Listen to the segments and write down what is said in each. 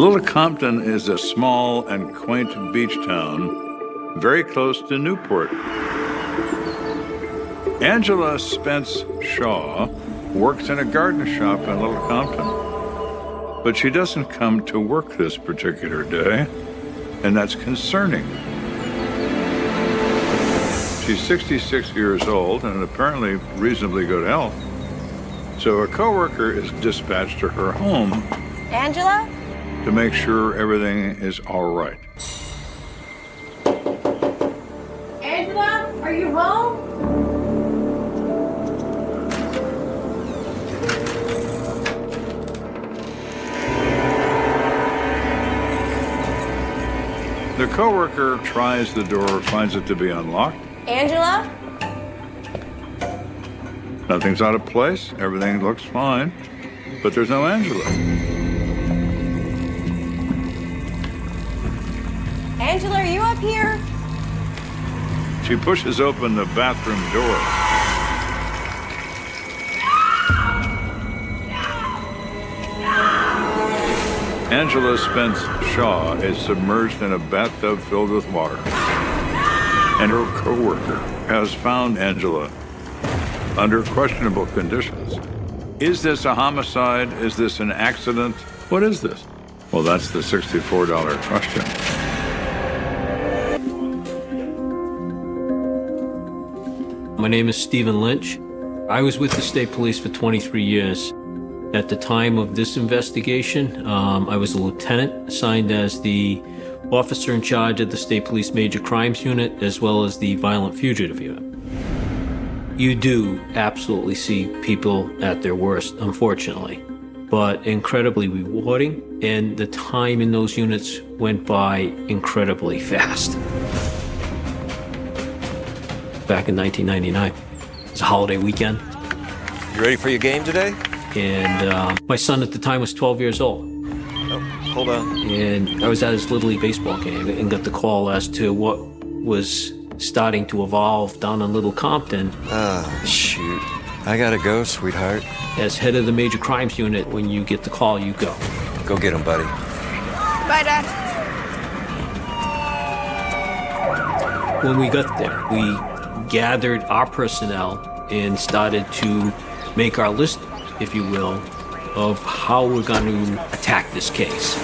Little Compton is a small and quaint beach town very close to Newport. Angela Spence Shaw works in a garden shop in Little Compton, but she doesn't come to work this particular day, and that's concerning. She's 66 years old and apparently reasonably good health, so a coworker is dispatched to her home. Angela? To make sure everything is all right. Angela, are you home? The coworker tries the door, finds it to be unlocked. Angela? Nothing's out of place. Everything looks fine, but there's no Angela. Angela, are you up here? She pushes open the bathroom door. Angela Spence Shaw is submerged in a bathtub filled with water. And her coworker has found Angela under questionable conditions. Is this a homicide? Is this an accident? What is this? Well, that's the $64 question. My name is Stephen Lynch. I was with the state police for 23 years. At the time of this investigation, I was a lieutenant assigned as the officer in charge of the state police major crimes unit, as well as the violent fugitive unit. You do absolutely see people at their worst, unfortunately, but incredibly rewarding, and the time in those units went by incredibly fast. Back in 1999. It was a holiday weekend. You ready for your game today? And my son at the time was 12 years old. Oh, hold on. And I was at his Little League baseball game and got the call as to what was starting to evolve down in Little Compton. Ah, shoot. I gotta go, sweetheart. As head of the major crimes unit, when you get the call, you go. Go get him, buddy. Bye, Dad. When we got there, we gathered our personnel and started to make our list, if you will, of how we're going to attack this case.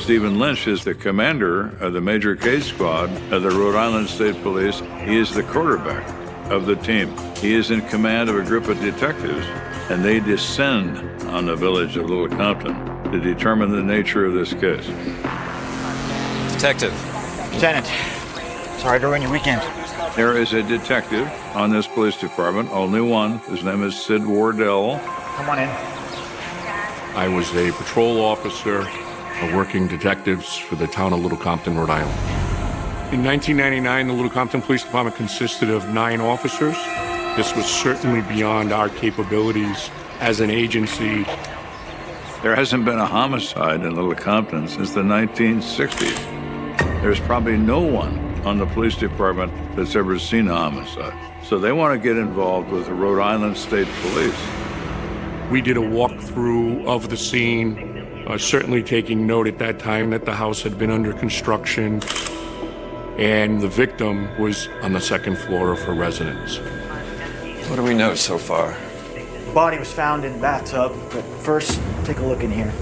Stephen Lynch is the commander of the Major Case Squad of the Rhode Island State Police. He is the quarterback of the team. He is in command of a group of detectives, and they descend on the village of Little Compton to determine the nature of this case. Detective. Lieutenant, sorry to ruin your weekend. There is a detective on this police department, only one. His name is Sid Wardell. Come on in. I was a patrol officer working detectives for the town of Little Compton, Rhode Island. In 1999, the Little Compton Police Department consisted of 9 officers. This was certainly beyond our capabilities as an agency. There hasn't been a homicide in Little Compton since the 1960s. There's probably no one on the police department that's ever seen a homicide. So they want to get involved with the Rhode Island State Police. We did a walkthrough of the scene, certainly taking note at that time that the house had been under construction and the victim was on the second floor of her residence. What do we know so far? The body was found in the bathtub, but first, take a look in here.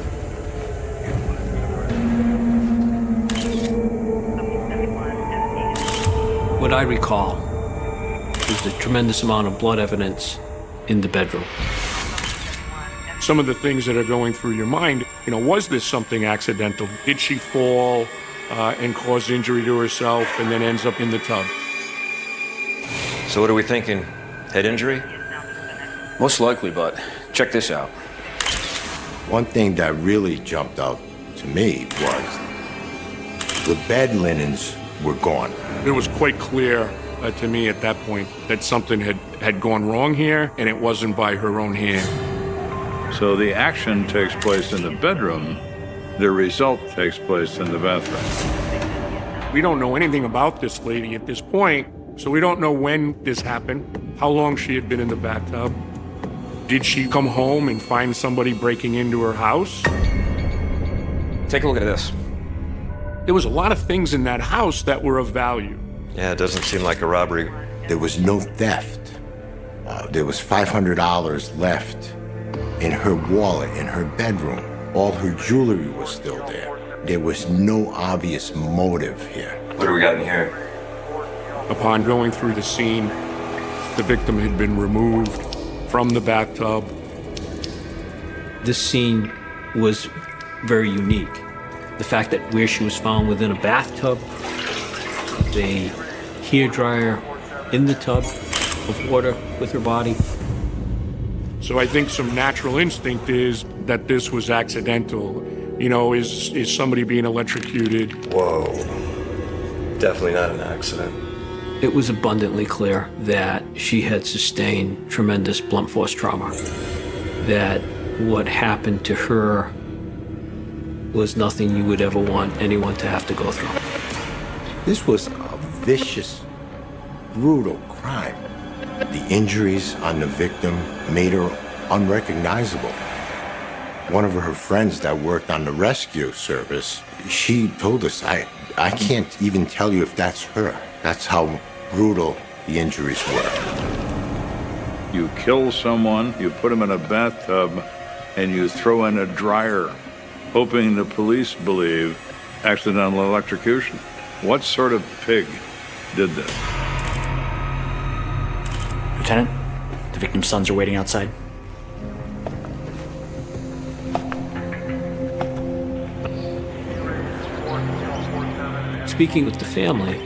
What I recall is the tremendous amount of blood evidence in the bedroom. Some of the things that are going through your mind, was this something accidental? Did she fall and cause injury to herself and then ends up in the tub? So what are we thinking? Head injury? Most likely, but check this out. One thing that really jumped out to me was the bed linens were gone. It was quite clear to me at that point that something had gone wrong here, and it wasn't by her own hand. So the action takes place in the bedroom, the result takes place in the bathroom. We don't know anything about this lady at this point, so we don't know when this happened, how long she had been in the bathtub. Did she come home and find somebody breaking into her house? Take a look at this. There was a lot of things in that house that were of value. Yeah, it doesn't seem like a robbery. There was no theft. There was $500 left in her wallet, in her bedroom. All her jewelry was still there. There was no obvious motive here. What do we got in here? Upon going through the scene, the victim had been removed from the bathtub. This scene was very unique. The fact that where she was found within a bathtub, a hairdryer in the tub of water with her body. So I think some natural instinct is that this was accidental. You know, is somebody being electrocuted? Whoa. Definitely not an accident. It was abundantly clear that she had sustained tremendous blunt force trauma. That what happened to her was nothing you would ever want anyone to have to go through. This was a vicious, brutal crime. The injuries on the victim made her unrecognizable. One of her friends that worked on the rescue service, she told us, I can't even tell you if that's her. That's how brutal the injuries were. You kill someone, you put them in a bathtub, and you throw in a dryer, hoping the police believe accidental electrocution. What sort of pig did this? Lieutenant, the victim's sons are waiting outside. Speaking with the family,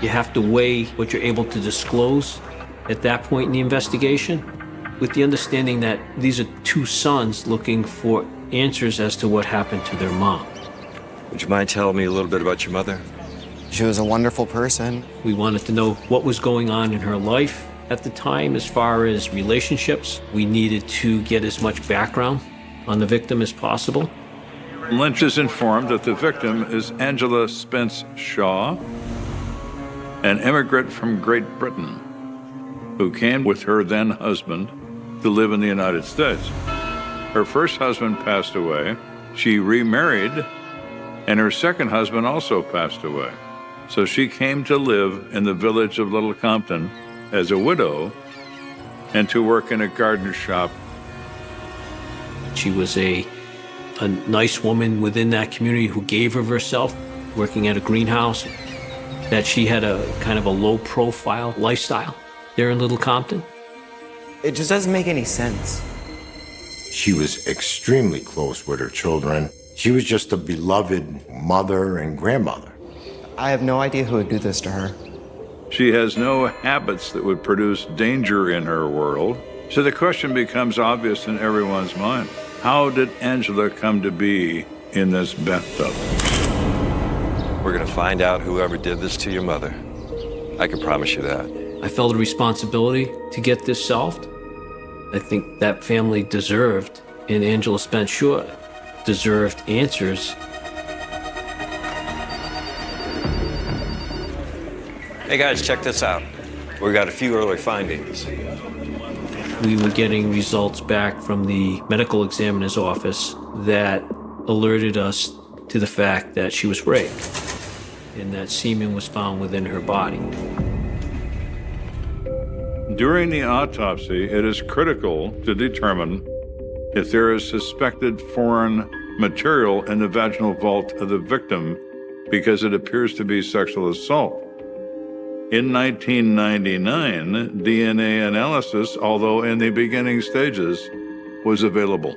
you have to weigh what you're able to disclose at that point in the investigation, with the understanding that these are two sons looking for answers as to what happened to their mom. Would you mind telling me a little bit about your mother? She was a wonderful person. We wanted to know what was going on in her life at the time as far as relationships. We needed to get as much background on the victim as possible. Lynch is informed that the victim is Angela Spence Shaw, an immigrant from Great Britain, who came with her then husband to live in the United States. Her first husband passed away. She remarried, and her second husband also passed away. So she came to live in the village of Little Compton as a widow and to work in a garden shop. She was a nice woman within that community who gave of herself, working at a greenhouse, that she had a kind of a low-profile lifestyle there in Little Compton. It just doesn't make any sense. She was extremely close with her children. She was just a beloved mother and grandmother. I have no idea who would do this to her. She has no habits that would produce danger in her world. So the question becomes obvious in everyone's mind. How did Angela come to be in this bathtub? We're going to find out whoever did this to your mother. I can promise you that. I felt a responsibility to get this solved. I think that family deserved, and Angela Spence Shaw deserved answers. Hey guys, check this out. We got a few early findings. We were getting results back from the medical examiner's office that alerted us to the fact that she was raped and that semen was found within her body. During the autopsy, it is critical to determine if there is suspected foreign material in the vaginal vault of the victim because it appears to be sexual assault. In 1999, DNA analysis, although in the beginning stages, was available.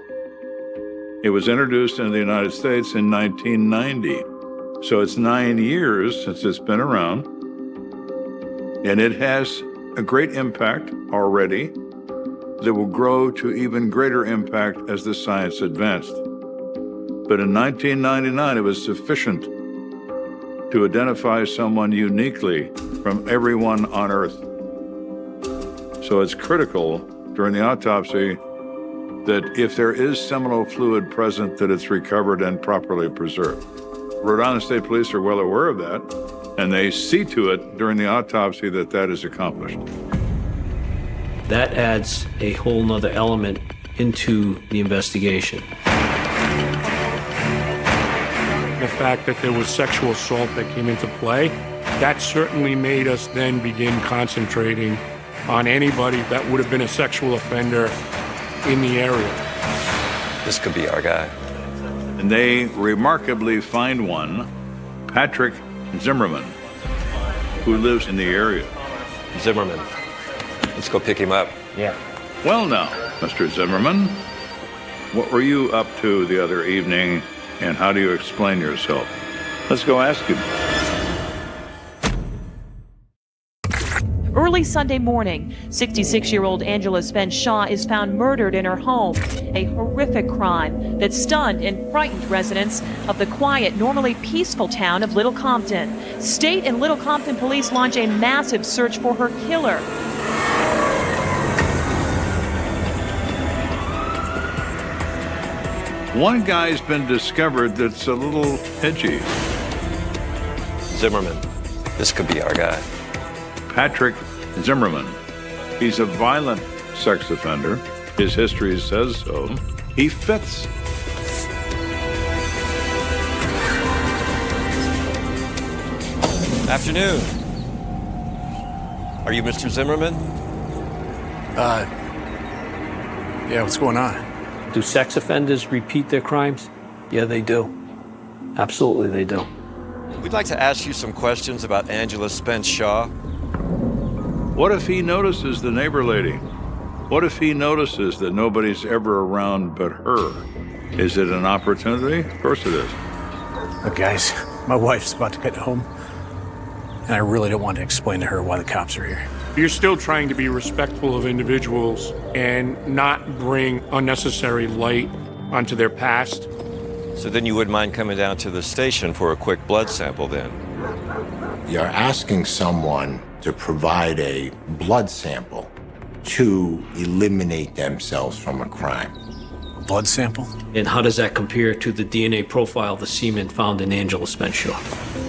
It was introduced in the United States in 1990. So it's 9 years since it's been around, and it has a great impact already that will grow to even greater impact as the science advanced. But in 1999, it was sufficient to identify someone uniquely from everyone on Earth. So it's critical during the autopsy that if there is seminal fluid present, that it's recovered and properly preserved. Rhode Island State Police are well aware of that, and they see to it during the autopsy that that is accomplished. That adds a whole nother element into the investigation. the fact that there was sexual assault that came into play, that certainly made us then begin concentrating on anybody that would have been a sexual offender in the area. This could be our guy. And they remarkably find one, Patrick Zimmerman, who lives in the area. Zimmerman. Let's go pick him up. Yeah. Well now, Mr. Zimmerman, what were you up to the other evening, and how do you explain yourself? Let's go ask him. Early Sunday morning, 66-year-old Angela Spence Shaw is found murdered in her home, a horrific crime that stunned and frightened residents of the quiet, normally peaceful town of Little Compton. State and Little Compton police launch a massive search for her killer. One guy's been discovered that's a little edgy. Zimmerman. This could be our guy. Patrick Zimmerman. He's a violent sex offender. His history says so. He fits. Afternoon. Are you Mr. Zimmerman? Yeah, what's going on? Do sex offenders repeat their crimes? Yeah, they do. Absolutely, they do. We'd like to ask you some questions about Angela Spence Shaw. What if he notices the neighbor lady? What if he notices that nobody's ever around but her? Is it an opportunity? Of course it is. Look, guys, my wife's about to get home, and I really don't want to explain to her why the cops are here. You're still trying to be respectful of individuals and not bring unnecessary light onto their past. So then you wouldn't mind coming down to the station for a quick blood sample then? You're asking someone to provide a blood sample to eliminate themselves from a crime. A blood sample? And how does that compare to the DNA profile of the semen found in Angela Spence Shaw?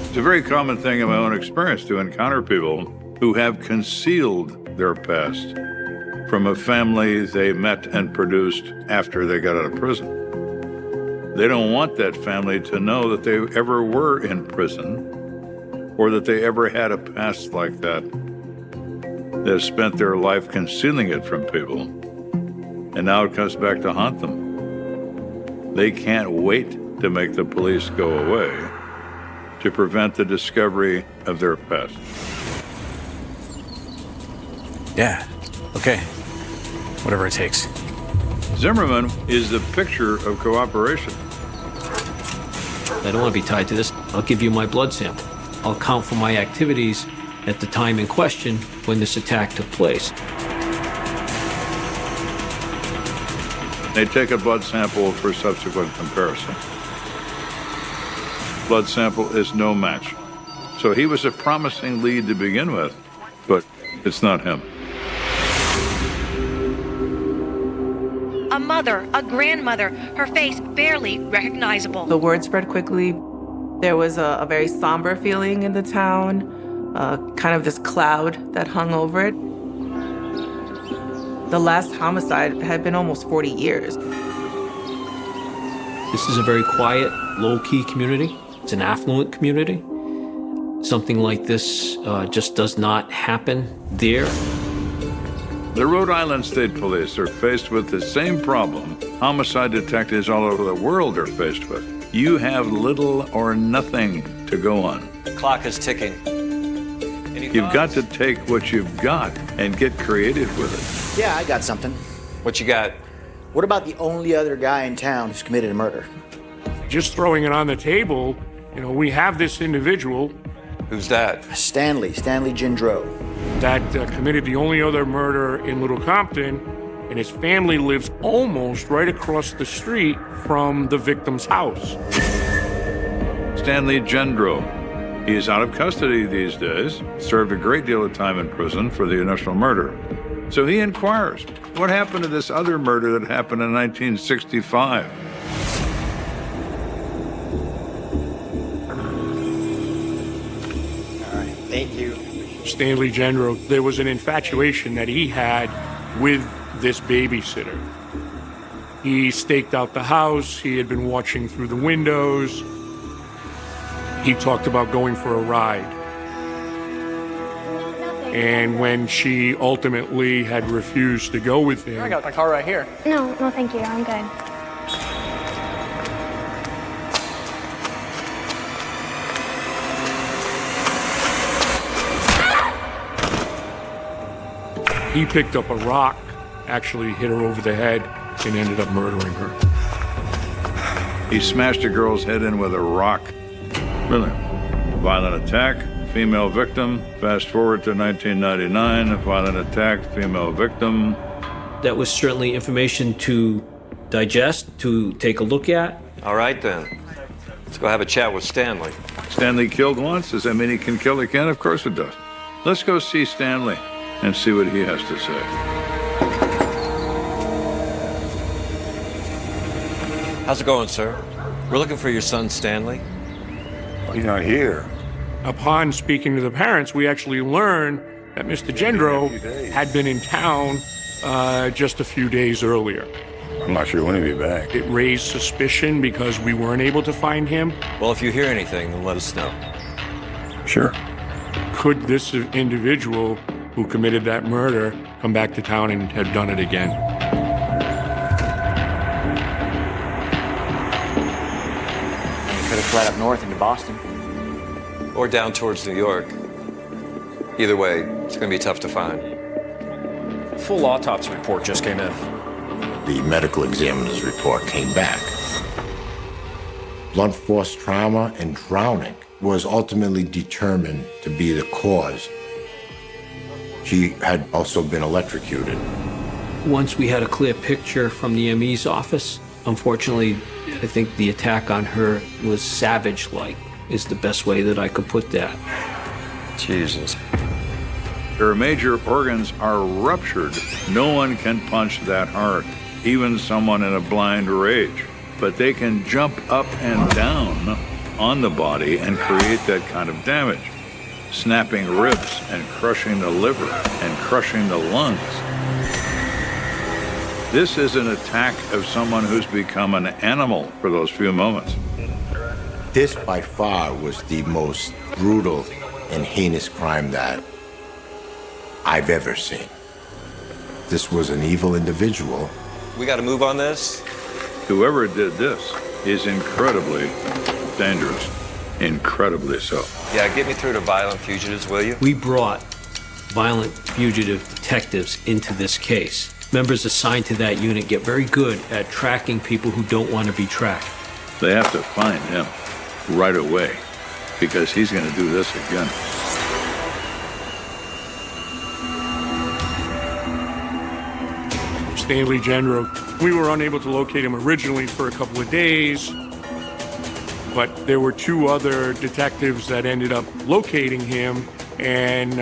It's a very common thing in my own experience to encounter people who have concealed their past from a family they met and produced after they got out of prison. They don't want that family to know that they ever were in prison or that they ever had a past like that. They've spent their life concealing it from people, and now it comes back to haunt them. They can't wait to make the police go away to prevent the discovery of their past. Yeah, okay. Whatever it takes. Zimmerman is the picture of cooperation. I don't want to be tied to this. I'll give you my blood sample. I'll account for my activities at the time in question when this attack took place. They take a blood sample for subsequent comparison. Blood sample is no match. So he was a promising lead to begin with, but it's not him. A mother, a grandmother, her face barely recognizable. The word spread quickly. There was a very somber feeling in the town, kind of this cloud that hung over it. The last homicide had been almost 40 years. This is a very quiet, low-key community. It's an affluent community. Something like this just does not happen there. The Rhode Island State Police are faced with the same problem homicide detectives all over the world are faced with. You have little or nothing to go on. The clock is ticking. You've got to take what you've got and get creative with it. Yeah, I got something. What you got? What about the only other guy in town who's committed a murder? Just throwing it on the table, we have this individual. Who's that? Stanley Gendreau. That committed the only other murder in Little Compton, and his family lives almost right across the street from the victim's house. Stanley Gendreau. He is out of custody these days, served a great deal of time in prison for the initial murder. So he inquires, what happened to this other murder that happened in 1965? All right, thank you. Stanley Gendreau, there was an infatuation that he had with this babysitter. He staked out the house, he had been watching through the windows. He talked about going for a ride. And when she ultimately had refused to go with him, I got my car right here. No, thank you. I'm good. he picked up a rock, actually hit her over the head, and ended up murdering her. He smashed a girl's head in with a rock. Really? Violent attack, female victim. Fast forward to 1999, a violent attack, female victim. That was certainly information to digest, to take a look at. All right, then. Let's go have a chat with Stanley. Stanley killed once. Does that mean he can kill again? Of course it does. Let's go see Stanley and see what he has to say. How's it going, sir? We're looking for your son, Stanley. He's not here. Upon speaking to the parents, we actually learned that Mr. Gendro had been in town just a few days earlier. I'm not sure when he'll be back. It raised suspicion because we weren't able to find him. Well, if you hear anything, then let us know. Sure. Could this individual who committed that murder come back to town and have done it again? Could have fled up north into Boston. Or down towards New York. Either way, it's going to be tough to find. Full autopsy report just came in. The medical examiner's report came back. Blunt force trauma and drowning was ultimately determined to be the cause. She had also been electrocuted. Once we had a clear picture from the ME's office, unfortunately, I think the attack on her was savage-like, is the best way that I could put that. Jesus. Her major organs are ruptured. No one can punch that hard, even someone in a blind rage. But they can jump up and down on the body and create that kind of damage, snapping ribs and crushing the liver and crushing the lungs. This is an attack of someone who's become an animal for those few moments. This, by far, was the most brutal and heinous crime that I've ever seen. This was an evil individual. We got to move on this? Whoever did this is incredibly dangerous. Incredibly so. Yeah, get me through to violent fugitives, will you? We brought violent fugitive detectives into this case. Members assigned to that unit get very good at tracking people who don't want to be tracked. They have to find him right away because he's going to do this again. Stanley Gendro. We were unable to locate him originally for a couple of days, but there were two other detectives that ended up locating him, and,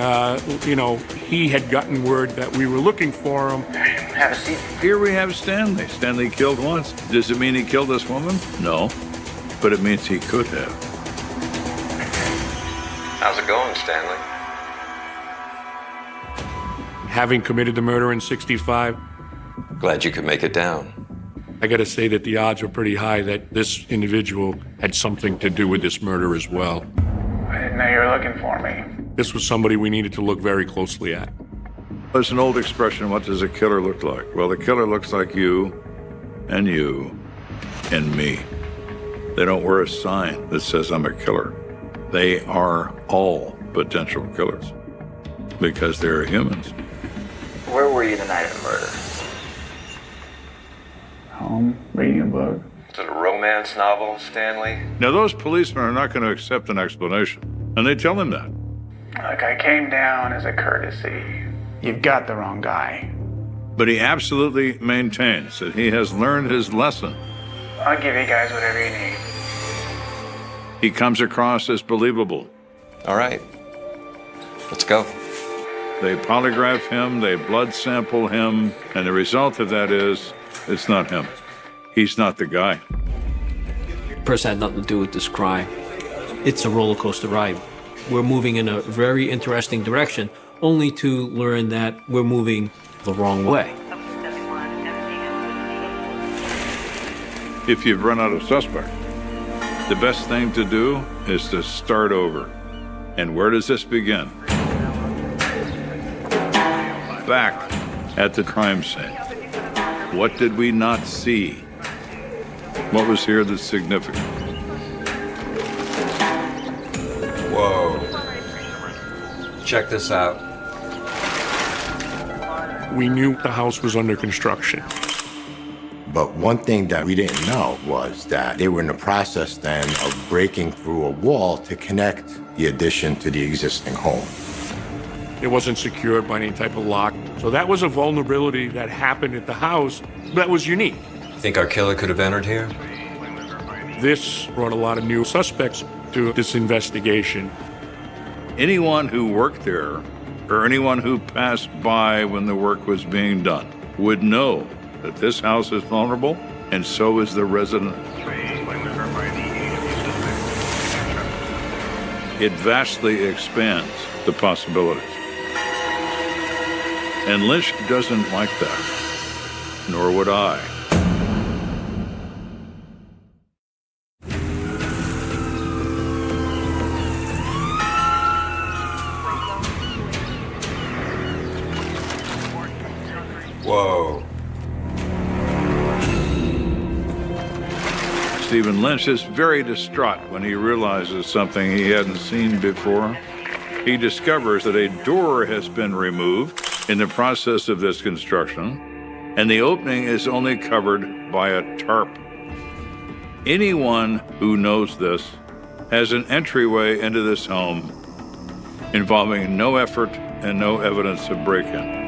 he had gotten word that we were looking for him. Have a seat. Here we have Stanley. Stanley killed once. Does it mean he killed this woman? No, but it means he could have. How's it going, Stanley? Having committed the murder in '65, Glad you could make it down. I got to say that the odds are pretty high that this individual had something to do with this murder as well. I didn't know you were looking for me. This was somebody we needed to look very closely at. There's an old expression, what does a killer look like? Well, the killer looks like you and me. They don't wear a sign that says I'm a killer. They are all potential killers because they're humans. Where were you the night of the murder? Home, reading a book. Is it a romance novel, Stanley? Now, those policemen are not going to accept an explanation, and they tell him that. Look, I came down as a courtesy. You've got the wrong guy. But he absolutely maintains that he has learned his lesson. I'll give you guys whatever you need. He comes across as believable. All right. Let's go. They polygraph him, they blood sample him, and the result of that is it's not him. He's not the guy. The person had nothing to do with this crime. It's a roller coaster ride. We're moving in a very interesting direction, only to learn that we're moving the wrong way. If you've run out of suspect. the best thing to do is to start over. And where does this begin? Back at the crime scene. What did we not see? What was here that's significant? Whoa. Check this out. We knew the house was under construction. But one thing that we didn't know was that they were in the process then of breaking through a wall to connect the addition to the existing home. It wasn't secured by any type of lock. So that was a vulnerability that happened at the house that was unique. Think our killer could have entered here? This brought a lot of new suspects to this investigation. Anyone who worked there or anyone who passed by when the work was being done would know that this house is vulnerable, and so is the resident. It vastly expands the possibilities. And Lynch doesn't like that, nor would I. Whoa. Stephen Lynch is very distraught when he realizes something he hadn't seen before. He discovers that a door has been removed in the process of this construction, and the opening is only covered by a tarp. Anyone who knows this has an entryway into this home involving no effort and no evidence of break-in.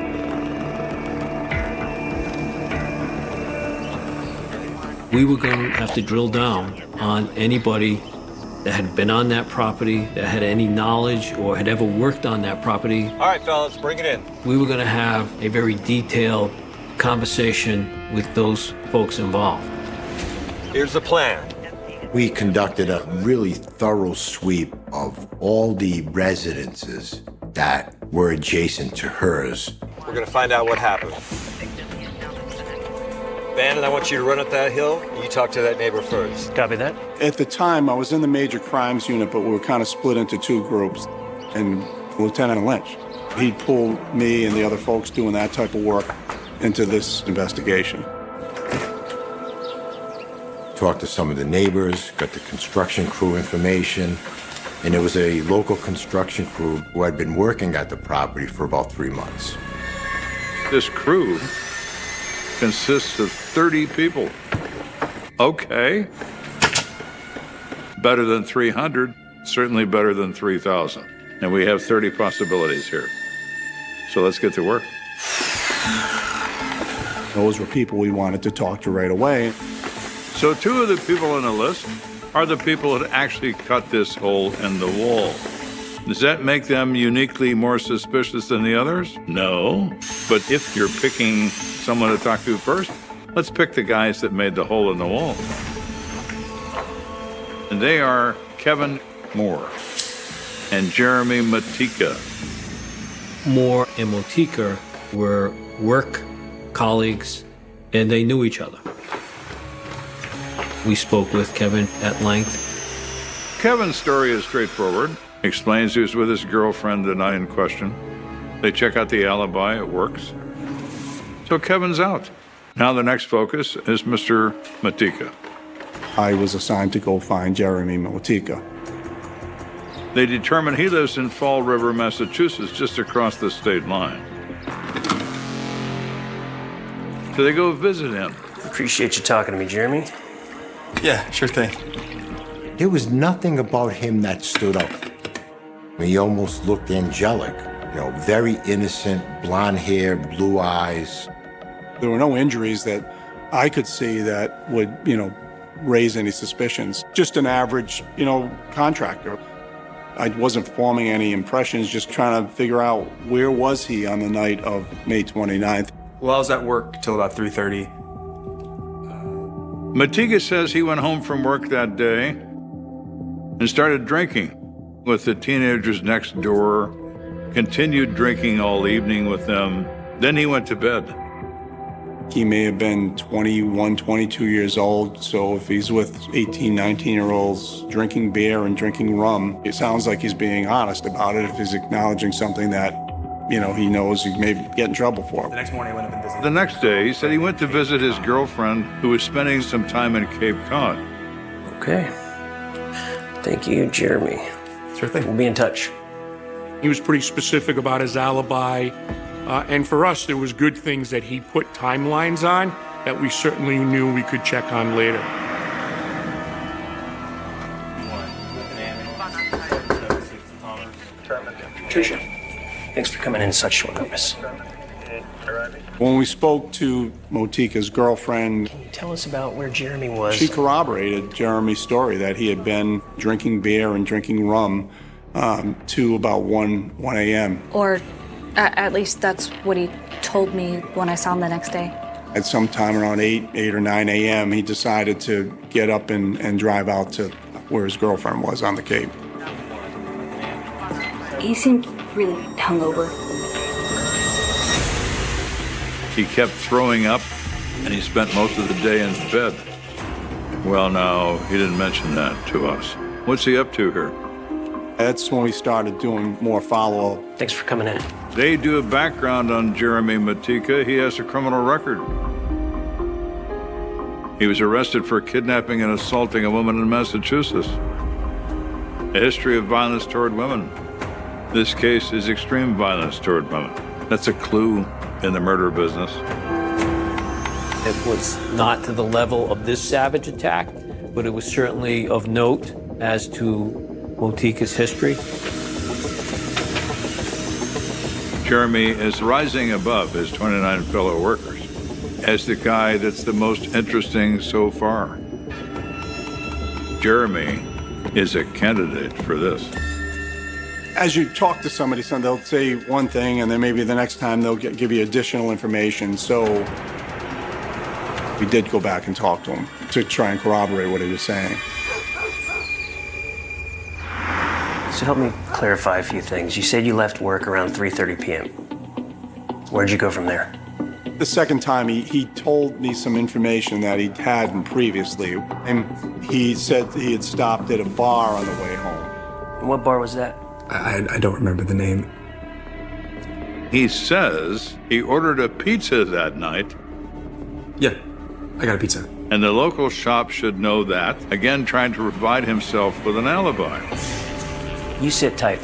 We were going to have to drill down on anybody that had been on that property, that had any knowledge or had ever worked on that property. All right, fellas, bring it in. We were going to have a very detailed conversation with those folks involved. Here's the plan. We conducted a really thorough sweep of all the residences that were adjacent to hers. We're gonna find out what happened. Bannon, I want you to run up that hill. You talk to that neighbor first. Copy that. At the time, I was in the major crimes unit, but we were kind of split into two groups. And Lieutenant Lynch, he'd pull me and the other folks doing that type of work into this investigation. Talked to some of the neighbors, got the construction crew information, and it was a local construction crew who had been working at the property for about 3 months. This crew consists of 30 people. Okay. Better than 300, certainly better than 3,000. And we have 30 possibilities here. So let's get to work. Those were people we wanted to talk to right away. So 2 of the people on the list are the people that actually cut this hole in the wall. Does that make them uniquely more suspicious than the others? No. But if you're picking someone to talk to first, let's pick the guys that made the hole in the wall. And they are Kevin Moore and Jeremy Matika. Moore and Motika were work colleagues, and they knew each other. We spoke with Kevin at length. Kevin's story is straightforward. He explains he was with his girlfriend the night in question. They check out the alibi, it works. So Kevin's out. Now the next focus is Mr. Matika. I was assigned to go find Jeremy Matika. They determine he lives in Fall River, Massachusetts, just across the state line. So they go visit him. Appreciate you talking to me, Jeremy. Yeah, sure thing. There was nothing about him that stood out. He almost looked angelic, very innocent, blonde hair, blue eyes. There were no injuries that I could see that would, raise any suspicions. Just an average, contractor. I wasn't forming any impressions, just trying to figure out where was he on the night of May 29th. Well, I was at work till about 3:30. Matika says he went home from work that day and started drinking with the teenagers next door, continued drinking all evening with them. Then he went to bed. He may have been 21, 22 years old, so if he's with 18, 19-year-olds drinking beer and drinking rum, it sounds like he's being honest about it if he's acknowledging something that, he knows he may get in trouble for. The next morning I went up and visited. The next day, he said he went to visit his girlfriend who was spending some time in Cape Cod. Okay. Thank you, Jeremy. Sure thing. We'll be in touch. He was pretty specific about his alibi. And for us, there was good things that he put timelines on that we certainly knew we could check on later. Patricia, thanks for coming in such short notice. When we spoke to Motika's girlfriend, Can you tell us about where Jeremy was? she corroborated Jeremy's story that he had been drinking beer and drinking rum to about 1 a.m. Or at least that's what he told me when I saw him the next day. At some time around 8 or 9 a.m., he decided to get up and drive out to where his girlfriend was on the Cape. He seemed really hungover. He kept throwing up, and he spent most of the day in bed. Well, no, he didn't mention that to us. What's he up to here? That's when we started doing more follow-up. Thanks for coming in. They do a background on Jeremy Motika. He has a criminal record. He was arrested for kidnapping and assaulting a woman in Massachusetts. A history of violence toward women. This case is extreme violence toward women. That's a clue in the murder business. It was not to the level of this savage attack, but it was certainly of note as to Motika's history. Jeremy is rising above his 29 fellow workers as the guy that's the most interesting so far. Jeremy is a candidate for this. As you talk to somebody, they'll say one thing, and then maybe the next time they'll give you additional information. So we did go back and talk to him to try and corroborate what he was saying. So help me clarify a few things. You said you left work around 3:30 p.m. Where'd you go from there? The second time, he told me some information that he hadn't previously. And he said he had stopped at a bar on the way home. And what bar was that? I don't remember the name. He says he ordered a pizza that night. Yeah, I got a pizza. And the local shop should know that, again trying to provide himself with an alibi. You sit tight.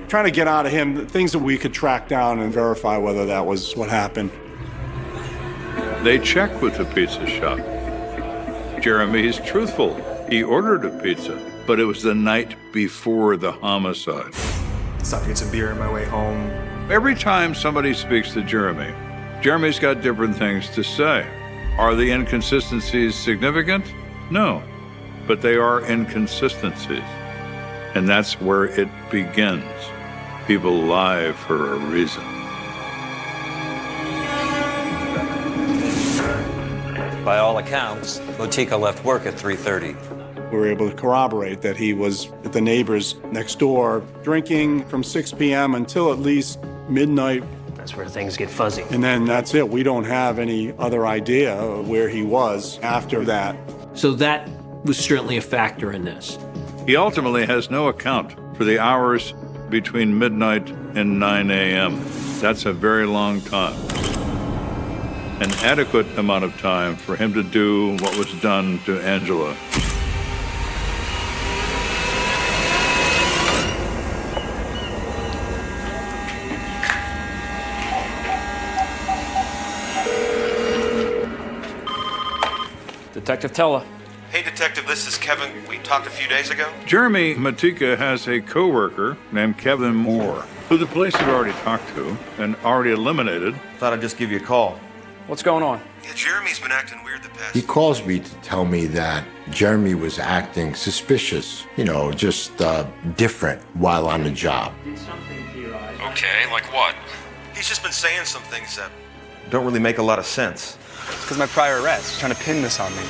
Trying to get out of him things that we could track down and verify whether that was what happened. They check with the pizza shop. Jeremy is truthful. He ordered a pizza, but it was the night before the homicide. Stopped to get some beer on my way home. Every time somebody speaks to Jeremy, Jeremy's got different things to say. Are the inconsistencies significant? No, but they are inconsistencies. And that's where it begins. People lie for a reason. By all accounts, Motika left work at 3:30. We were able to corroborate that he was at the neighbors next door drinking from 6 p.m. until at least midnight. That's where things get fuzzy. And then that's it. We don't have any other idea of where he was after that. So that was certainly a factor in this. He ultimately has no account for the hours between midnight and 9 a.m. That's a very long time. An adequate amount of time for him to do what was done to Angela. Detective Tella. Hey, Detective, this is Kevin. We talked a few days ago. Jeremy Motika has a co-worker named Kevin Moore, who the police have already talked to and already eliminated. Thought I'd just give you a call. What's going on? Yeah, Jeremy's been acting weird the past. He calls me to tell me that Jeremy was acting suspicious, just different while on the job. Okay, like what? He's just been saying some things that don't really make a lot of sense. Because my prior arrest, trying to pin this on me.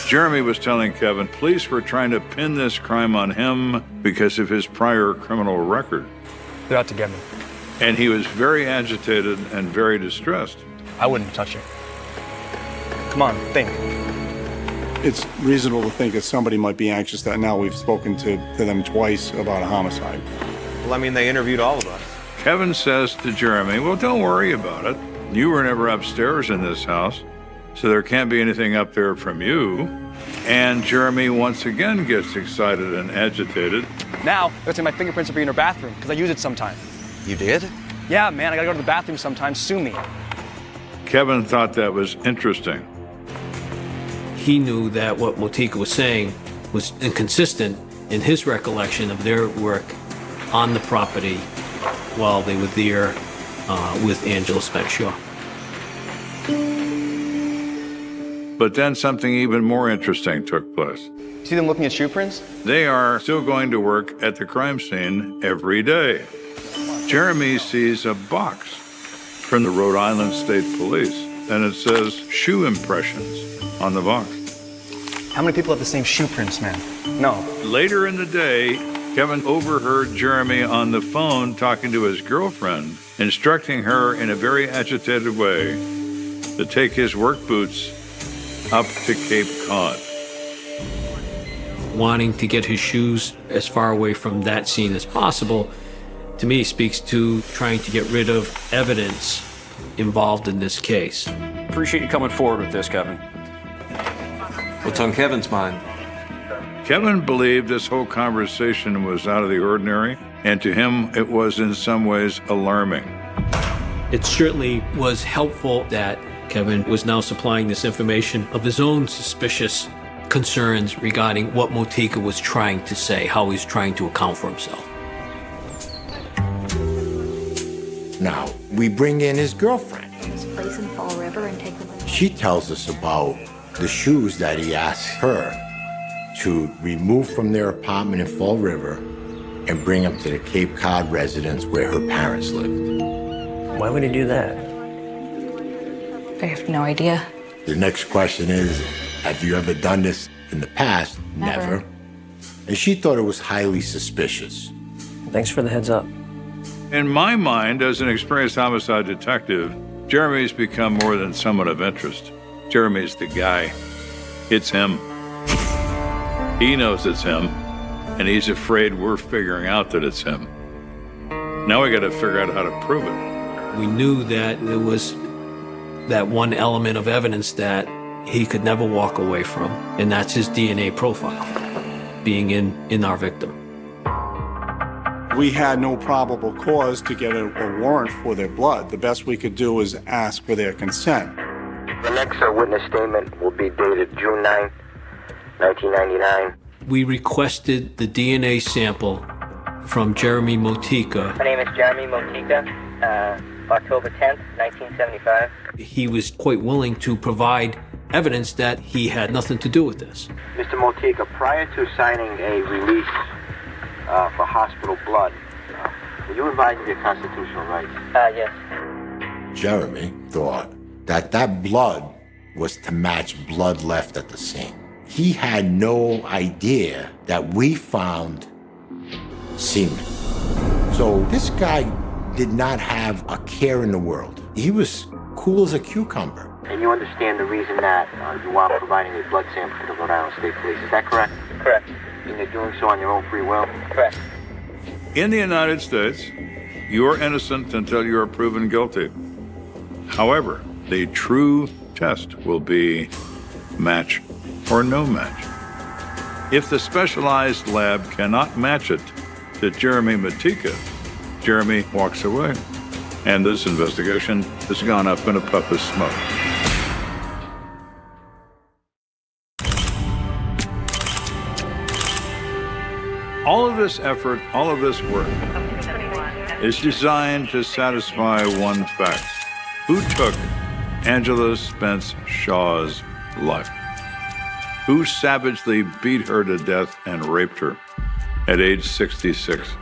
Jeremy was telling Kevin police were trying to pin this crime on him because of his prior criminal record. They're out to get me. And he was very agitated and very distressed. I wouldn't touch it. Come on, think. It's reasonable to think that somebody might be anxious that now we've spoken to them twice about a homicide. Well, I mean, they interviewed all of us. Kevin says to Jeremy, well, don't worry about it. You were never upstairs in this house, so there can't be anything up there from you. And Jeremy once again gets excited and agitated. Now, let's say my fingerprints will be in her bathroom, because I use it sometime. You did? Yeah, man, I gotta go to the bathroom sometime. Sue me. Kevin thought that was interesting. He knew that what Motika was saying was inconsistent in his recollection of their work on the property while they were there with Angela Spence Shaw. But then something even more interesting took place. See them looking at shoe prints? They are still going to work at the crime scene every day. Jeremy sees a box from the Rhode Island State Police, and it says shoe impressions on the box. How many people have the same shoe prints, man? No. Later in the day, Kevin overheard Jeremy on the phone talking to his girlfriend, instructing her in a very agitated way to take his work boots up to Cape Cod. Wanting to get his shoes as far away from that scene as possible, to me, speaks to trying to get rid of evidence involved in this case. Appreciate you coming forward with this, Kevin. What's on Kevin's mind? Kevin believed this whole conversation was out of the ordinary, and to him, it was in some ways alarming. It certainly was helpful that Kevin was now supplying this information of his own suspicious concerns regarding what Motika was trying to say, how he's trying to account for himself. Now, we bring in his girlfriend. This place in Fall River and take them. She tells us about the shoes that he asked her to remove from their apartment in Fall River and bring them to the Cape Cod residence where her parents lived. Why would he do that? I have no idea. The next question is, have you ever done this in the past? Never. And she thought it was highly suspicious. Thanks for the heads up. In my mind, as an experienced homicide detective, Jeremy's become more than someone of interest. Jeremy's the guy. It's him. He knows it's him, and he's afraid we're figuring out that it's him. Now we got to figure out how to prove it. We knew that there was that one element of evidence that he could never walk away from, and that's his DNA profile, being in our victim. We had no probable cause to get a warrant for their blood. The best we could do was ask for their consent. The next witness statement will be dated June 9, 1999. We requested the DNA sample from Jeremy Motika. My name is Jeremy Motika, October 10th, 1975. He was quite willing to provide evidence that he had nothing to do with this. Mr. Motika, prior to signing a release for hospital blood, were you advised of your constitutional rights? Yes. Jeremy thought that that blood was to match blood left at the scene. He had no idea that we found semen. So this guy did not have a care in the world. He was cool as a cucumber. And you understand the reason that you are providing a blood sample to the Rhode Island State Police, is that correct? Correct. And you're doing so on your own free will? Correct. In the United States, you are innocent until you are proven guilty. However, the true test will be match or no match. If the specialized lab cannot match it to Jeremy Motika, Jeremy walks away. And this investigation has gone up in a puff of smoke. All of this effort, all of this work is designed to satisfy one fact. Who took Angela Spence Shaw's life? Who savagely beat her to death and raped her at age 66?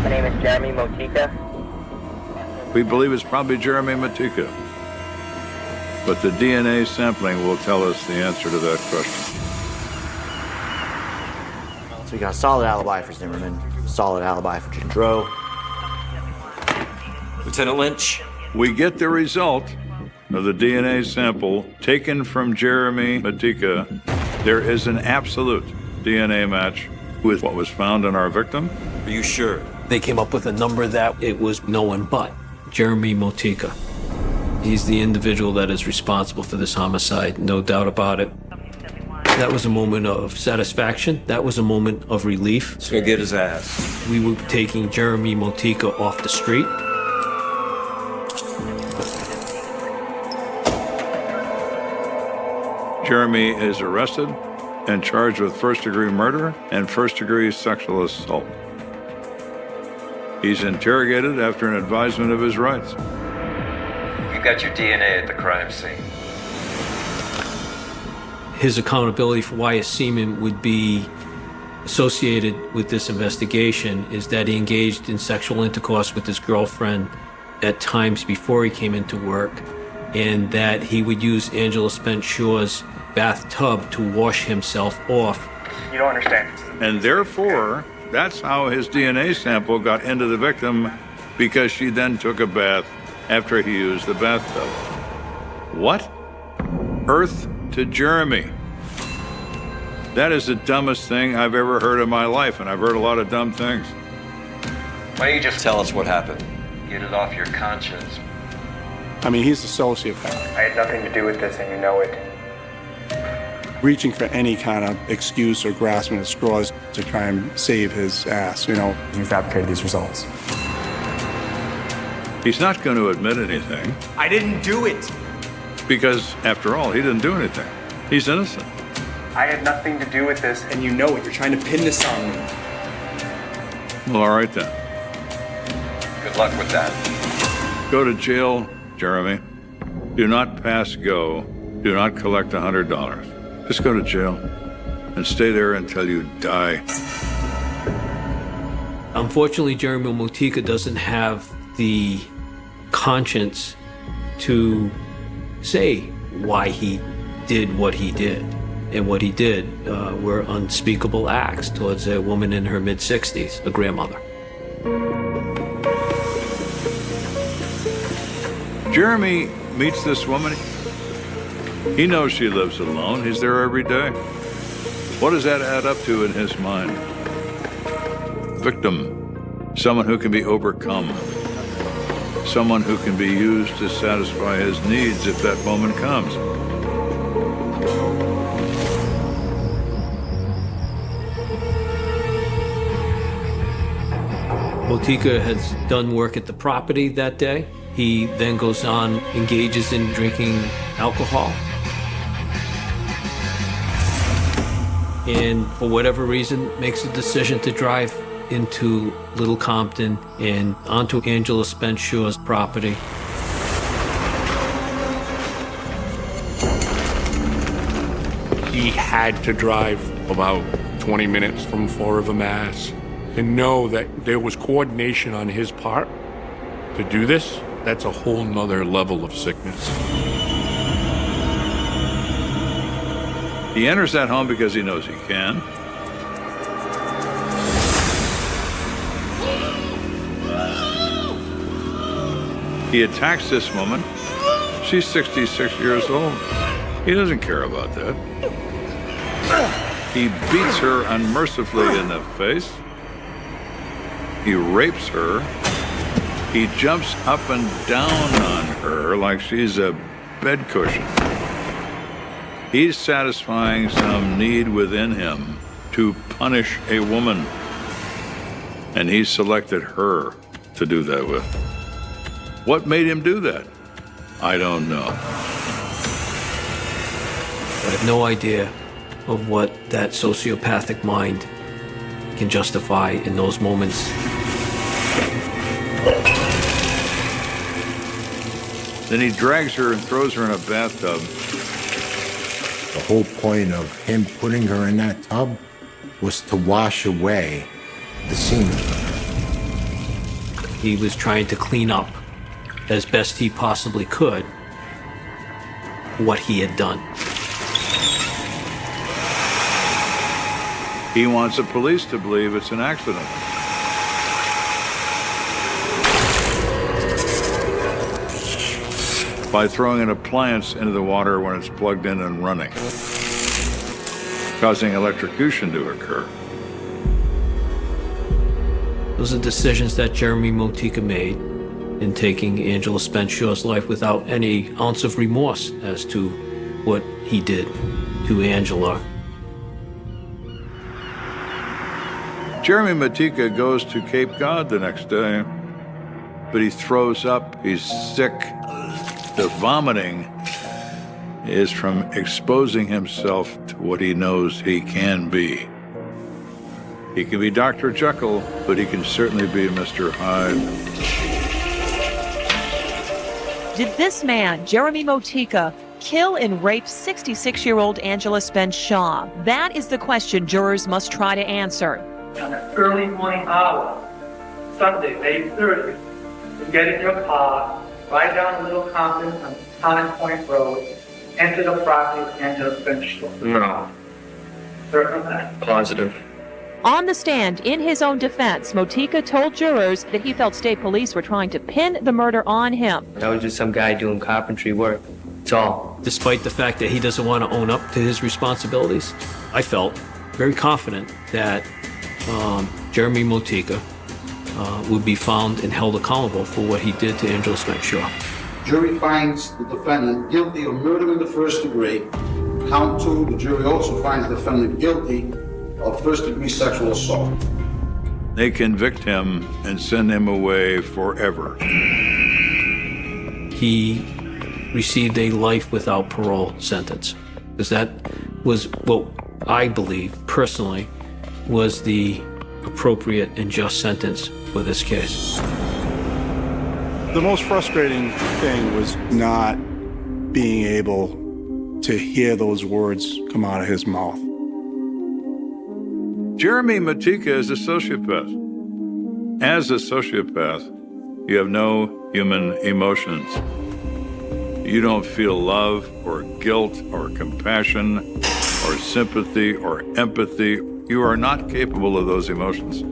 My name is Jeremy Motika. We believe it's probably Jeremy Motika. But the DNA sampling will tell us the answer to that question. So we got a solid alibi for Zimmerman, solid alibi for Gendreau. Lieutenant Lynch? We get the result of the DNA sample taken from Jeremy Motika, there is an absolute DNA match with what was found in our victim. Are you sure? They came up with a number that it was no one but Jeremy Motika. He's the individual that is responsible for this homicide, no doubt about it. That was a moment of satisfaction. That was a moment of relief. Let's go get his ass. We were taking Jeremy Motika off the street. Jeremy is arrested and charged with first-degree murder and first-degree sexual assault. He's interrogated after an advisement of his rights. You got your DNA at the crime scene. His accountability for why his semen would be associated with this investigation is that he engaged in sexual intercourse with his girlfriend at times before he came into work, and that he would use Angela Spence Shaw's bathtub to wash himself off. You don't understand. And therefore, that's how his DNA sample got into the victim, because she then took a bath after he used the bathtub. What? Earth to Jeremy. That is the dumbest thing I've ever heard in my life, and I've heard a lot of dumb things. Why don't you just tell us what happened? Get it off your conscience. I mean, he's a sociopath. I had nothing to do with this, and you know it. Reaching for any kind of excuse or grasping at straws to try and save his ass, you know. You fabricated these results. He's not going to admit anything. I didn't do it. Because, after all, he didn't do anything. He's innocent. I had nothing to do with this, And you know it. You're trying to pin this on me. Well, all right then. Good luck with that. Go to jail, Jeremy. Do not pass go. Do not collect $100. Just go to jail and stay there until you die. Unfortunately, Jeremy Motika doesn't have the conscience to say why he did what he did. And what he did were unspeakable acts towards a woman in her mid-60s, a grandmother. Jeremy meets this woman. He knows she lives alone. He's there every day. What does that add up to in his mind? Victim. Someone who can be overcome. Someone who can be used to satisfy his needs if that moment comes. Motika has done work at the property that day. He then goes on, engages in drinking alcohol. And for whatever reason, makes a decision to drive into Little Compton and onto Angela Spence Shaw's property. He had to drive about 20 minutes from Four River, Mass. And know that there was coordination on his part to do this. That's a whole nother level of sickness. He enters that home because he knows he can. He attacks this woman. She's 66 years old. He doesn't care about that. He beats her unmercifully in the face. He rapes her. He jumps up and down on her like she's a bed cushion. He's satisfying some need within him to punish a woman. And he selected her to do that with. What made him do that? I don't know. I have no idea of what that sociopathic mind can justify in those moments. Then he drags her and throws her in a bathtub. The whole point of him putting her in that tub was to wash away the semen. He was trying to clean up as best he possibly could what he had done. He wants the police to believe it's an accident. by throwing an appliance into the water when it's plugged in and running, causing electrocution to occur. Those are decisions that Jeremy Motika made in taking Angela Spenshaw's life without any ounce of remorse as to what he did to Angela. Jeremy Motika goes to Cape Cod the next day, but he throws up, he's sick. The vomiting is from exposing himself to what he knows he can be. He can be Dr. Jekyll, but he can certainly be Mr. Hyde. Did this man, Jeremy Motika, kill and rape 66-year-old Angela Spence Shaw? That is the question jurors must try to answer. On an early morning hour, Sunday, May 30th, you get in your car, ride down Little Compton on Tonic Point Road, enter the property of Angela Spence Shaw. No. Certain of that? Positive. On the stand, in his own defense, Motika told jurors that he felt state police were trying to pin the murder on him. That was just some guy doing carpentry work. That's all. Despite the fact that he doesn't want to own up to his responsibilities, I felt very confident that Jeremy Motika would be found and held accountable for what he did to Angela Spence Shaw. Jury finds the defendant guilty of murder in the first degree. Count 2, the jury also finds the defendant guilty of first-degree sexual assault. They convict him and send him away forever. He received a life without parole sentence, because that was what I believe, personally, was the appropriate and just sentence for this case. The most frustrating thing was not being able to hear those words come out of his mouth. Jeremy Motika is a sociopath. As a sociopath, you have no human emotions. You don't feel love or guilt or compassion or sympathy or empathy. You are not capable of those emotions.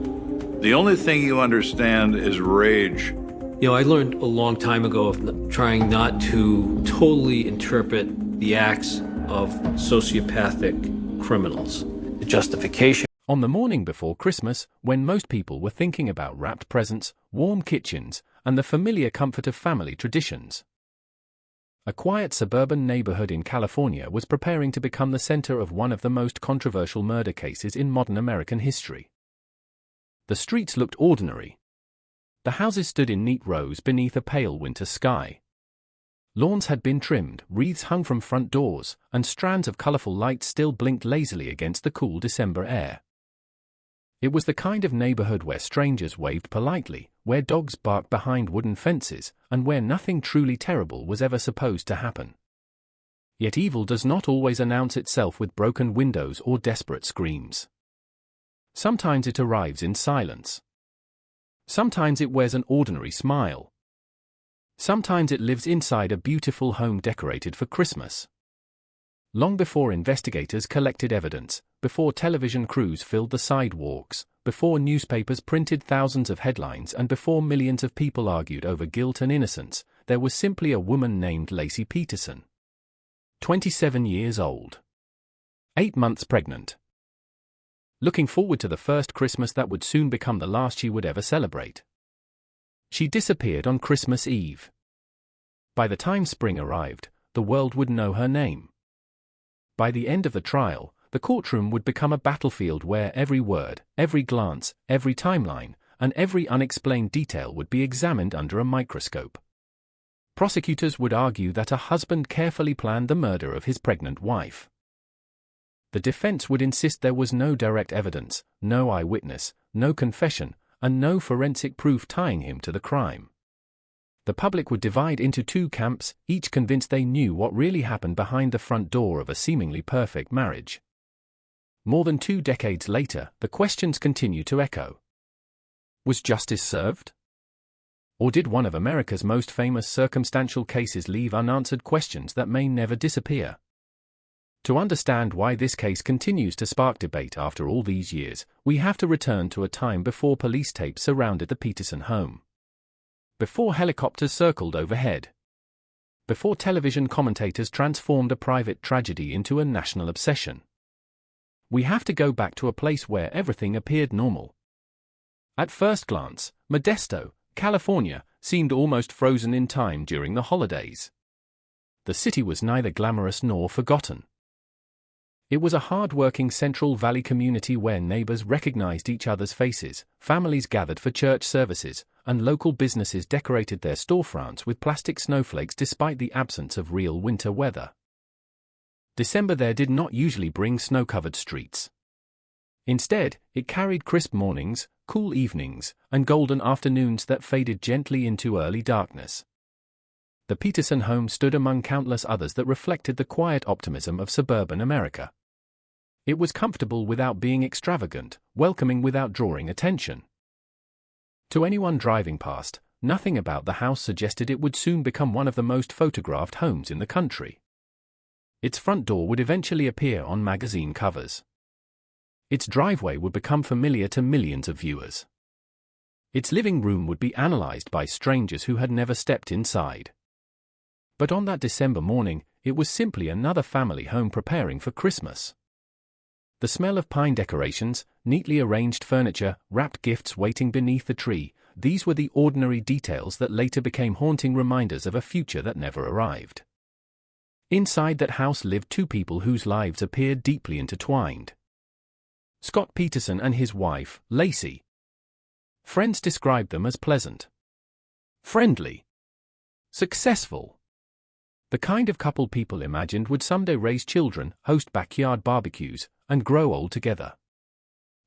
The only thing you understand is rage. You know, I learned a long time ago of trying not to totally interpret the acts of sociopathic criminals. The justification. On the morning before Christmas, when most people were thinking about wrapped presents, warm kitchens, and the familiar comfort of family traditions, a quiet suburban neighborhood in California was preparing to become the center of one of the most controversial murder cases in modern American history. The streets looked ordinary. The houses stood in neat rows beneath a pale winter sky. Lawns had been trimmed, wreaths hung from front doors, and strands of colorful lights still blinked lazily against the cool December air. It was the kind of neighborhood where strangers waved politely, where dogs barked behind wooden fences, and where nothing truly terrible was ever supposed to happen. Yet evil does not always announce itself with broken windows or desperate screams. Sometimes it arrives in silence. Sometimes it wears an ordinary smile. Sometimes it lives inside a beautiful home decorated for Christmas. Long before investigators collected evidence, before television crews filled the sidewalks, before newspapers printed thousands of headlines, and before millions of people argued over guilt and innocence, there was simply a woman named Laci Peterson. 27 years old. 8 months pregnant. Looking forward to the first Christmas that would soon become the last she would ever celebrate. She disappeared on Christmas Eve. By the time spring arrived, the world would know her name. By the end of the trial, the courtroom would become a battlefield where every word, every glance, every timeline, and every unexplained detail would be examined under a microscope. Prosecutors would argue that a husband carefully planned the murder of his pregnant wife. The defense would insist there was no direct evidence, no eyewitness, no confession, and no forensic proof tying him to the crime. The public would divide into two camps, each convinced they knew what really happened behind the front door of a seemingly perfect marriage. More than 2 decades later, the questions continue to echo. Was justice served? Or did one of America's most famous circumstantial cases leave unanswered questions that may never disappear? To understand why this case continues to spark debate after all these years, we have to return to a time before police tapes surrounded the Peterson home. Before helicopters circled overhead. before television commentators transformed a private tragedy into a national obsession. We have to go back to a place where everything appeared normal. At first glance, Modesto, California, seemed almost frozen in time during the holidays. The city was neither glamorous nor forgotten. It was a hard-working Central Valley community where neighbors recognized each other's faces, families gathered for church services, and local businesses decorated their storefronts with plastic snowflakes despite the absence of real winter weather. December there did not usually bring snow-covered streets. Instead, it carried crisp mornings, cool evenings, and golden afternoons that faded gently into early darkness. The Peterson home stood among countless others that reflected the quiet optimism of suburban America. It was comfortable without being extravagant, welcoming without drawing attention. To anyone driving past, nothing about the house suggested it would soon become one of the most photographed homes in the country. Its front door would eventually appear on magazine covers. Its driveway would become familiar to millions of viewers. Its living room would be analyzed by strangers who had never stepped inside. But on that December morning, it was simply another family home preparing for Christmas. The smell of pine decorations, neatly arranged furniture, wrapped gifts waiting beneath the tree, these were the ordinary details that later became haunting reminders of a future that never arrived. Inside that house lived two people whose lives appeared deeply intertwined. Scott Peterson and his wife, Lacey. Friends described them as pleasant, friendly, successful. The kind of couple people imagined would someday raise children, host backyard barbecues, and grow old together.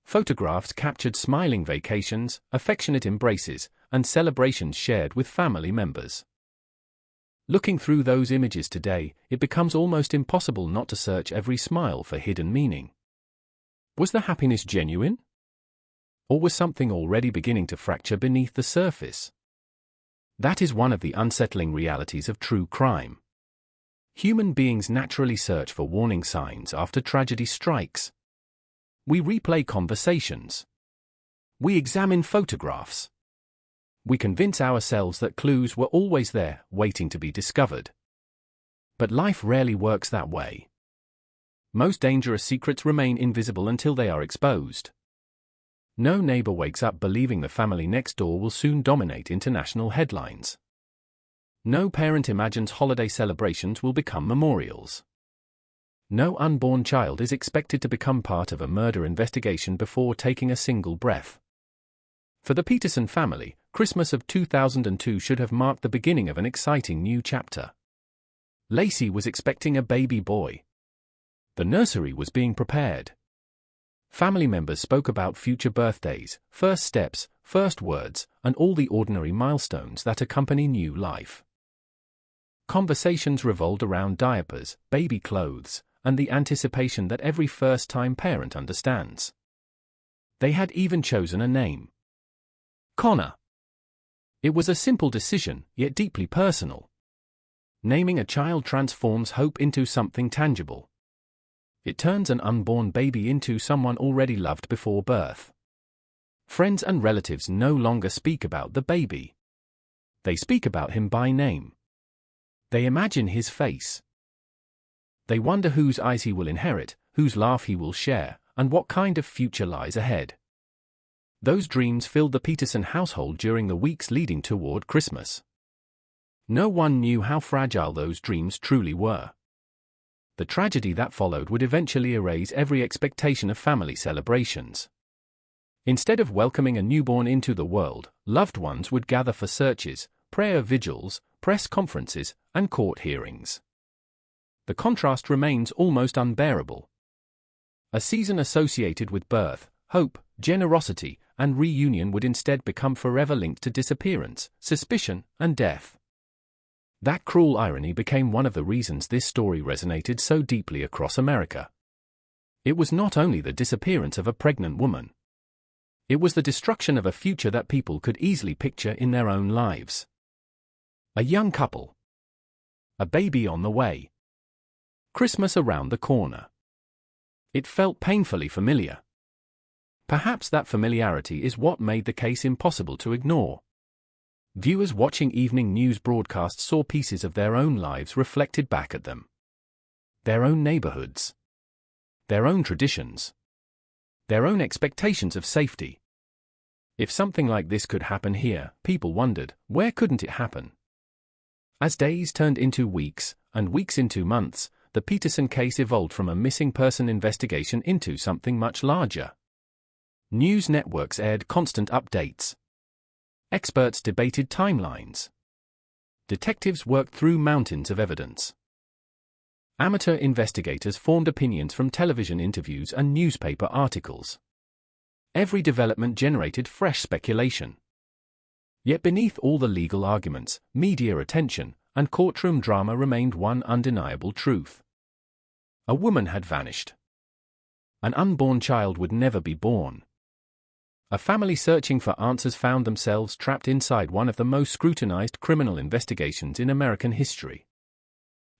Photographs captured smiling vacations, affectionate embraces, and celebrations shared with family members. Looking through those images today, it becomes almost impossible not to search every smile for hidden meaning. Was the happiness genuine? Or was something already beginning to fracture beneath the surface? That is one of the unsettling realities of true crime. Human beings naturally search for warning signs after tragedy strikes. We replay conversations. We examine photographs. We convince ourselves that clues were always there, waiting to be discovered. But life rarely works that way. Most dangerous secrets remain invisible until they are exposed. No neighbor wakes up believing the family next door will soon dominate international headlines. No parent imagines holiday celebrations will become memorials. No unborn child is expected to become part of a murder investigation before taking a single breath. For the Peterson family, Christmas of 2002 should have marked the beginning of an exciting new chapter. Lacey was expecting a baby boy. The nursery was being prepared. Family members spoke about future birthdays, first steps, first words, and all the ordinary milestones that accompany new life. Conversations revolved around diapers, baby clothes, and the anticipation that every first-time parent understands. They had even chosen a name. Connor. It was a simple decision, yet deeply personal. Naming a child transforms hope into something tangible. It turns an unborn baby into someone already loved before birth. Friends and relatives no longer speak about the baby. They speak about him by name. They imagine his face. They wonder whose eyes he will inherit, whose laugh he will share, and what kind of future lies ahead. Those dreams filled the Peterson household during the weeks leading toward Christmas. No one knew how fragile those dreams truly were. The tragedy that followed would eventually erase every expectation of family celebrations. Instead of welcoming a newborn into the world, loved ones would gather for searches, prayer vigils, press conferences, and court hearings. The contrast remains almost unbearable. A season associated with birth, hope, generosity, and reunion would instead become forever linked to disappearance, suspicion, and death. That cruel irony became one of the reasons this story resonated so deeply across America. It was not only the disappearance of a pregnant woman. It was the destruction of a future that people could easily picture in their own lives. A young couple. A baby on the way. Christmas around the corner. It felt painfully familiar. Perhaps that familiarity is what made the case impossible to ignore. Viewers watching evening news broadcasts saw pieces of their own lives reflected back at them. Their own neighborhoods. Their own traditions. Their own expectations of safety. If something like this could happen here, people wondered, where couldn't it happen? As days turned into weeks, and weeks into months, the Peterson case evolved from a missing person investigation into something much larger. News networks aired constant updates. Experts debated timelines. Detectives worked through mountains of evidence. Amateur investigators formed opinions from television interviews and newspaper articles. Every development generated fresh speculation. Yet beneath all the legal arguments, media attention, and courtroom drama remained one undeniable truth. A woman had vanished. An unborn child would never be born. A family searching for answers found themselves trapped inside one of the most scrutinized criminal investigations in American history.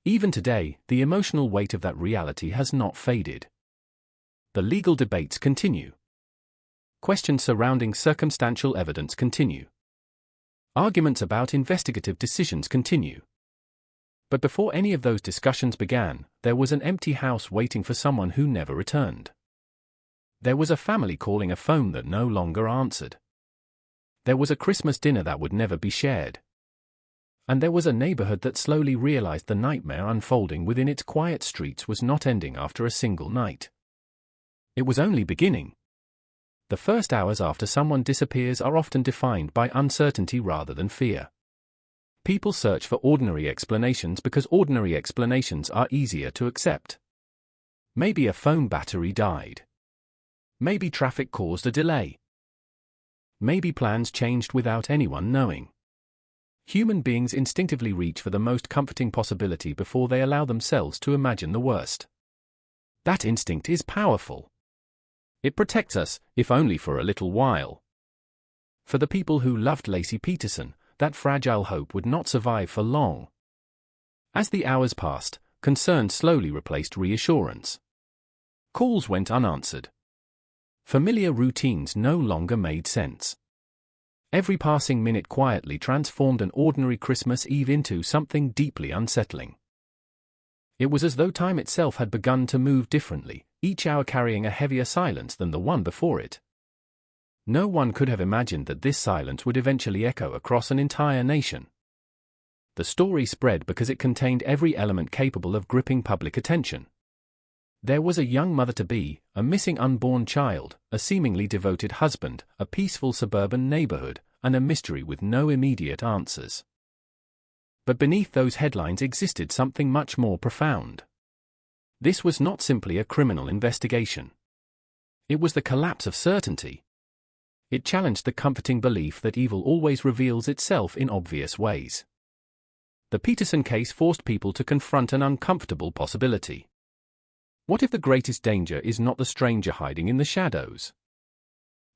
Even today, the emotional weight of that reality has not faded. The legal debates continue. Questions surrounding circumstantial evidence continue. Arguments about investigative decisions continue. But before any of those discussions began, there was an empty house waiting for someone who never returned. There was a family calling a phone that no longer answered. There was a Christmas dinner that would never be shared. And there was a neighborhood that slowly realized the nightmare unfolding within its quiet streets was not ending after a single night. It was only beginning. The first hours after someone disappears are often defined by uncertainty rather than fear. People search for ordinary explanations because ordinary explanations are easier to accept. Maybe a phone battery died. Maybe traffic caused a delay. Maybe plans changed without anyone knowing. Human beings instinctively reach for the most comforting possibility before they allow themselves to imagine the worst. That instinct is powerful. It protects us, if only for a little while. For the people who loved Laci Peterson, that fragile hope would not survive for long. As the hours passed, concern slowly replaced reassurance. Calls went unanswered. Familiar routines no longer made sense. Every passing minute quietly transformed an ordinary Christmas Eve into something deeply unsettling. It was as though time itself had begun to move differently, each hour carrying a heavier silence than the one before it. No one could have imagined that this silence would eventually echo across an entire nation. The story spread because it contained every element capable of gripping public attention. There was a young mother-to-be, a missing unborn child, a seemingly devoted husband, a peaceful suburban neighborhood, and a mystery with no immediate answers. But beneath those headlines existed something much more profound. This was not simply a criminal investigation. It was the collapse of certainty. It challenged the comforting belief that evil always reveals itself in obvious ways. The Peterson case forced people to confront an uncomfortable possibility. What if the greatest danger is not the stranger hiding in the shadows?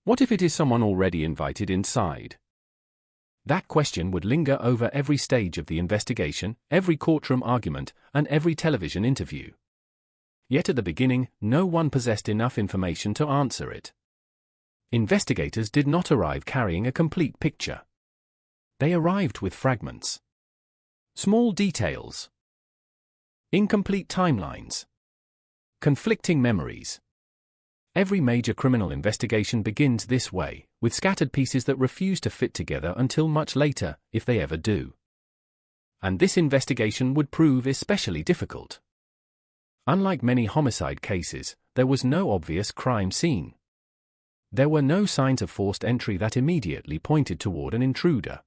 What if it is someone already invited inside? That question would linger over every stage of the investigation, every courtroom argument, and every television interview. Yet at the beginning, no one possessed enough information to answer it. Investigators did not arrive carrying a complete picture. They arrived with fragments. Small details. Incomplete timelines. Conflicting memories. Every major criminal investigation begins this way, with scattered pieces that refuse to fit together until much later, if they ever do. And this investigation would prove especially difficult. Unlike many homicide cases, there was no obvious crime scene. There were no signs of forced entry that immediately pointed toward an intruder.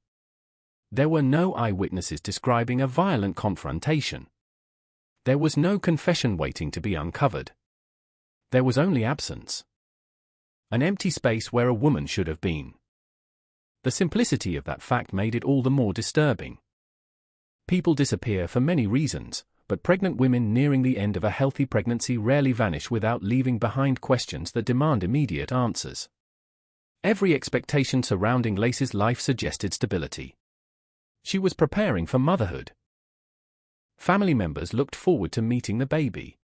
There were no eyewitnesses describing a violent confrontation. There was no confession waiting to be uncovered. There was only absence. An empty space where a woman should have been. The simplicity of that fact made it all the more disturbing. People disappear for many reasons, but pregnant women nearing the end of a healthy pregnancy rarely vanish without leaving behind questions that demand immediate answers. Every expectation surrounding Laci's life suggested stability. She was preparing for motherhood. Family members looked forward to meeting the baby.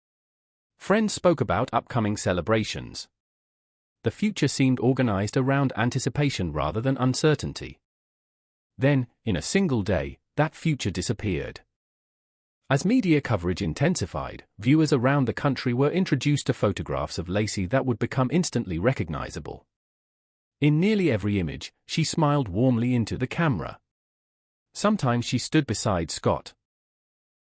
Friends spoke about upcoming celebrations. The future seemed organized around anticipation rather than uncertainty. Then, in a single day, that future disappeared. As media coverage intensified, viewers around the country were introduced to photographs of Lacey that would become instantly recognizable. In nearly every image, she smiled warmly into the camera. Sometimes she stood beside Scott.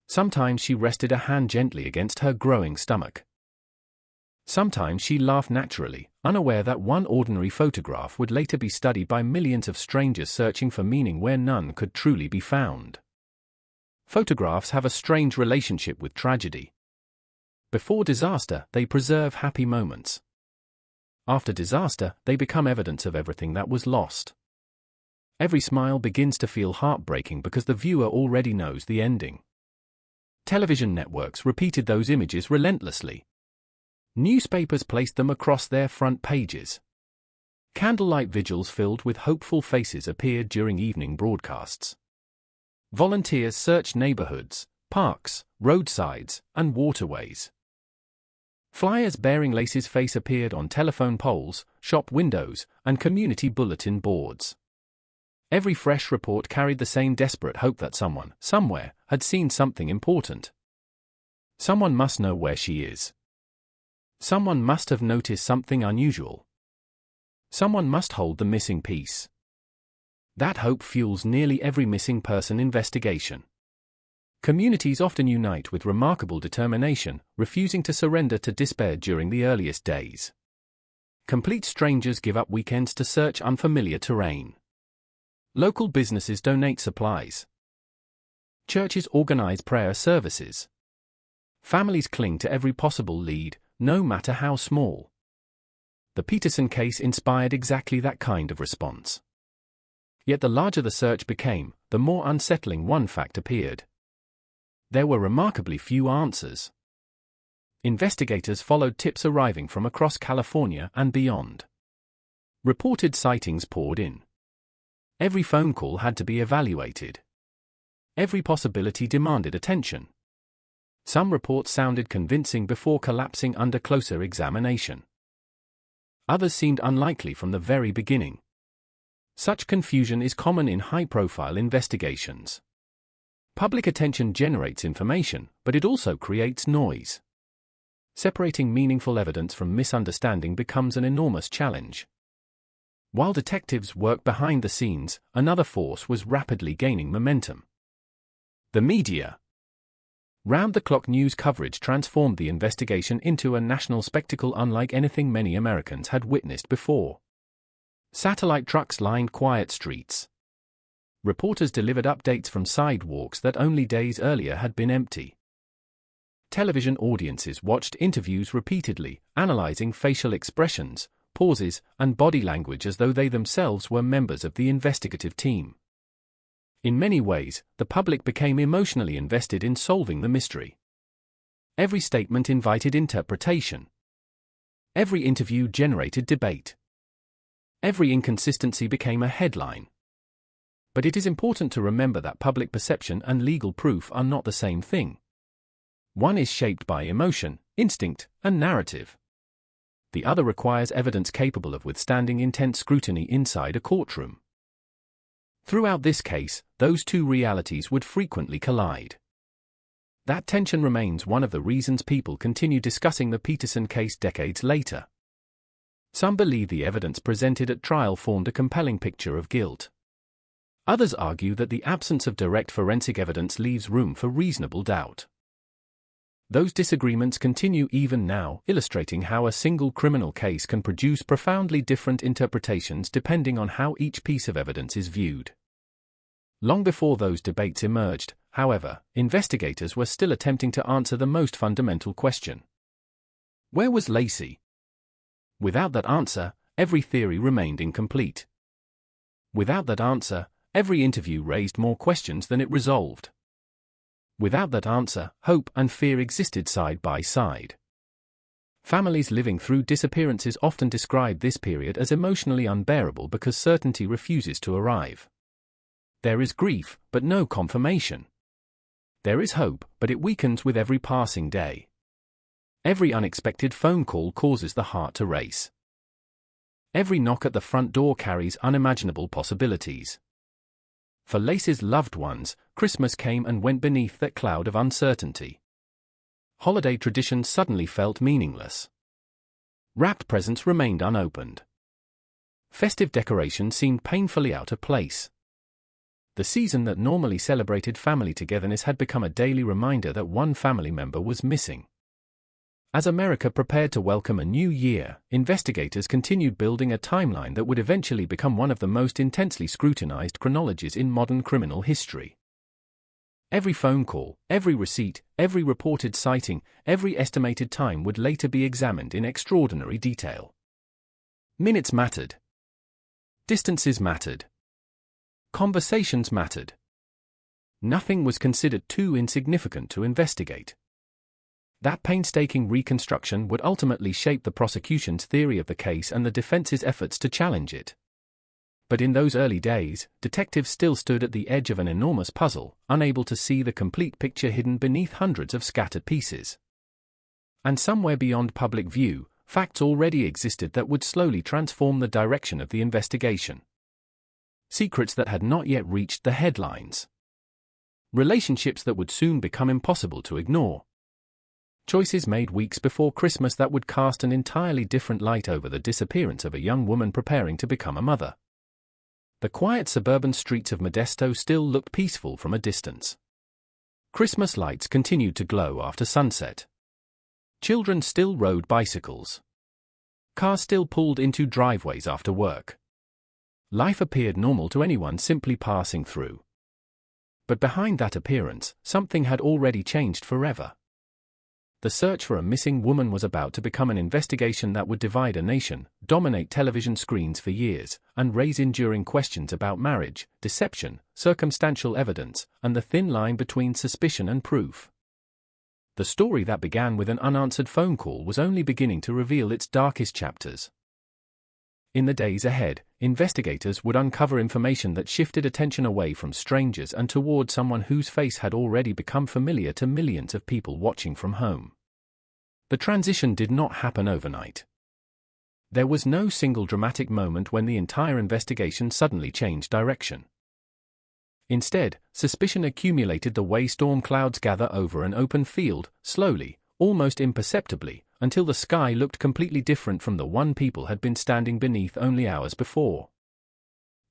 Sometimes she rested a hand gently against her growing stomach. Sometimes she laughed naturally, unaware that one ordinary photograph would later be studied by millions of strangers searching for meaning where none could truly be found. Photographs have a strange relationship with tragedy. Before disaster, they preserve happy moments. After disaster, they become evidence of everything that was lost. Every smile begins to feel heartbreaking because the viewer already knows the ending. Television networks repeated those images relentlessly. Newspapers placed them across their front pages. Candlelight vigils filled with hopeful faces appeared during evening broadcasts. Volunteers searched neighborhoods, parks, roadsides, and waterways. Flyers bearing Lacey's face appeared on telephone poles, shop windows, and community bulletin boards. Every fresh report carried the same desperate hope that someone, somewhere, had seen something important. Someone must know where she is. Someone must have noticed something unusual. Someone must hold the missing piece. That hope fuels nearly every missing person investigation. Communities often unite with remarkable determination, refusing to surrender to despair during the earliest days. Complete strangers give up weekends to search unfamiliar terrain. Local businesses donate supplies. Churches organize prayer services. Families cling to every possible lead, no matter how small. The Peterson case inspired exactly that kind of response. Yet the larger the search became, the more unsettling one fact appeared. There were remarkably few answers. Investigators followed tips arriving from across California and beyond. Reported sightings poured in. Every phone call had to be evaluated. Every possibility demanded attention. Some reports sounded convincing before collapsing under closer examination. Others seemed unlikely from the very beginning. Such confusion is common in high-profile investigations. Public attention generates information, but it also creates noise. Separating meaningful evidence from misunderstanding becomes an enormous challenge. While detectives worked behind the scenes, another force was rapidly gaining momentum. The media. Round-the-clock news coverage transformed the investigation into a national spectacle unlike anything many Americans had witnessed before. Satellite trucks lined quiet streets. Reporters delivered updates from sidewalks that only days earlier had been empty. Television audiences watched interviews repeatedly, analyzing facial expressions, pauses, and body language as though they themselves were members of the investigative team. In many ways, the public became emotionally invested in solving the mystery. Every statement invited interpretation. Every interview generated debate. Every inconsistency became a headline. But it is important to remember that public perception and legal proof are not the same thing. One is shaped by emotion, instinct, and narrative. The other requires evidence capable of withstanding intense scrutiny inside a courtroom. Throughout this case, those two realities would frequently collide. That tension remains one of the reasons people continue discussing the Peterson case decades later. Some believe the evidence presented at trial formed a compelling picture of guilt. Others argue that the absence of direct forensic evidence leaves room for reasonable doubt. Those disagreements continue even now, illustrating how a single criminal case can produce profoundly different interpretations depending on how each piece of evidence is viewed. Long before those debates emerged, however, investigators were still attempting to answer the most fundamental question. Where was Lacey? Without that answer, every theory remained incomplete. Without that answer, every interview raised more questions than it resolved. Without that answer, hope and fear existed side by side. Families living through disappearances often describe this period as emotionally unbearable because certainty refuses to arrive. There is grief, but no confirmation. There is hope, but it weakens with every passing day. Every unexpected phone call causes the heart to race. Every knock at the front door carries unimaginable possibilities. For Lacey's loved ones, Christmas came and went beneath that cloud of uncertainty. Holiday traditions suddenly felt meaningless. Wrapped presents remained unopened. Festive decorations seemed painfully out of place. The season that normally celebrated family togetherness had become a daily reminder that one family member was missing. As America prepared to welcome a new year, investigators continued building a timeline that would eventually become one of the most intensely scrutinized chronologies in modern criminal history. Every phone call, every receipt, every reported sighting, every estimated time would later be examined in extraordinary detail. Minutes mattered. Distances mattered. Conversations mattered. Nothing was considered too insignificant to investigate. That painstaking reconstruction would ultimately shape the prosecution's theory of the case and the defense's efforts to challenge it. But in those early days, detectives still stood at the edge of an enormous puzzle, unable to see the complete picture hidden beneath hundreds of scattered pieces. And somewhere beyond public view, facts already existed that would slowly transform the direction of the investigation. Secrets that had not yet reached the headlines. Relationships that would soon become impossible to ignore. Choices made weeks before Christmas that would cast an entirely different light over the disappearance of a young woman preparing to become a mother. The quiet suburban streets of Modesto still looked peaceful from a distance. Christmas lights continued to glow after sunset. Children still rode bicycles. Cars still pulled into driveways after work. Life appeared normal to anyone simply passing through. But behind that appearance, something had already changed forever. The search for a missing woman was about to become an investigation that would divide a nation, dominate television screens for years, and raise enduring questions about marriage, deception, circumstantial evidence, and the thin line between suspicion and proof. The story that began with an unanswered phone call was only beginning to reveal its darkest chapters. In the days ahead, investigators would uncover information that shifted attention away from strangers and toward someone whose face had already become familiar to millions of people watching from home. The transition did not happen overnight. There was no single dramatic moment when the entire investigation suddenly changed direction. Instead, suspicion accumulated the way storm clouds gather over an open field, slowly, almost imperceptibly, until the sky looked completely different from the one people had been standing beneath only hours before.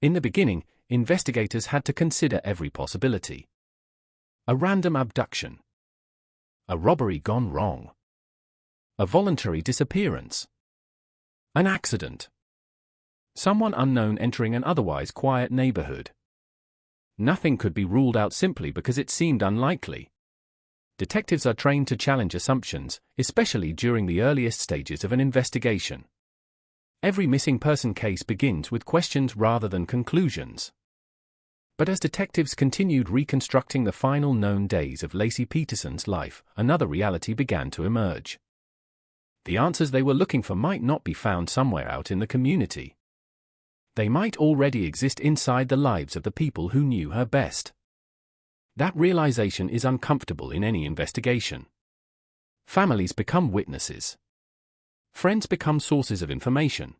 In the beginning, investigators had to consider every possibility. A random abduction. A robbery gone wrong. A voluntary disappearance. An accident. Someone unknown entering an otherwise quiet neighborhood. Nothing could be ruled out simply because it seemed unlikely. Detectives are trained to challenge assumptions, especially during the earliest stages of an investigation. Every missing person case begins with questions rather than conclusions. But as detectives continued reconstructing the final known days of Laci Peterson's life, another reality began to emerge. The answers they were looking for might not be found somewhere out in the community. They might already exist inside the lives of the people who knew her best. That realization is uncomfortable in any investigation. Families become witnesses. Friends become sources of information.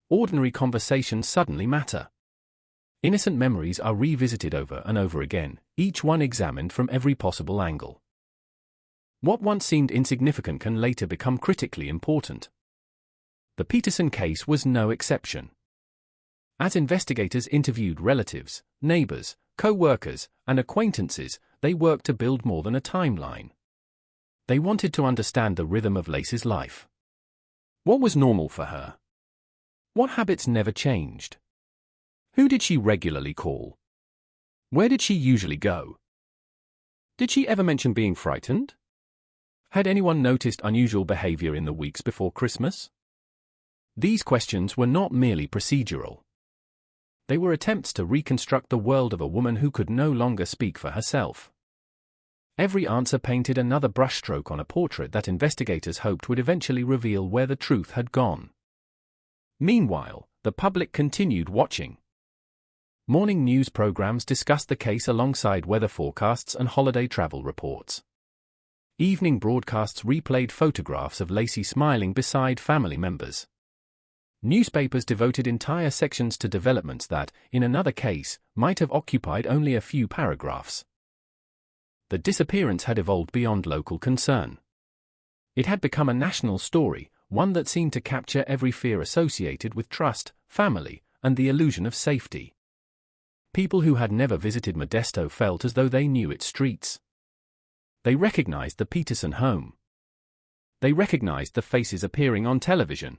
Ordinary conversations suddenly matter. Innocent memories are revisited over and over again, each one examined from every possible angle. What once seemed insignificant can later become critically important. The Peterson case was no exception. As investigators interviewed relatives, neighbors, co-workers, and acquaintances, they worked to build more than a timeline. They wanted to understand the rhythm of Laci's life. What was normal for her? What habits never changed? Who did she regularly call? Where did she usually go? Did she ever mention being frightened? Had anyone noticed unusual behavior in the weeks before Christmas? These questions were not merely procedural. They were attempts to reconstruct the world of a woman who could no longer speak for herself. Every answer painted another brushstroke on a portrait that investigators hoped would eventually reveal where the truth had gone. Meanwhile, the public continued watching. Morning news programs discussed the case alongside weather forecasts and holiday travel reports. Evening broadcasts replayed photographs of Laci smiling beside family members. Newspapers devoted entire sections to developments that, in another case, might have occupied only a few paragraphs. The disappearance had evolved beyond local concern. It had become a national story, one that seemed to capture every fear associated with trust, family, and the illusion of safety. People who had never visited Modesto felt as though they knew its streets. They recognized the Peterson home. They recognized the faces appearing on television.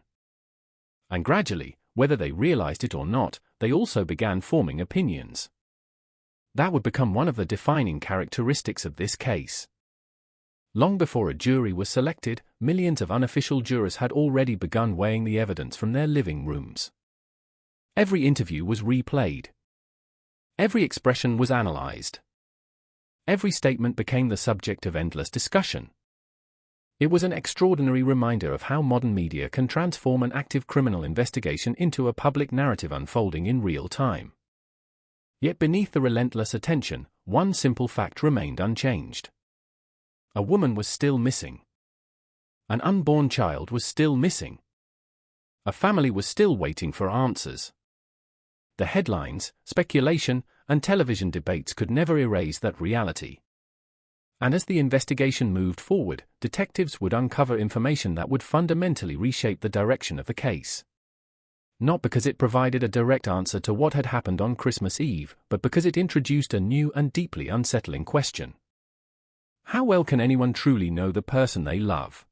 And gradually, whether they realized it or not, they also began forming opinions. That would become one of the defining characteristics of this case. Long before a jury was selected, millions of unofficial jurors had already begun weighing the evidence from their living rooms. Every interview was replayed. Every expression was analyzed. Every statement became the subject of endless discussion. It was an extraordinary reminder of how modern media can transform an active criminal investigation into a public narrative unfolding in real time. Yet beneath the relentless attention, one simple fact remained unchanged. A woman was still missing. An unborn child was still missing. A family was still waiting for answers. The headlines, speculation, and television debates could never erase that reality. And as the investigation moved forward, detectives would uncover information that would fundamentally reshape the direction of the case. Not because it provided a direct answer to what had happened on Christmas Eve, but because it introduced a new and deeply unsettling question. How well can anyone truly know the person they love?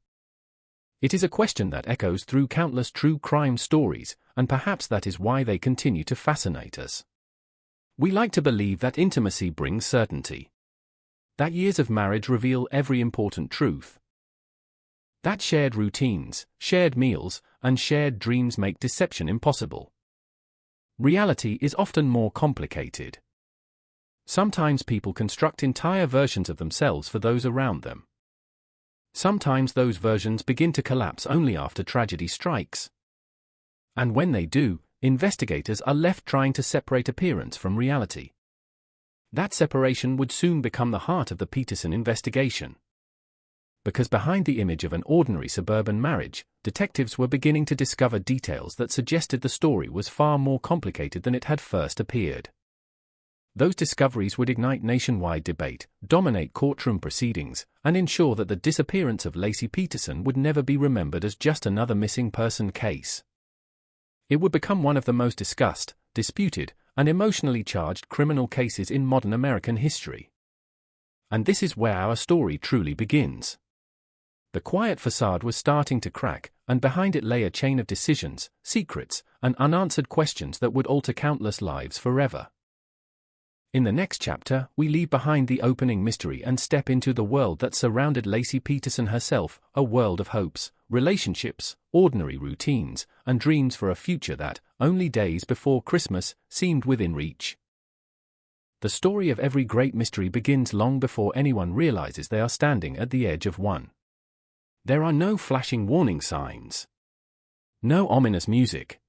It is a question that echoes through countless true crime stories, and perhaps that is why they continue to fascinate us. We like to believe that intimacy brings certainty. That years of marriage reveal every important truth. That shared routines, shared meals, and shared dreams make deception impossible. Reality is often more complicated. Sometimes people construct entire versions of themselves for those around them. Sometimes those versions begin to collapse only after tragedy strikes. And when they do, investigators are left trying to separate appearance from reality. That separation would soon become the heart of the Peterson investigation. Because behind the image of an ordinary suburban marriage, detectives were beginning to discover details that suggested the story was far more complicated than it had first appeared. Those discoveries would ignite nationwide debate, dominate courtroom proceedings, and ensure that the disappearance of Laci Peterson would never be remembered as just another missing person case. It would become one of the most discussed, disputed, and emotionally charged criminal cases in modern American history. And this is where our story truly begins. The quiet facade was starting to crack, and behind it lay a chain of decisions, secrets, and unanswered questions that would alter countless lives forever. In the next chapter, we leave behind the opening mystery and step into the world that surrounded Laci Peterson herself, a world of hopes, relationships, ordinary routines, and dreams for a future that, only days before Christmas, seemed within reach. The story of every great mystery begins long before anyone realizes they are standing at the edge of one. There are no flashing warning signs. No ominous music.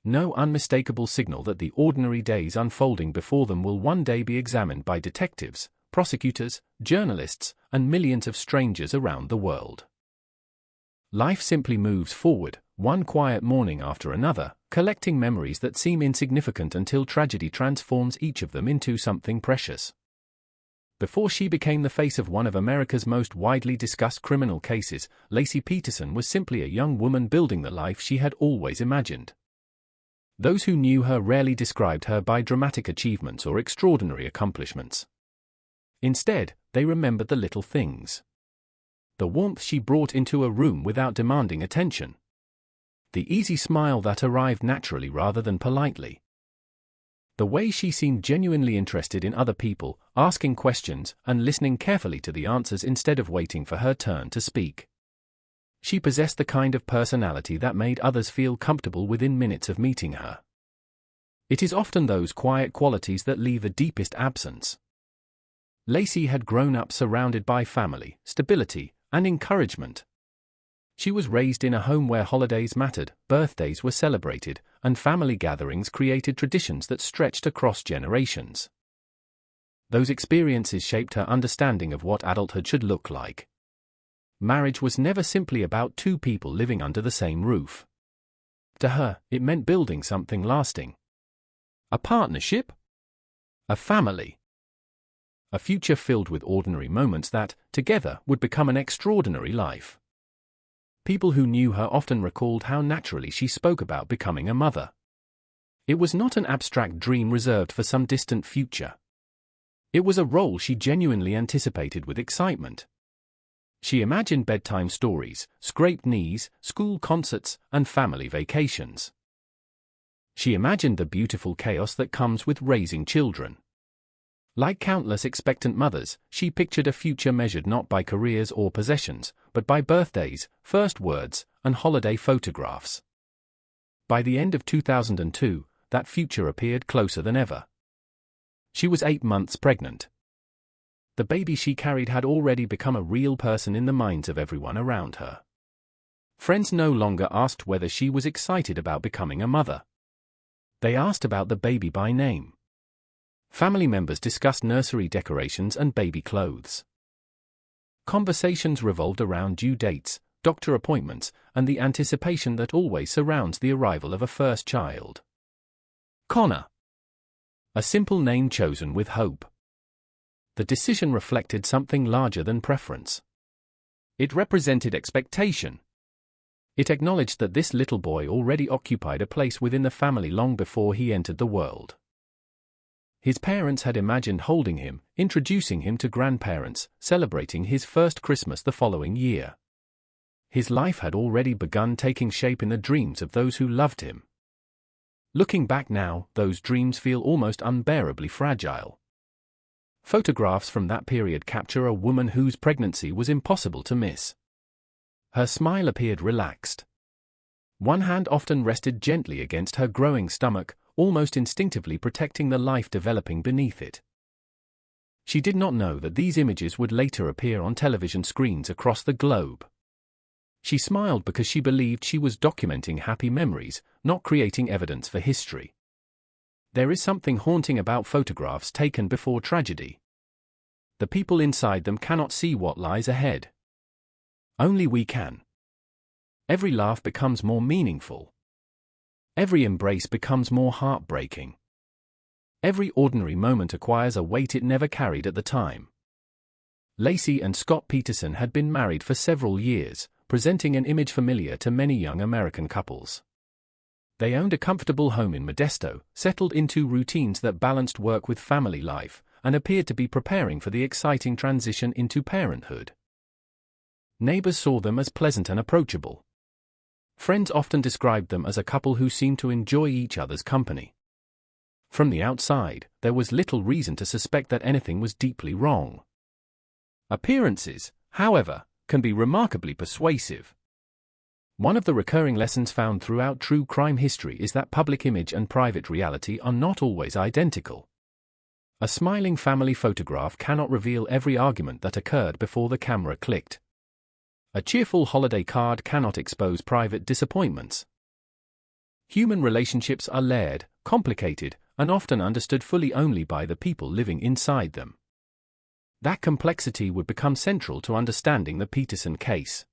No unmistakable signal that the ordinary days unfolding before them will one day be examined by detectives, prosecutors, journalists, and millions of strangers around the world. Life simply moves forward, one quiet morning after another, collecting memories that seem insignificant until tragedy transforms each of them into something precious. Before she became the face of one of America's most widely discussed criminal cases, Laci Peterson was simply a young woman building the life she had always imagined. Those who knew her rarely described her by dramatic achievements or extraordinary accomplishments. Instead, they remembered the little things. The warmth she brought into a room without demanding attention. The easy smile that arrived naturally rather than politely. The way she seemed genuinely interested in other people, asking questions and listening carefully to the answers instead of waiting for her turn to speak. She possessed the kind of personality that made others feel comfortable within minutes of meeting her. It is often those quiet qualities that leave the deepest absence. Laci had grown up surrounded by family, stability, and encouragement. She was raised in a home where holidays mattered, birthdays were celebrated, and family gatherings created traditions that stretched across generations. Those experiences shaped her understanding of what adulthood should look like. Marriage was never simply about two people living under the same roof. To her, it meant building something lasting. A partnership? A family? A future filled with ordinary moments that, together, would become an extraordinary life. People who knew her often recalled how naturally she spoke about becoming a mother. It was not an abstract dream reserved for some distant future. It was a role she genuinely anticipated with excitement. She imagined bedtime stories, scraped knees, school concerts, and family vacations. She imagined the beautiful chaos that comes with raising children. Like countless expectant mothers, she pictured a future measured not by careers or possessions, but by birthdays, first words, and holiday photographs. By the end of 2002, that future appeared closer than ever. She was 8 months pregnant. The baby she carried had already become a real person in the minds of everyone around her. Friends no longer asked whether she was excited about becoming a mother. They asked about the baby by name. Family members discussed nursery decorations and baby clothes. Conversations revolved around due dates, doctor appointments, and the anticipation that always surrounds the arrival of a first child. Connor. A simple name chosen with hope. The decision reflected something larger than preference. It represented expectation. It acknowledged that this little boy already occupied a place within the family long before he entered the world. His parents had imagined holding him, introducing him to grandparents, celebrating his first Christmas the following year. His life had already begun taking shape in the dreams of those who loved him. Looking back now, those dreams feel almost unbearably fragile. Photographs from that period capture a woman whose pregnancy was impossible to miss. Her smile appeared relaxed. One hand often rested gently against her growing stomach, almost instinctively protecting the life developing beneath it. She did not know that these images would later appear on television screens across the globe. She smiled because she believed she was documenting happy memories, not creating evidence for history. There is something haunting about photographs taken before tragedy. The people inside them cannot see what lies ahead. Only we can. Every laugh becomes more meaningful. Every embrace becomes more heartbreaking. Every ordinary moment acquires a weight it never carried at the time. Lacey and Scott Peterson had been married for several years, presenting an image familiar to many young American couples. They owned a comfortable home in Modesto, settled into routines that balanced work with family life, and appeared to be preparing for the exciting transition into parenthood. Neighbors saw them as pleasant and approachable. Friends often described them as a couple who seemed to enjoy each other's company. From the outside, there was little reason to suspect that anything was deeply wrong. Appearances, however, can be remarkably persuasive. One of the recurring lessons found throughout true crime history is that public image and private reality are not always identical. A smiling family photograph cannot reveal every argument that occurred before the camera clicked. A cheerful holiday card cannot expose private disappointments. Human relationships are layered, complicated, and often understood fully only by the people living inside them. That complexity would become central to understanding the Peterson case.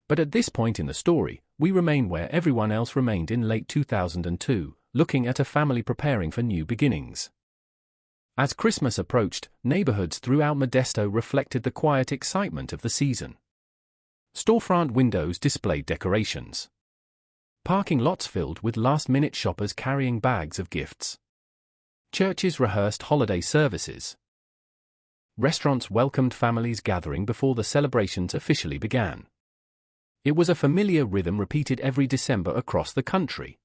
But at this point in the story, we remain where everyone else remained in late 2002, looking at a family preparing for new beginnings. As Christmas approached, neighborhoods throughout Modesto reflected the quiet excitement of the season. Storefront windows displayed decorations. Parking lots filled with last-minute shoppers carrying bags of gifts. Churches rehearsed holiday services. Restaurants welcomed families gathering before the celebrations officially began. It was a familiar rhythm repeated every December across the country.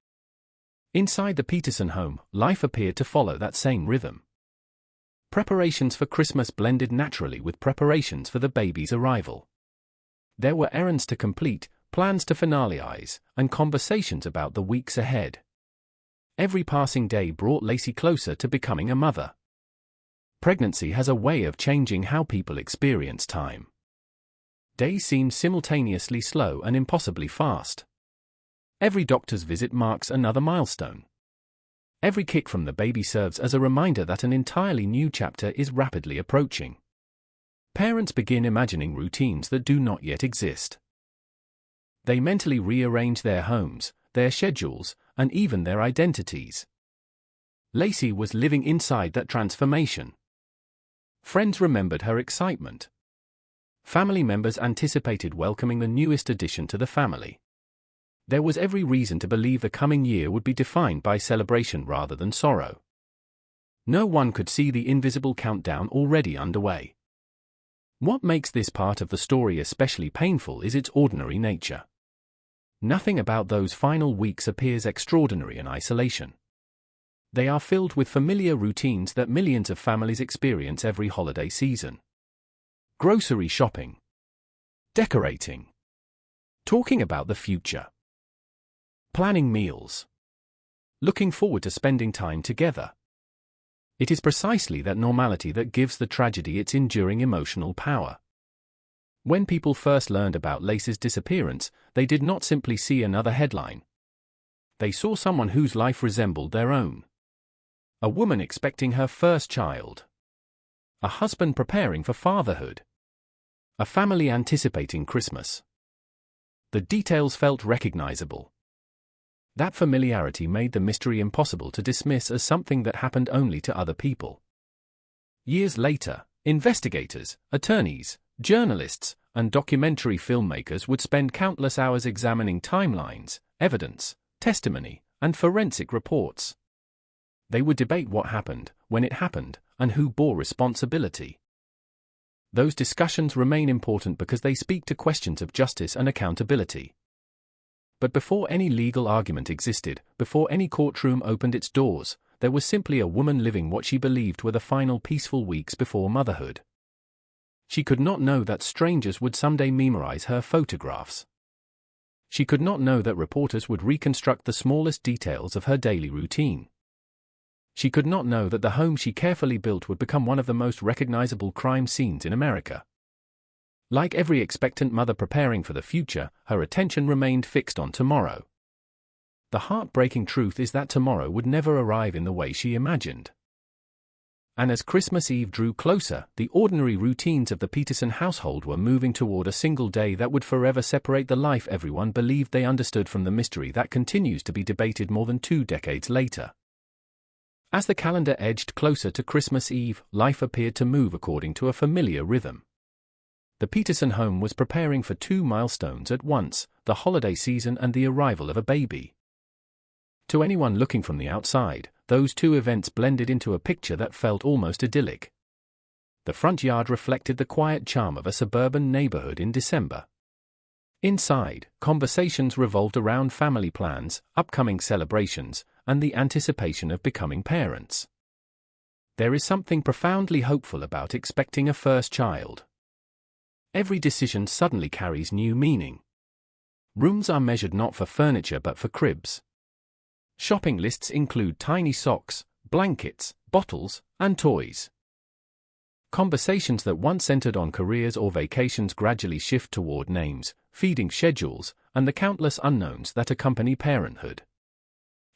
Inside the Peterson home, life appeared to follow that same rhythm. Preparations for Christmas blended naturally with preparations for the baby's arrival. There were errands to complete, plans to finalize, and conversations about the weeks ahead. Every passing day brought Lacey closer to becoming a mother. Pregnancy has a way of changing how people experience time. Days seem simultaneously slow and impossibly fast. Every doctor's visit marks another milestone. Every kick from the baby serves as a reminder that an entirely new chapter is rapidly approaching. Parents begin imagining routines that do not yet exist. They mentally rearrange their homes, their schedules, and even their identities. Lacey was living inside that transformation. Friends remembered her excitement. Family members anticipated welcoming the newest addition to the family. There was every reason to believe the coming year would be defined by celebration rather than sorrow. No one could see the invisible countdown already underway. What makes this part of the story especially painful is its ordinary nature. Nothing about those final weeks appears extraordinary in isolation. They are filled with familiar routines that millions of families experience every holiday season. Grocery shopping. Decorating. Talking about the future. Planning meals. Looking forward to spending time together. It is precisely that normality that gives the tragedy its enduring emotional power. When people first learned about Lacey's disappearance, they did not simply see another headline. They saw someone whose life resembled their own. A woman expecting her first child. A husband preparing for fatherhood. A family anticipating Christmas. The details felt recognizable. That familiarity made the mystery impossible to dismiss as something that happened only to other people. Years later, investigators, attorneys, journalists, and documentary filmmakers would spend countless hours examining timelines, evidence, testimony, and forensic reports. They would debate what happened, when it happened, and who bore responsibility. Those discussions remain important because they speak to questions of justice and accountability. But before any legal argument existed, before any courtroom opened its doors, there was simply a woman living what she believed were the final peaceful weeks before motherhood. She could not know that strangers would someday memorize her photographs. She could not know that reporters would reconstruct the smallest details of her daily routine. She could not know that the home she carefully built would become one of the most recognizable crime scenes in America. Like every expectant mother preparing for the future, her attention remained fixed on tomorrow. The heartbreaking truth is that tomorrow would never arrive in the way she imagined. And as Christmas Eve drew closer, the ordinary routines of the Peterson household were moving toward a single day that would forever separate the life everyone believed they understood from the mystery that continues to be debated more than 2 decades later. As the calendar edged closer to Christmas Eve, life appeared to move according to a familiar rhythm. The Peterson home was preparing for 2 milestones at once, the holiday season and the arrival of a baby. To anyone looking from the outside, those 2 events blended into a picture that felt almost idyllic. The front yard reflected the quiet charm of a suburban neighborhood in December. Inside, conversations revolved around family plans, upcoming celebrations, and the anticipation of becoming parents. There is something profoundly hopeful about expecting a first child. Every decision suddenly carries new meaning. Rooms are measured not for furniture but for cribs. Shopping lists include tiny socks, blankets, bottles, and toys. Conversations that once centered on careers or vacations gradually shift toward names, feeding schedules, and the countless unknowns that accompany parenthood.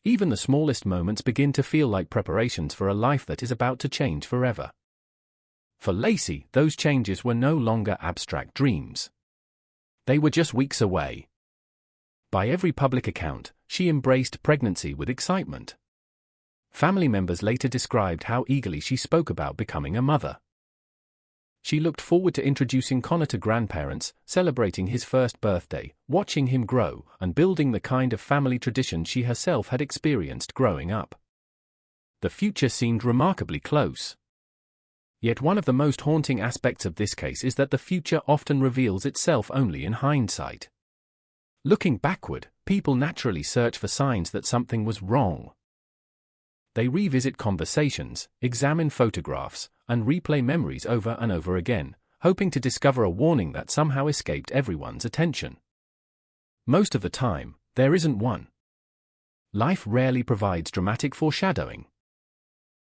Even the smallest moments begin to feel like preparations for a life that is about to change forever. For Lacey, those changes were no longer abstract dreams. They were just weeks away. By every public account, she embraced pregnancy with excitement. Family members later described how eagerly she spoke about becoming a mother. She looked forward to introducing Connor to grandparents, celebrating his first birthday, watching him grow, and building the kind of family tradition she herself had experienced growing up. The future seemed remarkably close. Yet one of the most haunting aspects of this case is that the future often reveals itself only in hindsight. Looking backward, people naturally search for signs that something was wrong. They revisit conversations, examine photographs, and replay memories over and over again, hoping to discover a warning that somehow escaped everyone's attention. Most of the time, there isn't one. Life rarely provides dramatic foreshadowing.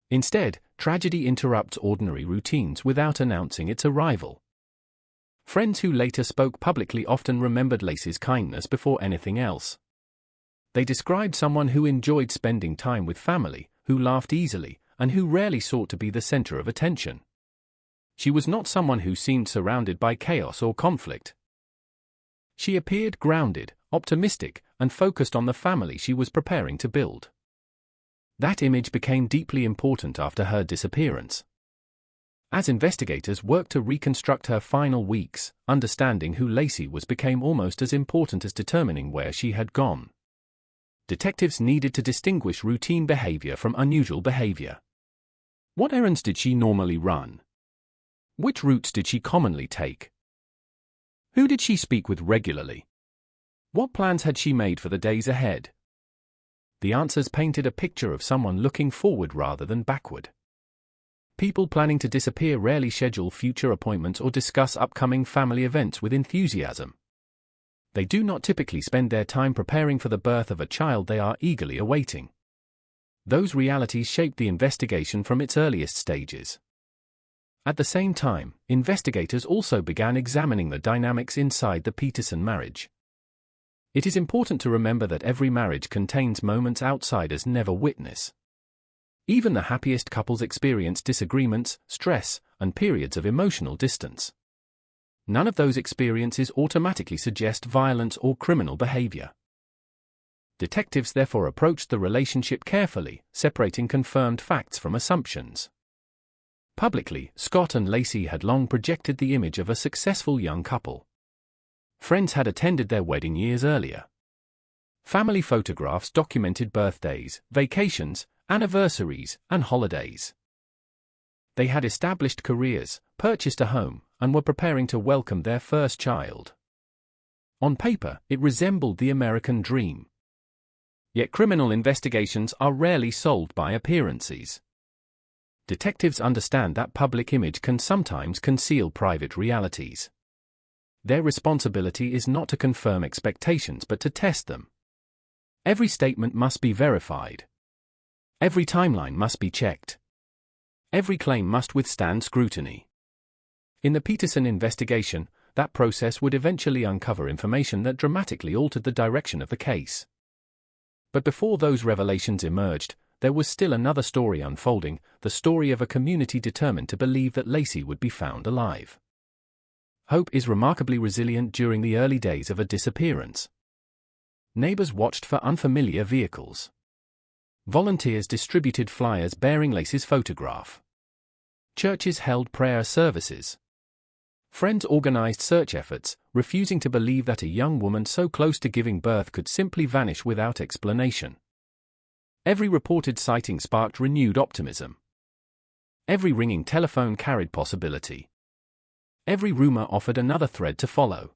Instead, tragedy interrupts ordinary routines without announcing its arrival. Friends who later spoke publicly often remembered Lacey's kindness before anything else. They described someone who enjoyed spending time with family, who laughed easily, and who rarely sought to be the center of attention. She was not someone who seemed surrounded by chaos or conflict. She appeared grounded, optimistic, and focused on the family she was preparing to build. That image became deeply important after her disappearance. As investigators worked to reconstruct her final weeks, understanding who Lacey was became almost as important as determining where she had gone. Detectives needed to distinguish routine behavior from unusual behavior. What errands did she normally run? Which routes did she commonly take? Who did she speak with regularly? What plans had she made for the days ahead? The answers painted a picture of someone looking forward rather than backward. People planning to disappear rarely schedule future appointments or discuss upcoming family events with enthusiasm. They do not typically spend their time preparing for the birth of a child they are eagerly awaiting. Those realities shaped the investigation from its earliest stages. At the same time, investigators also began examining the dynamics inside the Peterson marriage. It is important to remember that every marriage contains moments outsiders never witness. Even the happiest couples experience disagreements, stress, and periods of emotional distance. None of those experiences automatically suggest violence or criminal behavior. Detectives therefore approached the relationship carefully, separating confirmed facts from assumptions. Publicly, Scott and Lacey had long projected the image of a successful young couple. Friends had attended their wedding years earlier. Family photographs documented birthdays, vacations, anniversaries, and holidays. They had established careers, purchased a home, and were preparing to welcome their first child. On paper, it resembled the American dream. Yet criminal investigations are rarely solved by appearances. Detectives understand that public image can sometimes conceal private realities. Their responsibility is not to confirm expectations but to test them. Every statement must be verified. Every timeline must be checked. Every claim must withstand scrutiny. In the Peterson investigation, that process would eventually uncover information that dramatically altered the direction of the case. But before those revelations emerged, there was still another story unfolding, the story of a community determined to believe that Lacey would be found alive. Hope is remarkably resilient during the early days of a disappearance. Neighbors watched for unfamiliar vehicles. Volunteers distributed flyers bearing Lacey's photograph. Churches held prayer services. Friends organized search efforts, refusing to believe that a young woman so close to giving birth could simply vanish without explanation. Every reported sighting sparked renewed optimism. Every ringing telephone carried possibility. Every rumor offered another thread to follow.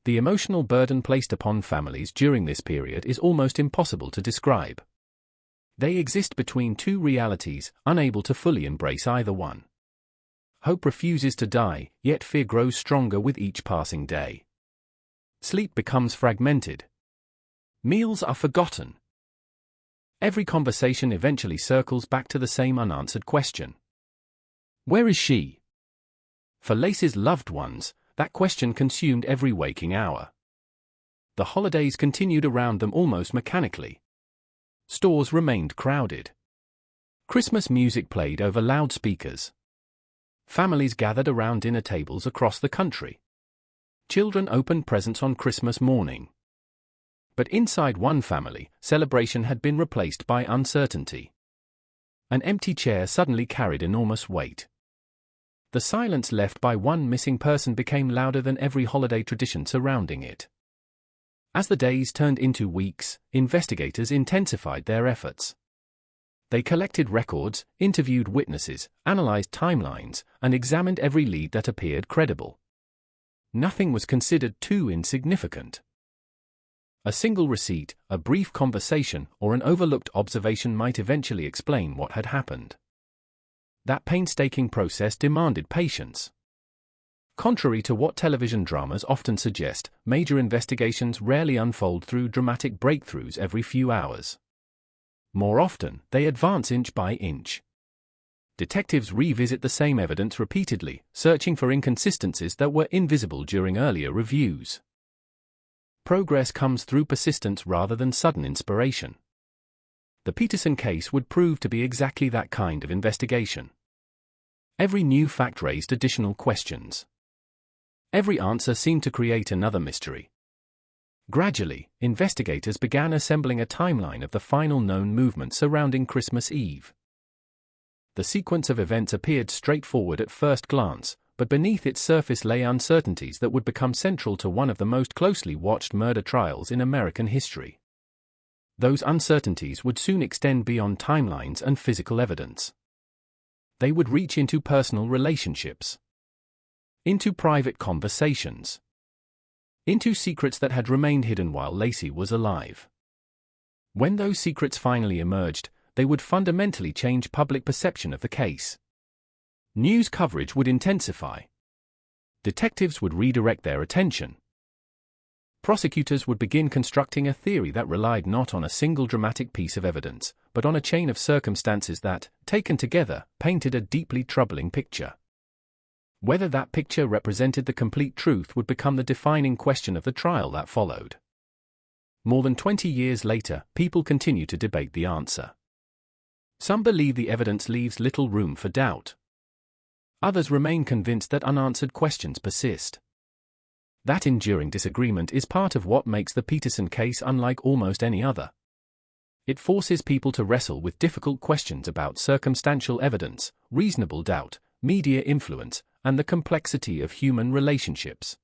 The emotional burden placed upon families during this period is almost impossible to describe. They exist between two realities, unable to fully embrace either one. Hope refuses to die, yet fear grows stronger with each passing day. Sleep becomes fragmented. Meals are forgotten. Every conversation eventually circles back to the same unanswered question. Where is she? For Lacey's loved ones, that question consumed every waking hour. The holidays continued around them almost mechanically. Stores remained crowded. Christmas music played over loudspeakers. Families gathered around dinner tables across the country. Children opened presents on Christmas morning. But inside one family, celebration had been replaced by uncertainty. An empty chair suddenly carried enormous weight. The silence left by one missing person became louder than every holiday tradition surrounding it. As the days turned into weeks, investigators intensified their efforts. They collected records, interviewed witnesses, analyzed timelines, and examined every lead that appeared credible. Nothing was considered too insignificant. A single receipt, a brief conversation, or an overlooked observation might eventually explain what had happened. That painstaking process demanded patience. Contrary to what television dramas often suggest, major investigations rarely unfold through dramatic breakthroughs every few hours. More often, they advance inch by inch. Detectives revisit the same evidence repeatedly, searching for inconsistencies that were invisible during earlier reviews. Progress comes through persistence rather than sudden inspiration. The Peterson case would prove to be exactly that kind of investigation. Every new fact raised additional questions. Every answer seemed to create another mystery. Gradually, investigators began assembling a timeline of the final known movements surrounding Christmas Eve. The sequence of events appeared straightforward at first glance, but beneath its surface lay uncertainties that would become central to one of the most closely watched murder trials in American history. Those uncertainties would soon extend beyond timelines and physical evidence. They would reach into personal relationships, into private conversations, into secrets that had remained hidden while Lacey was alive. When those secrets finally emerged, they would fundamentally change public perception of the case. News coverage would intensify. Detectives would redirect their attention. Prosecutors would begin constructing a theory that relied not on a single dramatic piece of evidence, but on a chain of circumstances that, taken together, painted a deeply troubling picture. Whether that picture represented the complete truth would become the defining question of the trial that followed. More than 20 years later, people continue to debate the answer. Some believe the evidence leaves little room for doubt. Others remain convinced that unanswered questions persist. That enduring disagreement is part of what makes the Peterson case unlike almost any other. It forces people to wrestle with difficult questions about circumstantial evidence, reasonable doubt, media influence, and the complexity of human relationships.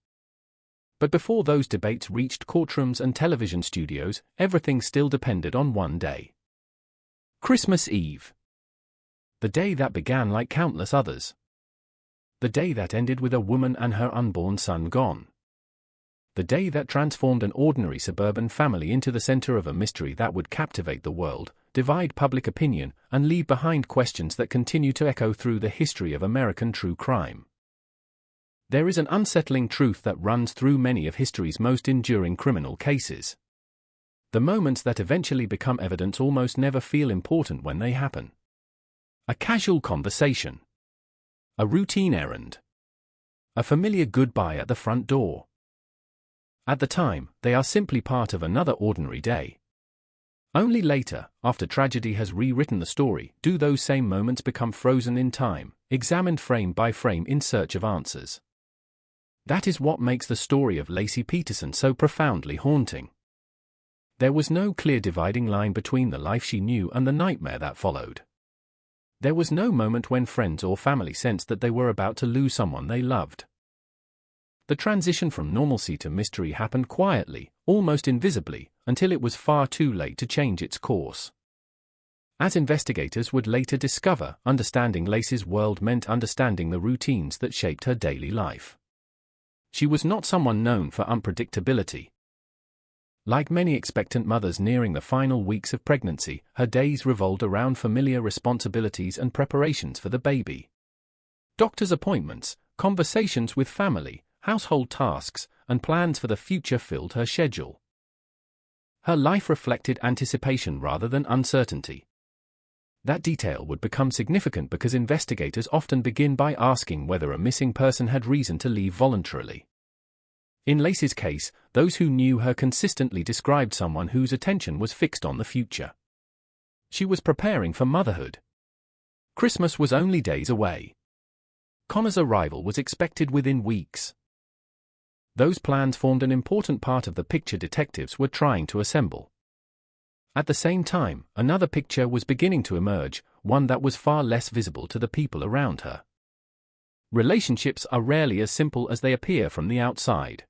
But before those debates reached courtrooms and television studios, everything still depended on one day. Christmas Eve. The day that began like countless others. The day that ended with a woman and her unborn son gone. The day that transformed an ordinary suburban family into the center of a mystery that would captivate the world, divide public opinion, and leave behind questions that continue to echo through the history of American true crime. There is an unsettling truth that runs through many of history's most enduring criminal cases. The moments that eventually become evidence almost never feel important when they happen. A casual conversation. A routine errand. A familiar goodbye at the front door. At the time, they are simply part of another ordinary day. Only later, after tragedy has rewritten the story, do those same moments become frozen in time, examined frame by frame in search of answers. That is what makes the story of Lacey Peterson so profoundly haunting. There was no clear dividing line between the life she knew and the nightmare that followed. There was no moment when friends or family sensed that they were about to lose someone they loved. The transition from normalcy to mystery happened quietly, almost invisibly, until it was far too late to change its course. As investigators would later discover, understanding Lacey's world meant understanding the routines that shaped her daily life. She was not someone known for unpredictability. Like many expectant mothers nearing the final weeks of pregnancy, her days revolved around familiar responsibilities and preparations for the baby. Doctor's appointments, conversations with family, household tasks, and plans for the future filled her schedule. Her life reflected anticipation rather than uncertainty. That detail would become significant because investigators often begin by asking whether a missing person had reason to leave voluntarily. In Lacey's case, those who knew her consistently described someone whose attention was fixed on the future. She was preparing for motherhood. Christmas was only days away. Connor's arrival was expected within weeks. Those plans formed an important part of the picture detectives were trying to assemble. At the same time, another picture was beginning to emerge, one that was far less visible to the people around her. Relationships are rarely as simple as they appear from the outside.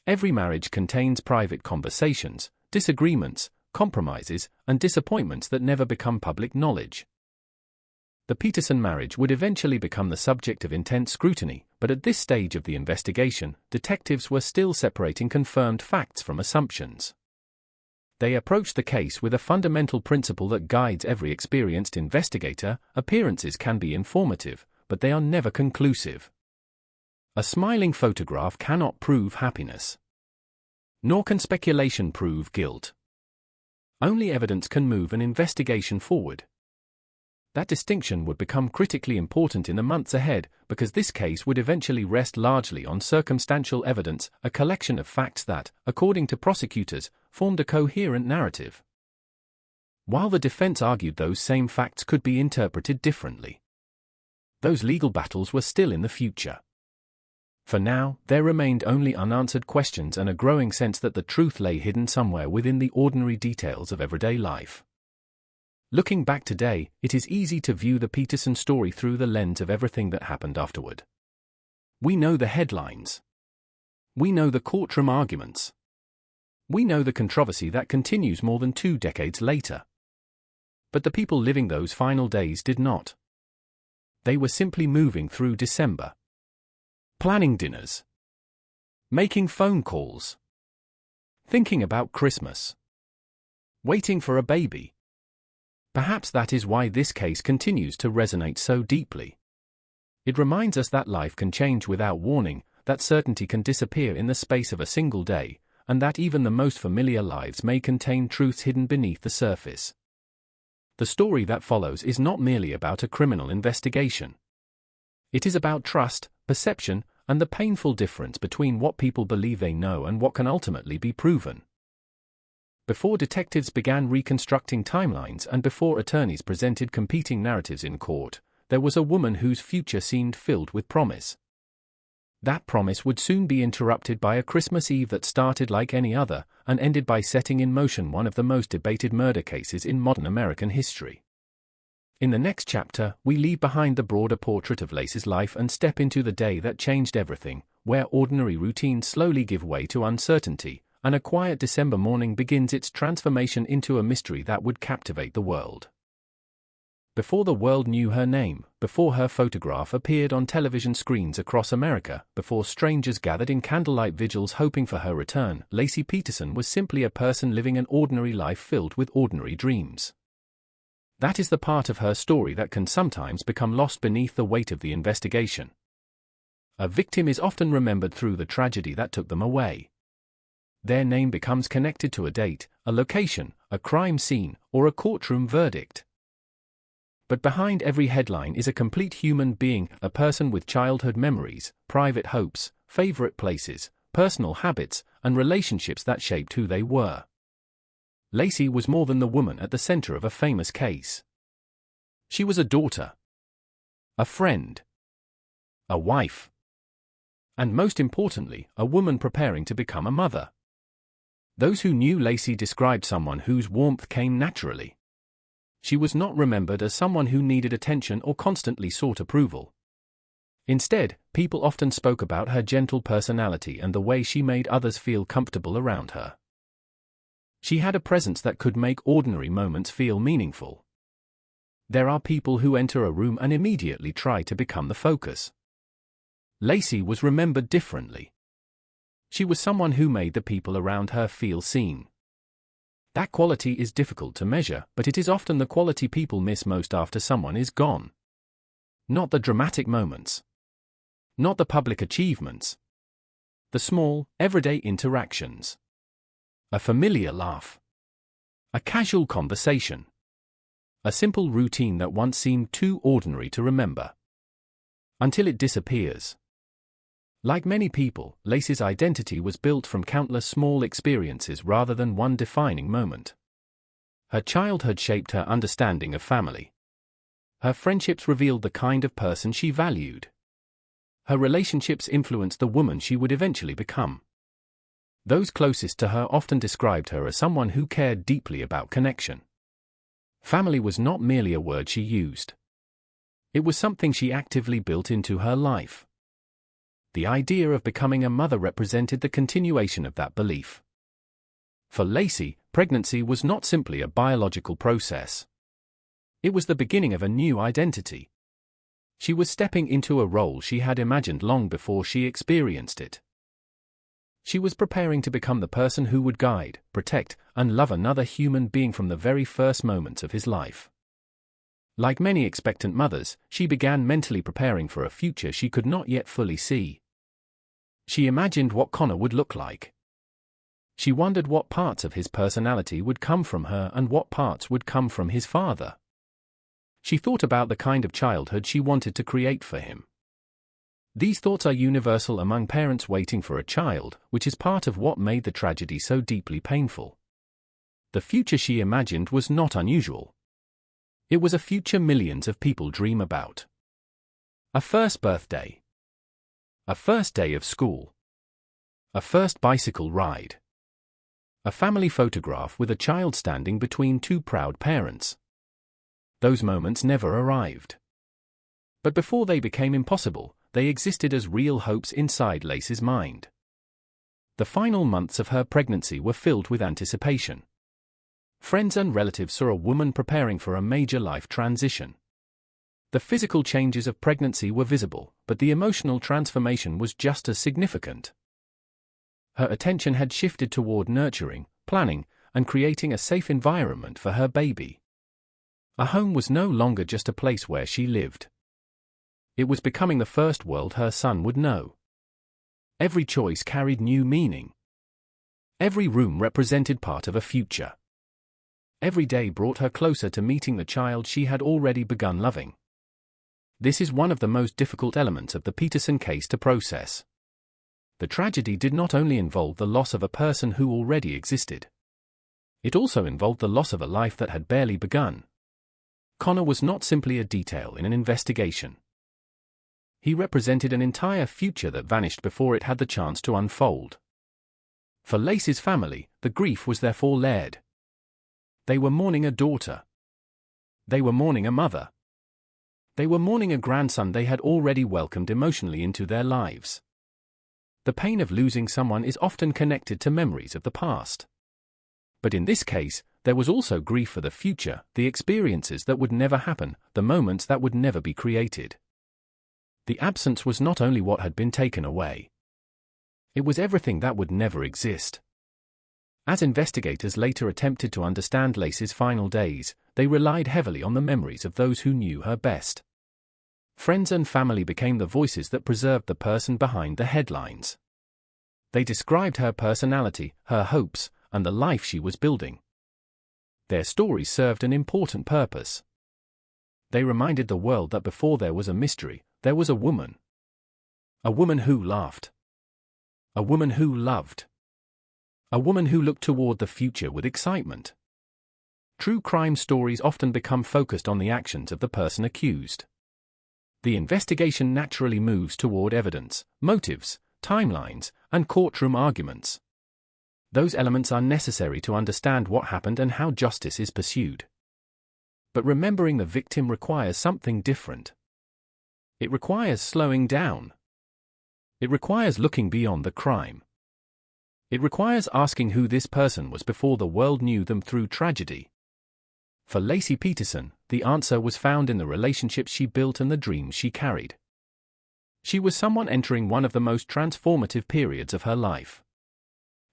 Every marriage contains private conversations, disagreements, compromises, and disappointments that never become public knowledge. The Peterson marriage would eventually become the subject of intense scrutiny, but at this stage of the investigation, detectives were still separating confirmed facts from assumptions. They approached the case with a fundamental principle that guides every experienced investigator: appearances can be informative, but they are never conclusive. A smiling photograph cannot prove happiness. Nor can speculation prove guilt. Only evidence can move an investigation forward. That distinction would become critically important in the months ahead, because this case would eventually rest largely on circumstantial evidence, a collection of facts that, according to prosecutors, formed a coherent narrative. While the defense argued those same facts could be interpreted differently. Those legal battles were still in the future. For now, there remained only unanswered questions and a growing sense that the truth lay hidden somewhere within the ordinary details of everyday life. Looking back today, it is easy to view the Peterson story through the lens of everything that happened afterward. We know the headlines. We know the courtroom arguments. We know the controversy that continues more than 2 decades later. But the people living those final days did not. They were simply moving through December. Planning dinners. Making phone calls. Thinking about Christmas. Waiting for a baby. Perhaps that is why this case continues to resonate so deeply. It reminds us that life can change without warning, that certainty can disappear in the space of a single day, and that even the most familiar lives may contain truths hidden beneath the surface. The story that follows is not merely about a criminal investigation. It is about trust, perception, and the painful difference between what people believe they know and what can ultimately be proven. Before detectives began reconstructing timelines and before attorneys presented competing narratives in court, there was a woman whose future seemed filled with promise. That promise would soon be interrupted by a Christmas Eve that started like any other and ended by setting in motion one of the most debated murder cases in modern American history. In the next chapter, we leave behind the broader portrait of Lacey's life and step into the day that changed everything, where ordinary routines slowly give way to uncertainty, and a quiet December morning begins its transformation into a mystery that would captivate the world. Before the world knew her name, before her photograph appeared on television screens across America, before strangers gathered in candlelight vigils hoping for her return, Laci Peterson was simply a person living an ordinary life filled with ordinary dreams. That is the part of her story that can sometimes become lost beneath the weight of the investigation. A victim is often remembered through the tragedy that took them away. Their name becomes connected to a date, a location, a crime scene, or a courtroom verdict. But behind every headline is a complete human being, a person with childhood memories, private hopes, favorite places, personal habits, and relationships that shaped who they were. Laci was more than the woman at the center of a famous case. She was a daughter, a friend, a wife, and most importantly, a woman preparing to become a mother. Those who knew Laci described someone whose warmth came naturally. She was not remembered as someone who needed attention or constantly sought approval. Instead, people often spoke about her gentle personality and the way she made others feel comfortable around her. She had a presence that could make ordinary moments feel meaningful. There are people who enter a room and immediately try to become the focus. Laci was remembered differently. She was someone who made the people around her feel seen. That quality is difficult to measure, but it is often the quality people miss most after someone is gone. Not the dramatic moments. Not the public achievements. The small, everyday interactions. A familiar laugh. A casual conversation. A simple routine that once seemed too ordinary to remember. Until it disappears. Like many people, Laci's identity was built from countless small experiences rather than one defining moment. Her childhood shaped her understanding of family. Her friendships revealed the kind of person she valued. Her relationships influenced the woman she would eventually become. Those closest to her often described her as someone who cared deeply about connection. Family was not merely a word she used. It was something she actively built into her life. The idea of becoming a mother represented the continuation of that belief. For Laci, pregnancy was not simply a biological process. It was the beginning of a new identity. She was stepping into a role she had imagined long before she experienced it. She was preparing to become the person who would guide, protect, and love another human being from the very first moments of his life. Like many expectant mothers, she began mentally preparing for a future she could not yet fully see. She imagined what Connor would look like. She wondered what parts of his personality would come from her and what parts would come from his father. She thought about the kind of childhood she wanted to create for him. These thoughts are universal among parents waiting for a child, which is part of what made the tragedy so deeply painful. The future she imagined was not unusual. It was a future millions of people dream about. A first birthday. A first day of school. A first bicycle ride. A family photograph with a child standing between two proud parents. Those moments never arrived. But before they became impossible, they existed as real hopes inside Lacey's mind. The final months of her pregnancy were filled with anticipation. Friends and relatives saw a woman preparing for a major life transition. The physical changes of pregnancy were visible, but the emotional transformation was just as significant. Her attention had shifted toward nurturing, planning, and creating a safe environment for her baby. A home was no longer just a place where she lived. It was becoming the first world her son would know. Every choice carried new meaning. Every room represented part of a future. Every day brought her closer to meeting the child she had already begun loving. This is one of the most difficult elements of the Peterson case to process. The tragedy did not only involve the loss of a person who already existed. It also involved the loss of a life that had barely begun. Connor was not simply a detail in an investigation. He represented an entire future that vanished before it had the chance to unfold. For Lacey's family, the grief was therefore layered. They were mourning a daughter. They were mourning a mother. They were mourning a grandson they had already welcomed emotionally into their lives. The pain of losing someone is often connected to memories of the past. But in this case, there was also grief for the future, the experiences that would never happen, the moments that would never be created. The absence was not only what had been taken away. It was everything that would never exist. As investigators later attempted to understand Lacey's final days, they relied heavily on the memories of those who knew her best. Friends and family became the voices that preserved the person behind the headlines. They described her personality, her hopes, and the life she was building. Their stories served an important purpose. They reminded the world that before there was a mystery, there was a woman. A woman who laughed. A woman who loved. A woman who looked toward the future with excitement. True crime stories often become focused on the actions of the person accused. The investigation naturally moves toward evidence, motives, timelines, and courtroom arguments. Those elements are necessary to understand what happened and how justice is pursued. But remembering the victim requires something different. It requires slowing down. It requires looking beyond the crime. It requires asking who this person was before the world knew them through tragedy. For Lacey Peterson, the answer was found in the relationships she built and the dreams she carried. She was someone entering one of the most transformative periods of her life.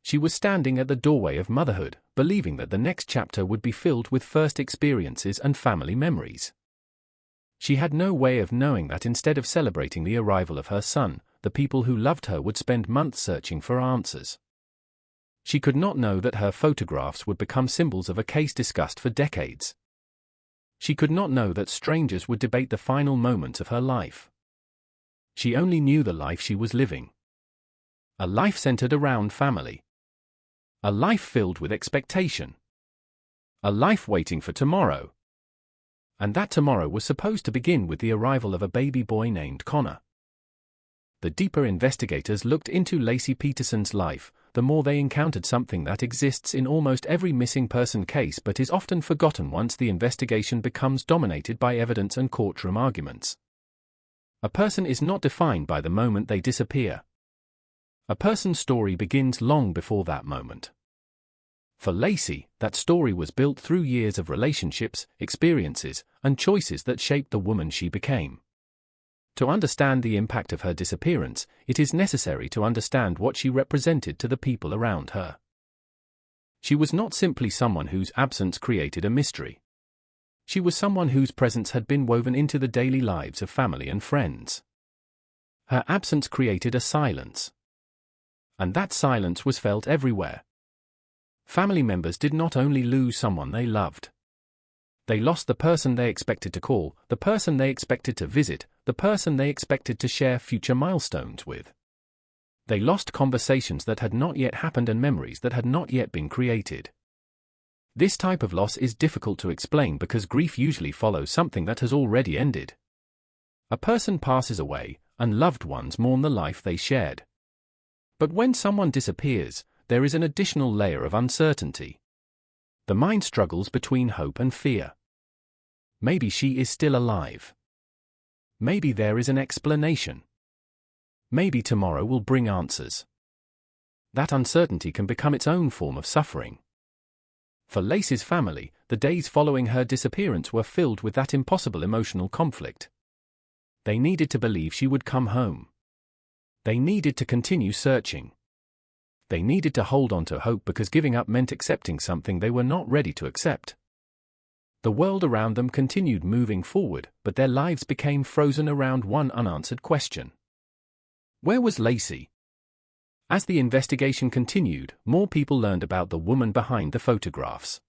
She was standing at the doorway of motherhood, believing that the next chapter would be filled with first experiences and family memories. She had no way of knowing that instead of celebrating the arrival of her son, the people who loved her would spend months searching for answers. She could not know that her photographs would become symbols of a case discussed for decades. She could not know that strangers would debate the final moments of her life. She only knew the life she was living. A life centered around family. A life filled with expectation. A life waiting for tomorrow. And that tomorrow was supposed to begin with the arrival of a baby boy named Connor. The deeper investigators looked into Lacey Peterson's life, the more they encountered something that exists in almost every missing person case but is often forgotten once the investigation becomes dominated by evidence and courtroom arguments. A person is not defined by the moment they disappear. A person's story begins long before that moment. For Lacey, that story was built through years of relationships, experiences, and choices that shaped the woman she became. To understand the impact of her disappearance, it is necessary to understand what she represented to the people around her. She was not simply someone whose absence created a mystery. She was someone whose presence had been woven into the daily lives of family and friends. Her absence created a silence. And that silence was felt everywhere. Family members did not only lose someone they loved. They lost the person they expected to call, the person they expected to visit, the person they expected to share future milestones with. They lost conversations that had not yet happened and memories that had not yet been created. This type of loss is difficult to explain because grief usually follows something that has already ended. A person passes away, and loved ones mourn the life they shared. But when someone disappears, there is an additional layer of uncertainty. The mind struggles between hope and fear. Maybe she is still alive. Maybe there is an explanation. Maybe tomorrow will bring answers. That uncertainty can become its own form of suffering. For Lacey's family, the days following her disappearance were filled with that impossible emotional conflict. They needed to believe she would come home. They needed to continue searching. They needed to hold on to hope because giving up meant accepting something they were not ready to accept. The world around them continued moving forward, but their lives became frozen around one unanswered question. Where was Lacey? As the investigation continued, more people learned about the woman behind the photographs.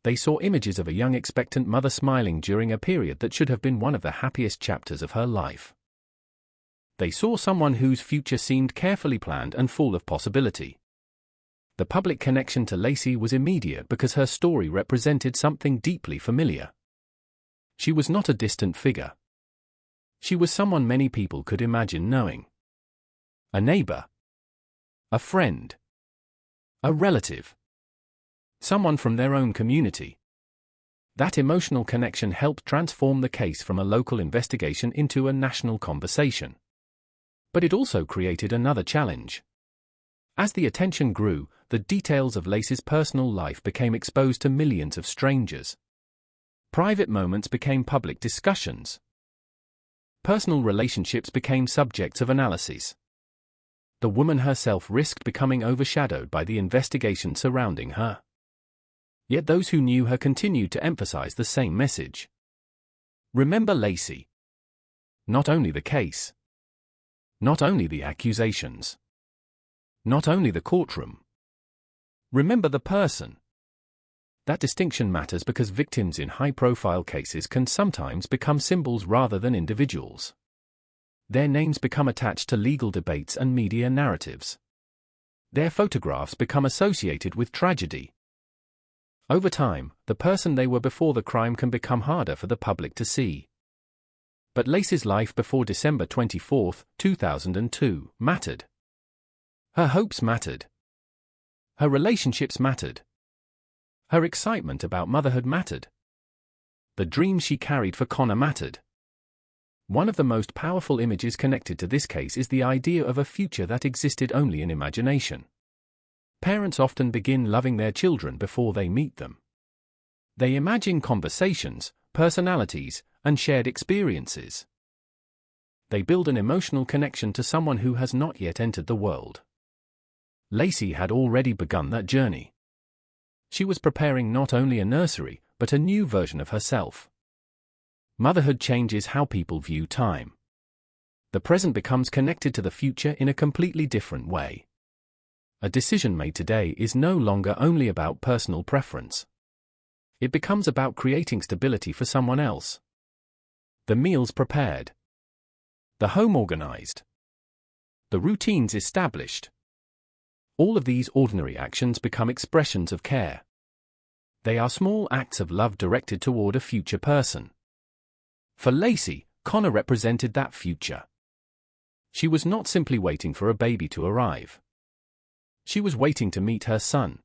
They saw images of a young expectant mother smiling during a period that should have been one of the happiest chapters of her life. They saw someone whose future seemed carefully planned and full of possibility. The public connection to Lacey was immediate because her story represented something deeply familiar. She was not a distant figure. She was someone many people could imagine knowing. A neighbor. A friend. A relative. Someone from their own community. That emotional connection helped transform the case from a local investigation into a national conversation. But it also created another challenge. As the attention grew, the details of Lacey's personal life became exposed to millions of strangers. Private moments became public discussions. Personal relationships became subjects of analysis. The woman herself risked becoming overshadowed by the investigation surrounding her. Yet those who knew her continued to emphasize the same message. Remember Lacey. Not only the case. Not only the accusations. Not only the courtroom. Remember the person. That distinction matters because victims in high-profile cases can sometimes become symbols rather than individuals. Their names become attached to legal debates and media narratives. Their photographs become associated with tragedy. Over time, the person they were before the crime can become harder for the public to see. But Lacey's life before December 24, 2002, mattered. Her hopes mattered. Her relationships mattered. Her excitement about motherhood mattered. The dreams she carried for Connor mattered. One of the most powerful images connected to this case is the idea of a future that existed only in imagination. Parents often begin loving their children before they meet them. They imagine conversations, personalities, and shared experiences. They build an emotional connection to someone who has not yet entered the world. Lacey had already begun that journey. She was preparing not only a nursery, but a new version of herself. Motherhood changes how people view time. The present becomes connected to the future in a completely different way. A decision made today is no longer only about personal preference. It becomes about creating stability for someone else. The meals prepared. The home organized. The routines established. All of these ordinary actions become expressions of care. They are small acts of love directed toward a future person. For Lacey, Connor represented that future. She was not simply waiting for a baby to arrive. She was waiting to meet her son.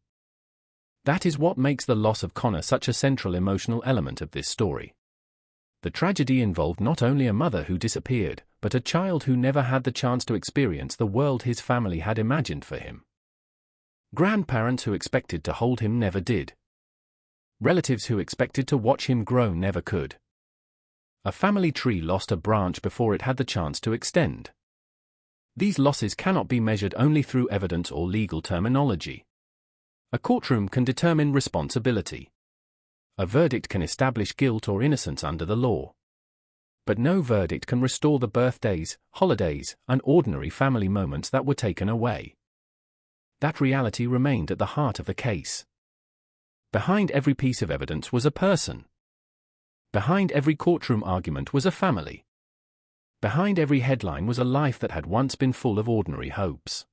That is what makes the loss of Connor such a central emotional element of this story. The tragedy involved not only a mother who disappeared, but a child who never had the chance to experience the world his family had imagined for him. Grandparents who expected to hold him never did. Relatives who expected to watch him grow never could. A family tree lost a branch before it had the chance to extend. These losses cannot be measured only through evidence or legal terminology. A courtroom can determine responsibility. A verdict can establish guilt or innocence under the law. But no verdict can restore the birthdays, holidays, and ordinary family moments that were taken away. That reality remained at the heart of the case. Behind every piece of evidence was a person. Behind every courtroom argument was a family. Behind every headline was a life that had once been full of ordinary hopes.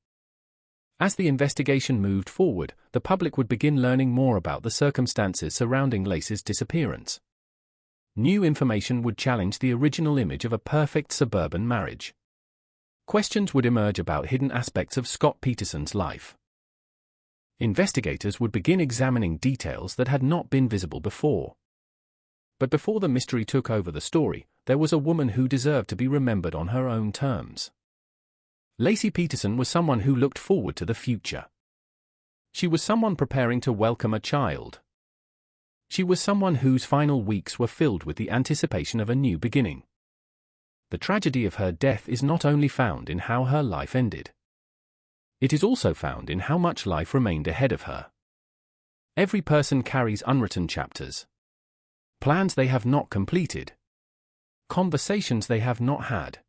As the investigation moved forward, the public would begin learning more about the circumstances surrounding Lacey's disappearance. New information would challenge the original image of a perfect suburban marriage. questions would emerge about hidden aspects of Scott Peterson's life. Investigators would begin examining details that had not been visible before. But before the mystery took over the story, there was a woman who deserved to be remembered on her own terms. Lacey Peterson was someone who looked forward to the future. She was someone preparing to welcome a child. She was someone whose final weeks were filled with the anticipation of a new beginning. The tragedy of her death is not only found in how her life ended. It is also found in how much life remained ahead of her. Every person carries unwritten chapters. Plans they have not completed. Conversations they have not had.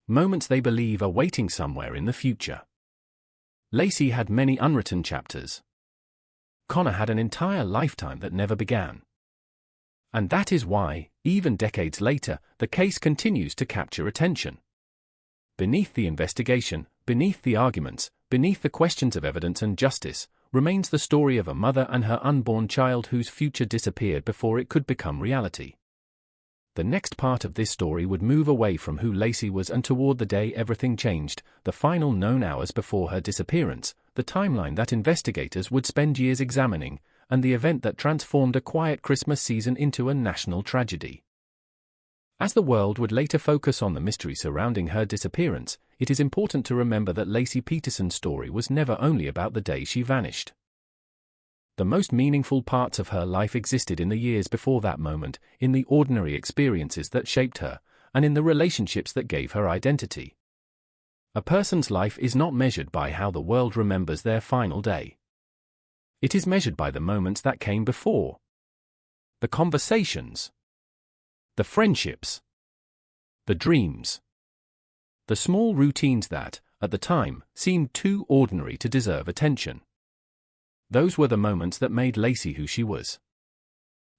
Moments they believe are waiting somewhere in the future. Lacey had many unwritten chapters. Connor had an entire lifetime that never began. And that is why, even decades later, the case continues to capture attention. Beneath the investigation, beneath the arguments, beneath the questions of evidence and justice, remains the story of a mother and her unborn child whose future disappeared before it could become reality. The next part of this story would move away from who Lacey was and toward the day everything changed, the final known hours before her disappearance, the timeline that investigators would spend years examining, and the event that transformed a quiet Christmas season into a national tragedy. As the world would later focus on the mystery surrounding her disappearance, it is important to remember that Lacey Peterson's story was never only about the day she vanished. The most meaningful parts of her life existed in the years before that moment, in the ordinary experiences that shaped her, and in the relationships that gave her identity. A person's life is not measured by how the world remembers their final day. It is measured by the moments that came before. The conversations. The friendships. The dreams. The small routines that, at the time, seemed too ordinary to deserve attention. Those were the moments that made Lacey who she was.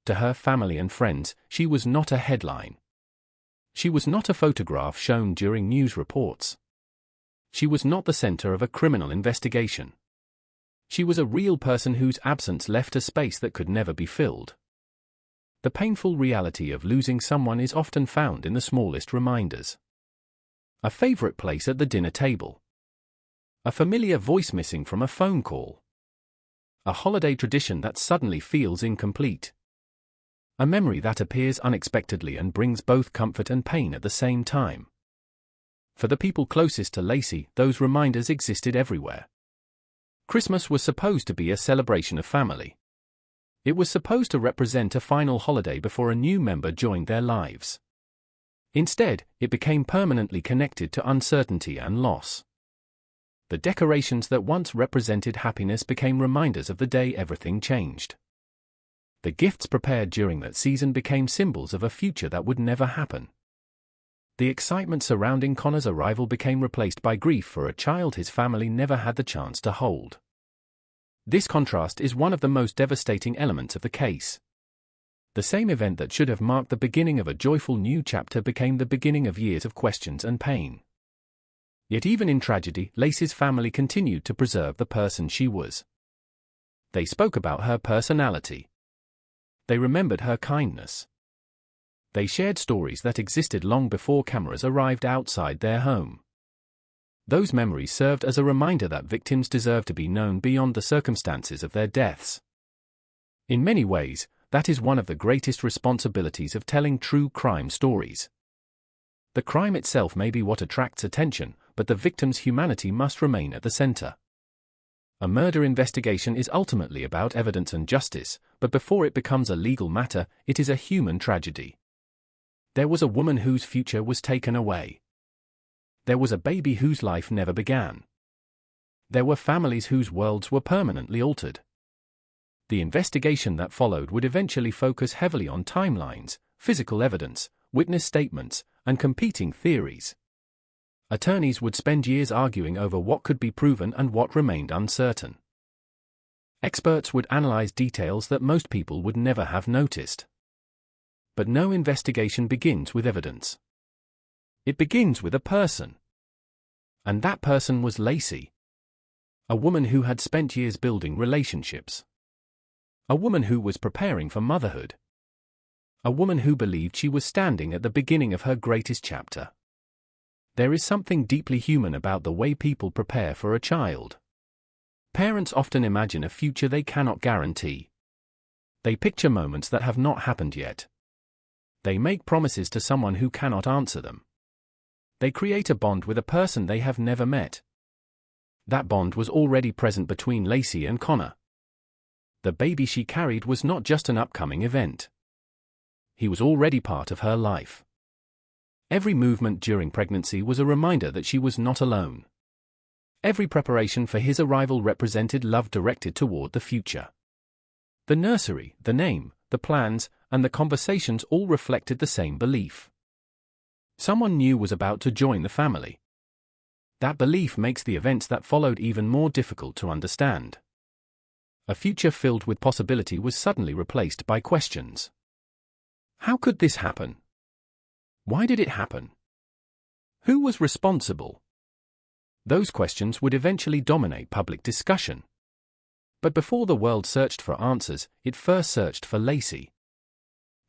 To her family and friends, she was not a headline. She was not a photograph shown during news reports. She was not the center of a criminal investigation. She was a real person whose absence left a space that could never be filled. The painful reality of losing someone is often found in the smallest reminders. A favorite place at the dinner table. A familiar voice missing from a phone call. A holiday tradition that suddenly feels incomplete. A memory that appears unexpectedly and brings both comfort and pain at the same time. For the people closest to Lacey, those reminders existed everywhere. Christmas was supposed to be a celebration of family. It was supposed to represent a final holiday before a new member joined their lives. Instead, it became permanently connected to uncertainty and loss. The decorations that once represented happiness became reminders of the day everything changed. The gifts prepared during that season became symbols of a future that would never happen. The excitement surrounding Connor's arrival became replaced by grief for a child his family never had the chance to hold. This contrast is one of the most devastating elements of the case. The same event that should have marked the beginning of a joyful new chapter became the beginning of years of questions and pain. Yet even in tragedy, Lacey's family continued to preserve the person she was. They spoke about her personality. They remembered her kindness. They shared stories that existed long before cameras arrived outside their home. Those memories served as a reminder that victims deserve to be known beyond the circumstances of their deaths. In many ways, that is one of the greatest responsibilities of telling true crime stories. The crime itself may be what attracts attention, but the victim's humanity must remain at the center. A murder investigation is ultimately about evidence and justice, but before it becomes a legal matter, it is a human tragedy. There was a woman whose future was taken away. There was a baby whose life never began. There were families whose worlds were permanently altered. The investigation that followed would eventually focus heavily on timelines, physical evidence, witness statements, and competing theories. Attorneys would spend years arguing over what could be proven and what remained uncertain. Experts would analyze details that most people would never have noticed. But no investigation begins with evidence. It begins with a person. And that person was Lacey. A woman who had spent years building relationships. A woman who was preparing for motherhood. A woman who believed she was standing at the beginning of her greatest chapter. There is something deeply human about the way people prepare for a child. Parents often imagine a future they cannot guarantee. They picture moments that have not happened yet. They make promises to someone who cannot answer them. They create a bond with a person they have never met. That bond was already present between Lacey and Connor. The baby she carried was not just an upcoming event. He was already part of her life. Every movement during pregnancy was a reminder that she was not alone. Every preparation for his arrival represented love directed toward the future. The nursery, the name, the plans, and the conversations all reflected the same belief. Someone new was about to join the family. That belief makes the events that followed even more difficult to understand. A future filled with possibility was suddenly replaced by questions. How could this happen? Why did it happen? Who was responsible? Those questions would eventually dominate public discussion. But before the world searched for answers, it first searched for Lacey.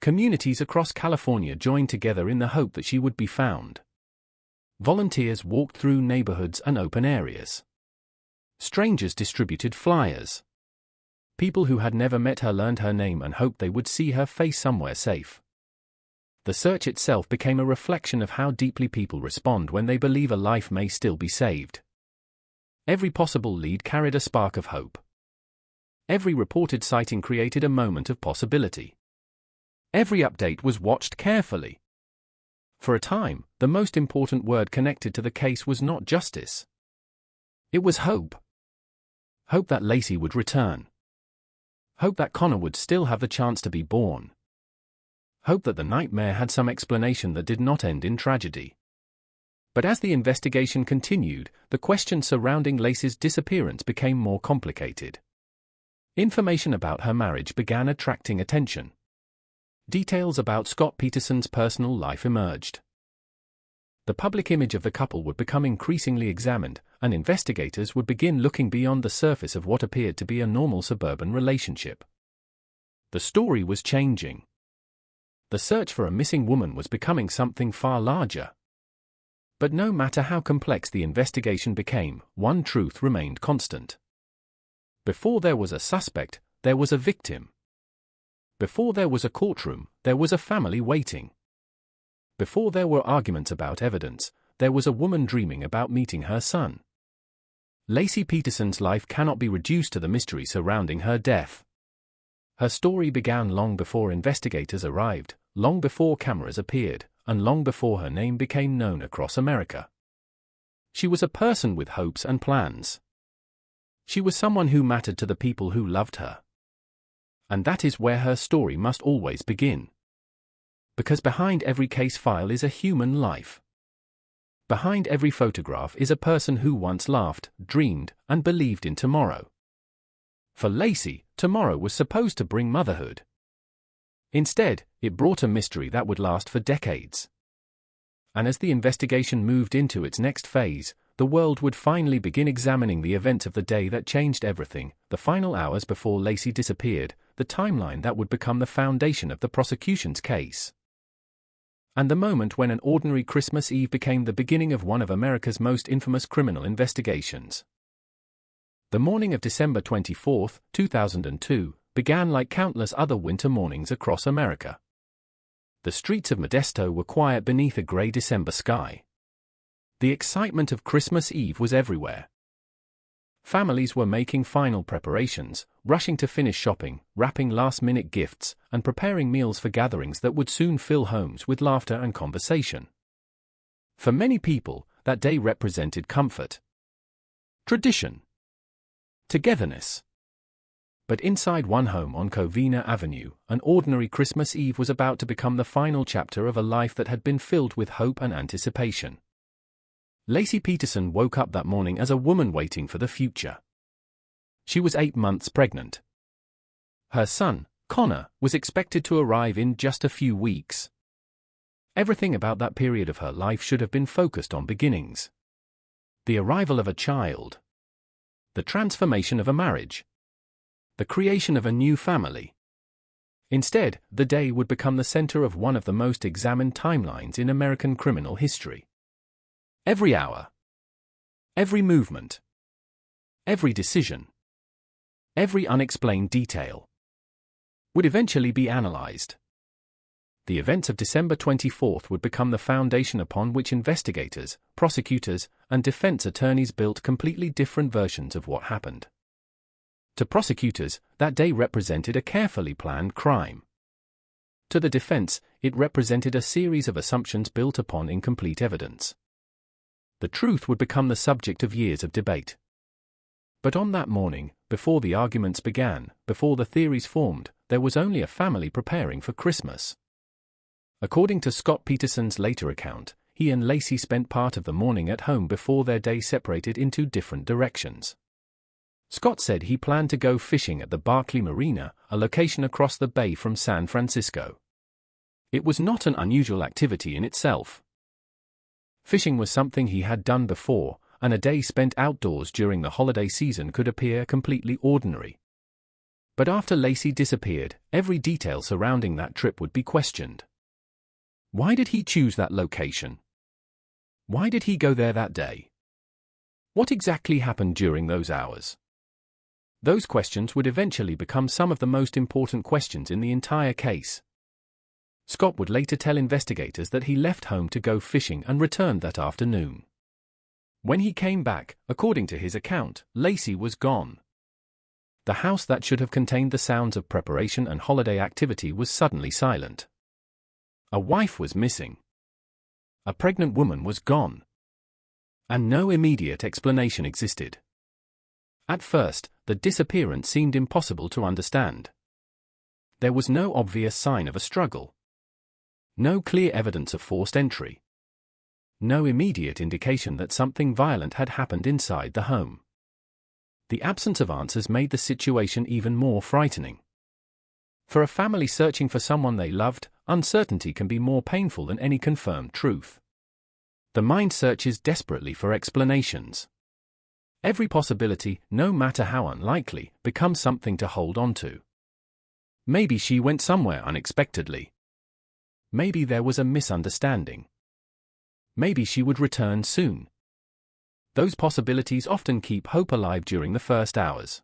Communities across California joined together in the hope that she would be found. Volunteers walked through neighborhoods and open areas. Strangers distributed flyers. People who had never met her learned her name and hoped they would see her face somewhere safe. The search itself became a reflection of how deeply people respond when they believe a life may still be saved. Every possible lead carried a spark of hope. Every reported sighting created a moment of possibility. Every update was watched carefully. For a time, the most important word connected to the case was not justice. It was hope. Hope that Lacey would return. Hope that Connor would still have the chance to be born. Hope that the nightmare had some explanation that did not end in tragedy. But as the investigation continued, the questions surrounding Lacey's disappearance became more complicated. Information about her marriage began attracting attention. Details about Scott Peterson's personal life emerged. The public image of the couple would become increasingly examined, and investigators would begin looking beyond the surface of what appeared to be a normal suburban relationship. The story was changing. The search for a missing woman was becoming something far larger. But no matter how complex the investigation became, one truth remained constant. Before there was a suspect, there was a victim. Before there was a courtroom, there was a family waiting. Before there were arguments about evidence, there was a woman dreaming about meeting her son. Lacey Peterson's life cannot be reduced to the mystery surrounding her death. Her story began long before investigators arrived, long before cameras appeared, and long before her name became known across America. She was a person with hopes and plans. She was someone who mattered to the people who loved her. And that is where her story must always begin. Because behind every case file is a human life. Behind every photograph is a person who once laughed, dreamed, and believed in tomorrow. For Lacey, tomorrow was supposed to bring motherhood. Instead, it brought a mystery that would last for decades. And as the investigation moved into its next phase, the world would finally begin examining the events of the day that changed everything, the final hours before Lacey disappeared, the timeline that would become the foundation of the prosecution's case. And the moment when an ordinary Christmas Eve became the beginning of one of America's most infamous criminal investigations. The morning of December 24, 2002, began like countless other winter mornings across America. The streets of Modesto were quiet beneath a gray December sky. The excitement of Christmas Eve was everywhere. Families were making final preparations, rushing to finish shopping, wrapping last-minute gifts, and preparing meals for gatherings that would soon fill homes with laughter and conversation. For many people, that day represented comfort, tradition, togetherness. But inside one home on Covina Avenue, an ordinary Christmas Eve was about to become the final chapter of a life that had been filled with hope and anticipation. Lacey Peterson woke up that morning as a woman waiting for the future. She was 8 months pregnant. Her son, Connor, was expected to arrive in just a few weeks. Everything about that period of her life should have been focused on beginnings. The arrival of a child. The transformation of a marriage. The creation of a new family. Instead, the day would become the center of one of the most examined timelines in American criminal history. Every hour, every movement, every decision, every unexplained detail would eventually be analyzed. The events of December 24th would become the foundation upon which investigators, prosecutors, and defense attorneys built completely different versions of what happened. To prosecutors, that day represented a carefully planned crime. To the defense, it represented a series of assumptions built upon incomplete evidence. The truth would become the subject of years of debate. But on that morning, before the arguments began, before the theories formed, there was only a family preparing for Christmas. According to Scott Peterson's later account, he and Lacey spent part of the morning at home before their day separated in two different directions. Scott said he planned to go fishing at the Barkley Marina, a location across the bay from San Francisco. It was not an unusual activity in itself. Fishing was something he had done before, and a day spent outdoors during the holiday season could appear completely ordinary. But after Lacey disappeared, every detail surrounding that trip would be questioned. Why did he choose that location? Why did he go there that day? What exactly happened during those hours? Those questions would eventually become some of the most important questions in the entire case. Scott would later tell investigators that he left home to go fishing and returned that afternoon. When he came back, according to his account, Lacey was gone. The house that should have contained the sounds of preparation and holiday activity was suddenly silent. A wife was missing. A pregnant woman was gone. And no immediate explanation existed. At first, the disappearance seemed impossible to understand. There was no obvious sign of a struggle. No clear evidence of forced entry. No immediate indication that something violent had happened inside the home. The absence of answers made the situation even more frightening. For a family searching for someone they loved, uncertainty can be more painful than any confirmed truth. The mind searches desperately for explanations. Every possibility, no matter how unlikely, becomes something to hold on to. Maybe she went somewhere unexpectedly. Maybe there was a misunderstanding. Maybe she would return soon. Those possibilities often keep hope alive during the first hours.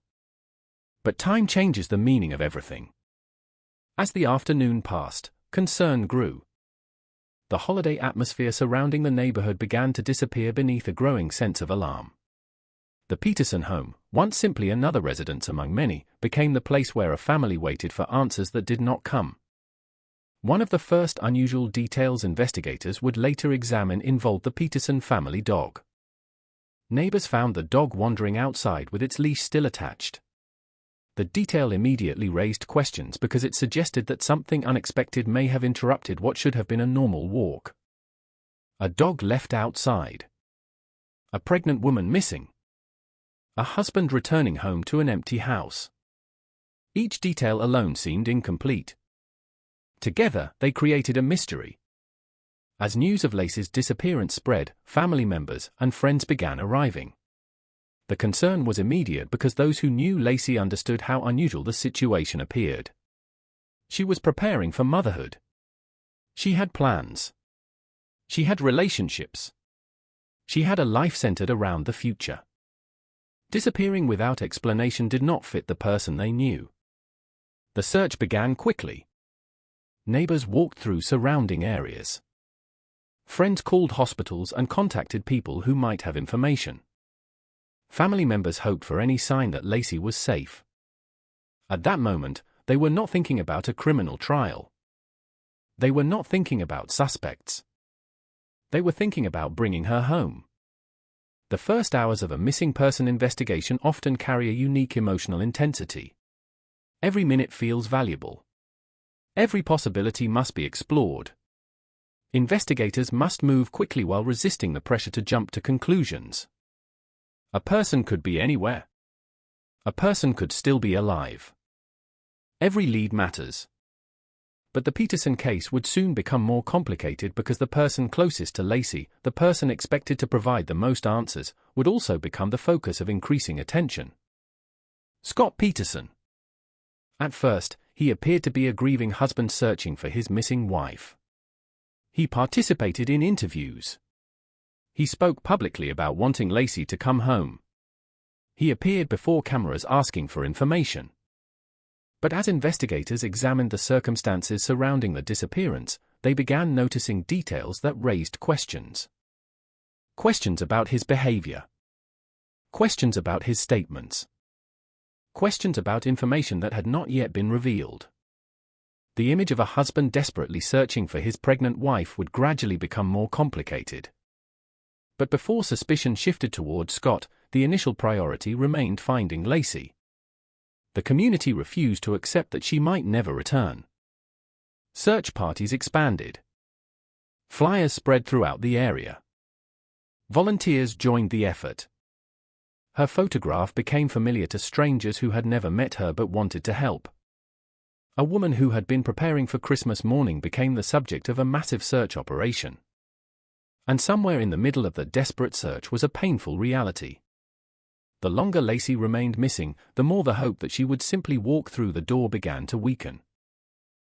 But time changes the meaning of everything. As the afternoon passed, concern grew. The holiday atmosphere surrounding the neighborhood began to disappear beneath a growing sense of alarm. The Peterson home, once simply another residence among many, became the place where a family waited for answers that did not come. One of the first unusual details investigators would later examine involved the Peterson family dog. Neighbors found the dog wandering outside with its leash still attached. The detail immediately raised questions because it suggested that something unexpected may have interrupted what should have been a normal walk. A dog left outside. A pregnant woman missing. A husband returning home to an empty house. Each detail alone seemed incomplete. Together, they created a mystery. As news of Lacey's disappearance spread, family members and friends began arriving. The concern was immediate because those who knew Lacey understood how unusual the situation appeared. She was preparing for motherhood. She had plans. She had relationships. She had a life centered around the future. Disappearing without explanation did not fit the person they knew. The search began quickly. Neighbors walked through surrounding areas. Friends called hospitals and contacted people who might have information. Family members hoped for any sign that Lacey was safe. At that moment, they were not thinking about a criminal trial. They were not thinking about suspects. They were thinking about bringing her home. The first hours of a missing person investigation often carry a unique emotional intensity. Every minute feels valuable. Every possibility must be explored. Investigators must move quickly while resisting the pressure to jump to conclusions. A person could be anywhere. A person could still be alive. Every lead matters. But the Peterson case would soon become more complicated because the person closest to Lacey, the person expected to provide the most answers, would also become the focus of increasing attention. Scott Peterson. At first, he appeared to be a grieving husband searching for his missing wife. He participated in interviews. He spoke publicly about wanting Lacey to come home. He appeared before cameras asking for information. But as investigators examined the circumstances surrounding the disappearance, they began noticing details that raised questions. Questions about his behavior. Questions about his statements. Questions about information that had not yet been revealed. The image of a husband desperately searching for his pregnant wife would gradually become more complicated. But before suspicion shifted toward Scott, the initial priority remained finding Lacey. The community refused to accept that she might never return. Search parties expanded. Flyers spread throughout the area. Volunteers joined the effort. Her photograph became familiar to strangers who had never met her but wanted to help. A woman who had been preparing for Christmas morning became the subject of a massive search operation. And somewhere in the middle of the desperate search was a painful reality. The longer Lacey remained missing, the more the hope that she would simply walk through the door began to weaken.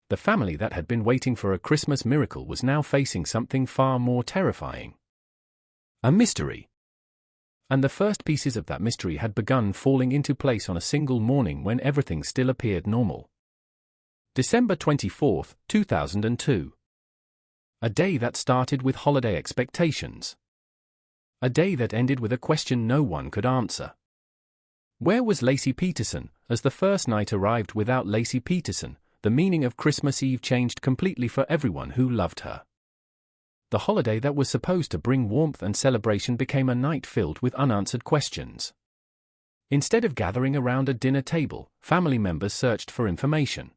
The family that had been waiting for a Christmas miracle was now facing something far more terrifying. A mystery. And the first pieces of that mystery had begun falling into place on a single morning when everything still appeared normal. December 24, 2002. A day that started with holiday expectations. A day that ended with a question no one could answer. Where was Lacey Peterson? As the first night arrived without Lacey Peterson, the meaning of Christmas Eve changed completely for everyone who loved her. The holiday that was supposed to bring warmth and celebration became a night filled with unanswered questions. Instead of gathering around a dinner table, family members searched for information.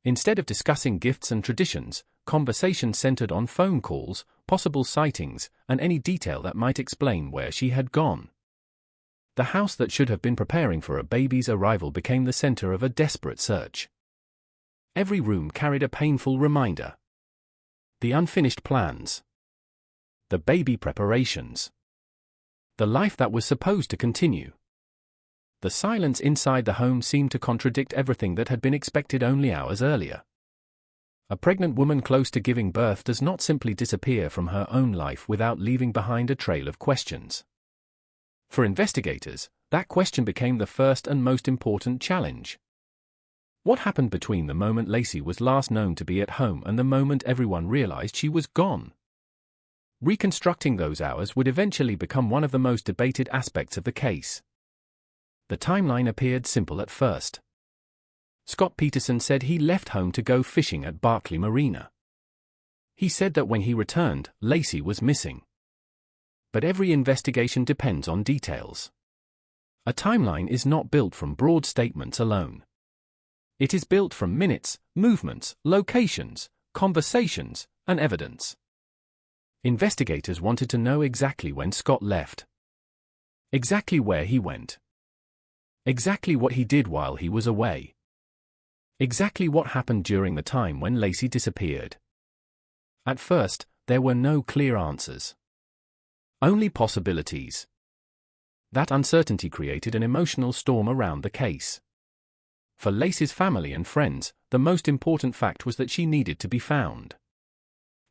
Instead of discussing gifts and traditions, conversations centered on phone calls, possible sightings, and any detail that might explain where she had gone. The house that should have been preparing for a baby's arrival became the center of a desperate search. Every room carried a painful reminder. The unfinished plans. The baby preparations. The life that was supposed to continue. The silence inside the home seemed to contradict everything that had been expected only hours earlier. A pregnant woman close to giving birth does not simply disappear from her own life without leaving behind a trail of questions. For investigators, that question became the first and most important challenge. What happened between the moment Lacey was last known to be at home and the moment everyone realized she was gone? Reconstructing those hours would eventually become one of the most debated aspects of the case. The timeline appeared simple at first. Scott Peterson said he left home to go fishing at Barkley Marina. He said that when he returned, Lacey was missing. But every investigation depends on details. A timeline is not built from broad statements alone. It is built from minutes, movements, locations, conversations, and evidence. Investigators wanted to know exactly when Scott left. Exactly where he went. Exactly what he did while he was away. Exactly what happened during the time when Lacey disappeared. At first, there were no clear answers. Only possibilities. That uncertainty created an emotional storm around the case. For Lacey's family and friends, the most important fact was that she needed to be found.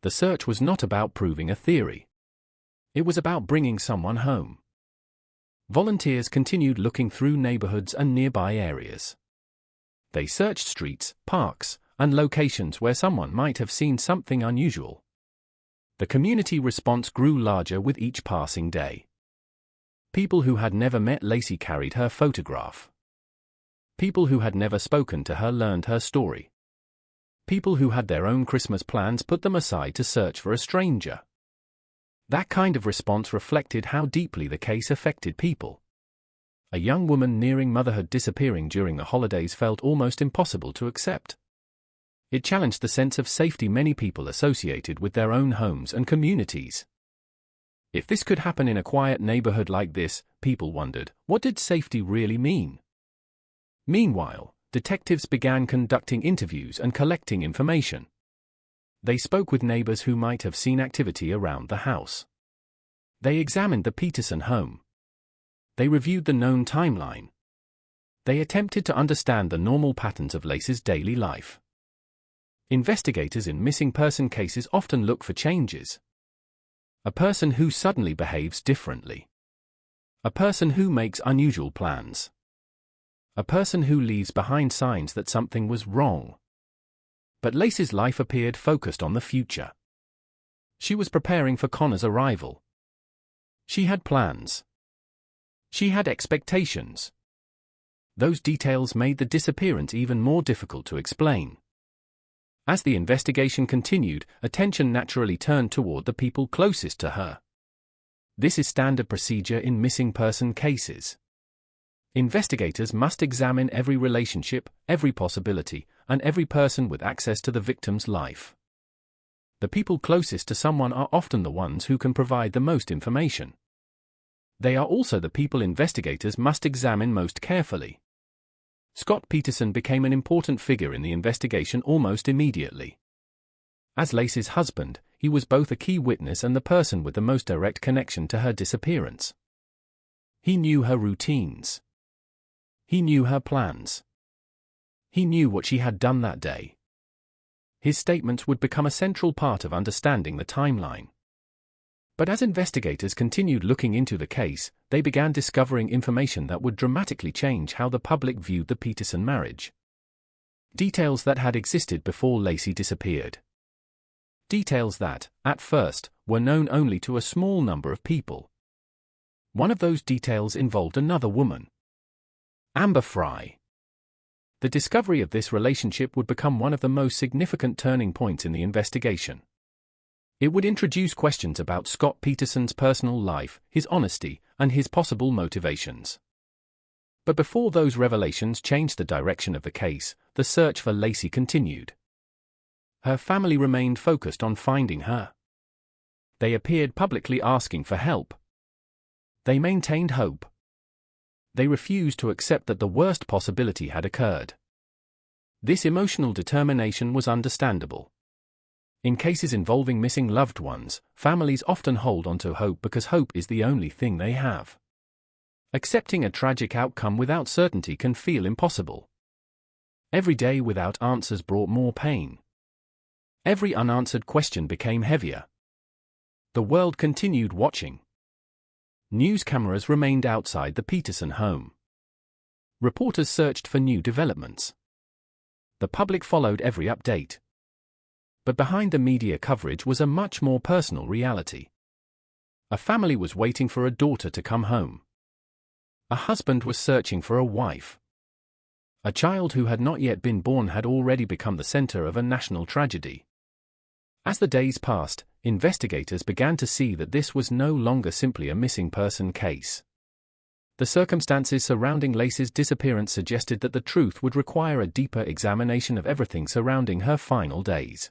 The search was not about proving a theory. It was about bringing someone home. Volunteers continued looking through neighborhoods and nearby areas. They searched streets, parks, and locations where someone might have seen something unusual. The community response grew larger with each passing day. People who had never met Lacey carried her photograph. People who had never spoken to her learned her story. People who had their own Christmas plans put them aside to search for a stranger. That kind of response reflected how deeply the case affected people. A young woman nearing motherhood disappearing during the holidays felt almost impossible to accept. It challenged the sense of safety many people associated with their own homes and communities. If this could happen in a quiet neighborhood like this, people wondered, what did safety really mean? Meanwhile, detectives began conducting interviews and collecting information. They spoke with neighbors who might have seen activity around the house. They examined the Peterson home. They reviewed the known timeline. They attempted to understand the normal patterns of Lacey's daily life. Investigators in missing person cases often look for changes. A person who suddenly behaves differently. A person who makes unusual plans. A person who leaves behind signs that something was wrong. But Lacey's life appeared focused on the future. She was preparing for Connor's arrival. She had plans. She had expectations. Those details made the disappearance even more difficult to explain. As the investigation continued, attention naturally turned toward the people closest to her. This is standard procedure in missing person cases. Investigators must examine every relationship, every possibility, and every person with access to the victim's life. The people closest to someone are often the ones who can provide the most information. They are also the people investigators must examine most carefully. Scott Peterson became an important figure in the investigation almost immediately. As Lacey's husband, he was both a key witness and the person with the most direct connection to her disappearance. He knew her routines. He knew her plans. He knew what she had done that day. His statements would become a central part of understanding the timeline. But as investigators continued looking into the case, they began discovering information that would dramatically change how the public viewed the Peterson marriage. Details that had existed before Lacey disappeared. Details that, at first, were known only to a small number of people. One of those details involved another woman. Amber Fry. The discovery of this relationship would become one of the most significant turning points in the investigation. It would introduce questions about Scott Peterson's personal life, his honesty, and his possible motivations. But before those revelations changed the direction of the case, the search for Lacey continued. Her family remained focused on finding her. They appeared publicly asking for help. They maintained hope. They refused to accept that the worst possibility had occurred. This emotional determination was understandable. In cases involving missing loved ones, families often hold on to hope because hope is the only thing they have. Accepting a tragic outcome without certainty can feel impossible. Every day without answers brought more pain. Every unanswered question became heavier. The world continued watching. News cameras remained outside the Peterson home. Reporters searched for new developments. The public followed every update. But behind the media coverage was a much more personal reality. A family was waiting for a daughter to come home. A husband was searching for a wife. A child who had not yet been born had already become the center of a national tragedy. As the days passed, investigators began to see that this was no longer simply a missing person case. The circumstances surrounding Lacey's disappearance suggested that the truth would require a deeper examination of everything surrounding her final days.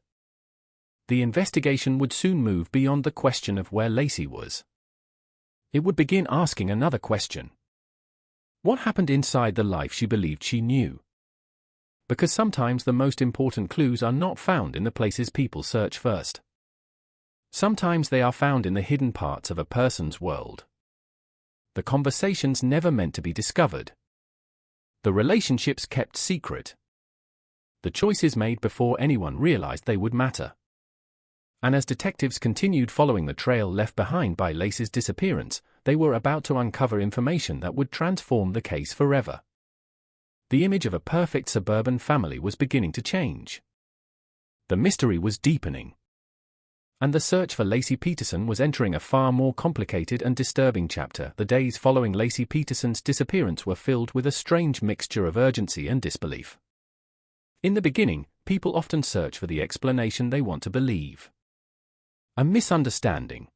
The investigation would soon move beyond the question of where Lacey was. It would begin asking another question. What happened inside the life she believed she knew? Because sometimes the most important clues are not found in the places people search first. Sometimes they are found in the hidden parts of a person's world. The conversations never meant to be discovered. The relationships kept secret. The choices made before anyone realized they would matter. And as detectives continued following the trail left behind by Lacey's disappearance, they were about to uncover information that would transform the case forever. The image of a perfect suburban family was beginning to change. The mystery was deepening. And the search for Lacey Peterson was entering a far more complicated and disturbing chapter. The days following Lacey Peterson's disappearance were filled with a strange mixture of urgency and disbelief. In the beginning, people often search for the explanation they want to believe. A misunderstanding.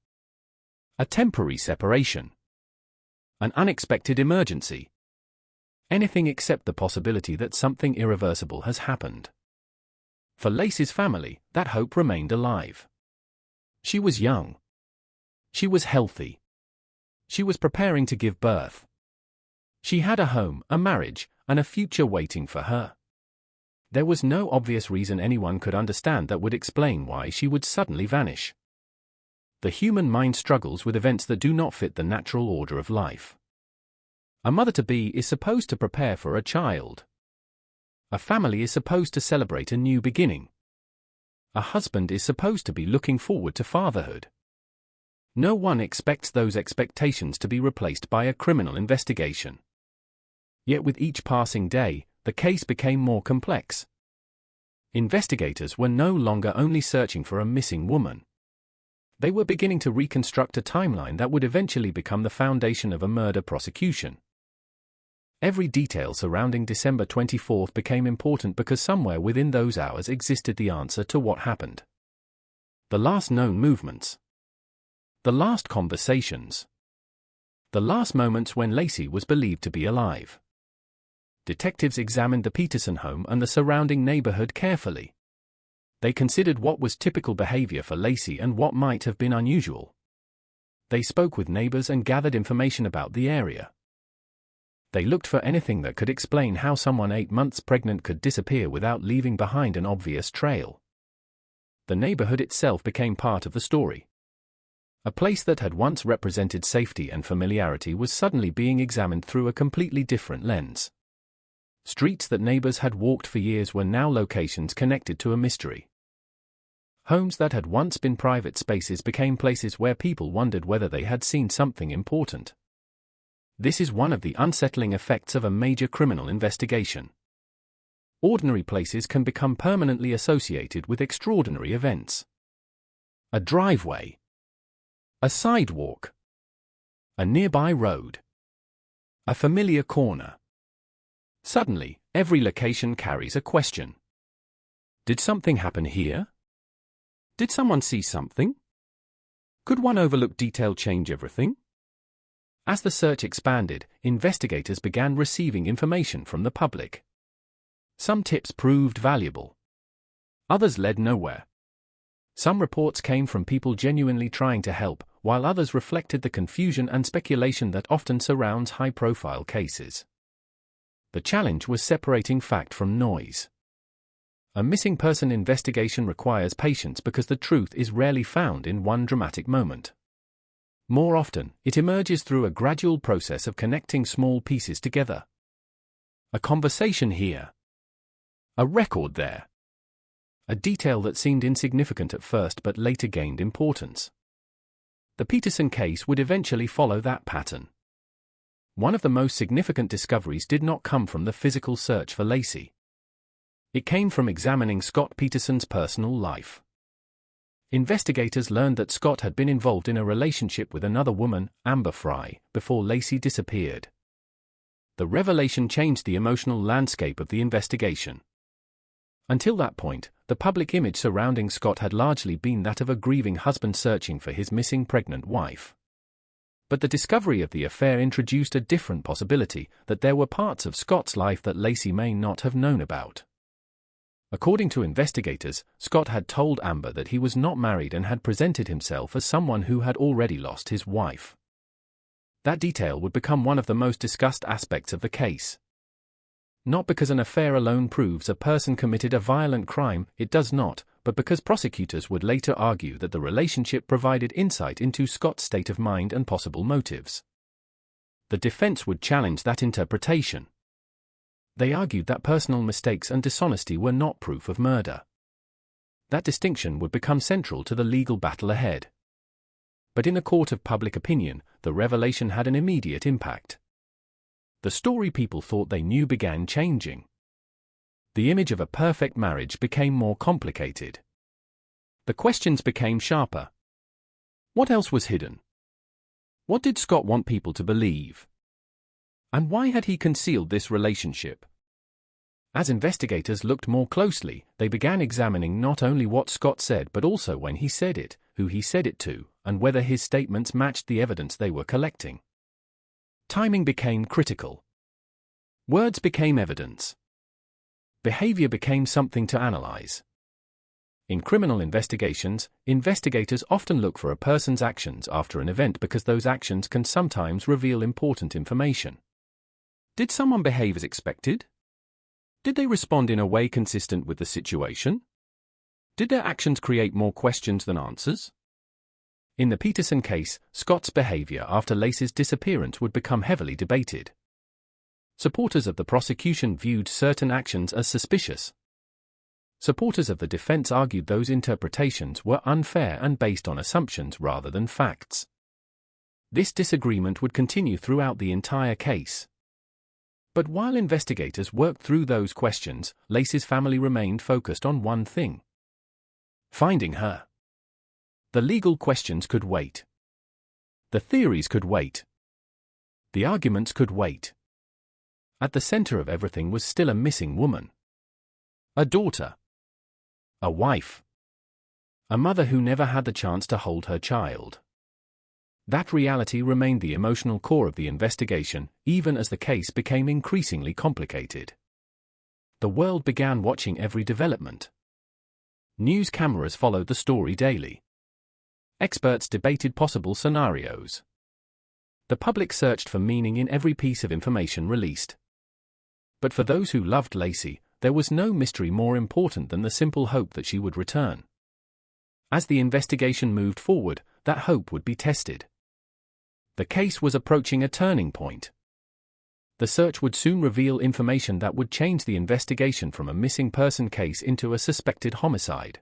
A temporary separation. An unexpected emergency. Anything except the possibility that something irreversible has happened. For Lacey's family, that hope remained alive. She was young. She was healthy. She was preparing to give birth. She had a home, a marriage, and a future waiting for her. There was no obvious reason anyone could understand that would explain why she would suddenly vanish. The human mind struggles with events that do not fit the natural order of life. A mother-to-be is supposed to prepare for a child. A family is supposed to celebrate a new beginning. A husband is supposed to be looking forward to fatherhood. No one expects those expectations to be replaced by a criminal investigation. Yet with each passing day, the case became more complex. Investigators were no longer only searching for a missing woman. They were beginning to reconstruct a timeline that would eventually become the foundation of a murder prosecution. Every detail surrounding December 24th became important because somewhere within those hours existed the answer to what happened. The last known movements. The last conversations. The last moments when Lacey was believed to be alive. Detectives examined the Peterson home and the surrounding neighborhood carefully. They considered what was typical behavior for Lacey and what might have been unusual. They spoke with neighbors and gathered information about the area. They looked for anything that could explain how someone 8 months pregnant could disappear without leaving behind an obvious trail. The neighborhood itself became part of the story. A place that had once represented safety and familiarity was suddenly being examined through a completely different lens. Streets that neighbors had walked for years were now locations connected to a mystery. Homes that had once been private spaces became places where people wondered whether they had seen something important. This is one of the unsettling effects of a major criminal investigation. Ordinary places can become permanently associated with extraordinary events. A driveway. A sidewalk. A nearby road. A familiar corner. Suddenly, every location carries a question. Did something happen here? Did someone see something? Could one overlooked detail change everything? As the search expanded, investigators began receiving information from the public. Some tips proved valuable. Others led nowhere. Some reports came from people genuinely trying to help, while others reflected the confusion and speculation that often surrounds high-profile cases. The challenge was separating fact from noise. A missing person investigation requires patience because the truth is rarely found in one dramatic moment. More often, it emerges through a gradual process of connecting small pieces together. A conversation here. A record there. A detail that seemed insignificant at first but later gained importance. The Peterson case would eventually follow that pattern. One of the most significant discoveries did not come from the physical search for Lacey. It came from examining Scott Peterson's personal life. Investigators learned that Scott had been involved in a relationship with another woman, Amber Fry, before Lacey disappeared. The revelation changed the emotional landscape of the investigation. Until that point, the public image surrounding Scott had largely been that of a grieving husband searching for his missing pregnant wife. But the discovery of the affair introduced a different possibility, that there were parts of Scott's life that Lacey may not have known about. According to investigators, Scott had told Amber that he was not married and had presented himself as someone who had already lost his wife. That detail would become one of the most discussed aspects of the case. Not because an affair alone proves a person committed a violent crime, it does not, but because prosecutors would later argue that the relationship provided insight into Scott's state of mind and possible motives. The defense would challenge that interpretation. They argued that personal mistakes and dishonesty were not proof of murder. That distinction would become central to the legal battle ahead. But in a court of public opinion, the revelation had an immediate impact. The story people thought they knew began changing. The image of a perfect marriage became more complicated. The questions became sharper. What else was hidden? What did Scott want people to believe? And why had he concealed this relationship? As investigators looked more closely, they began examining not only what Scott said but also when he said it, who he said it to, and whether his statements matched the evidence they were collecting. Timing became critical. Words became evidence. Behavior became something to analyze. In criminal investigations, investigators often look for a person's actions after an event because those actions can sometimes reveal important information. Did someone behave as expected? Did they respond in a way consistent with the situation? Did their actions create more questions than answers? In the Peterson case, Scott's behavior after Lacey's disappearance would become heavily debated. Supporters of the prosecution viewed certain actions as suspicious. Supporters of the defense argued those interpretations were unfair and based on assumptions rather than facts. This disagreement would continue throughout the entire case. But while investigators worked through those questions, Lacey's family remained focused on one thing: finding her. The legal questions could wait. The theories could wait. The arguments could wait. At the center of everything was still a missing woman. A daughter. A wife. A mother who never had the chance to hold her child. That reality remained the emotional core of the investigation, even as the case became increasingly complicated. The world began watching every development. News cameras followed the story daily. Experts debated possible scenarios. The public searched for meaning in every piece of information released. But for those who loved Lacey, there was no mystery more important than the simple hope that she would return. As the investigation moved forward, that hope would be tested. The case was approaching a turning point. The search would soon reveal information that would change the investigation from a missing person case into a suspected homicide.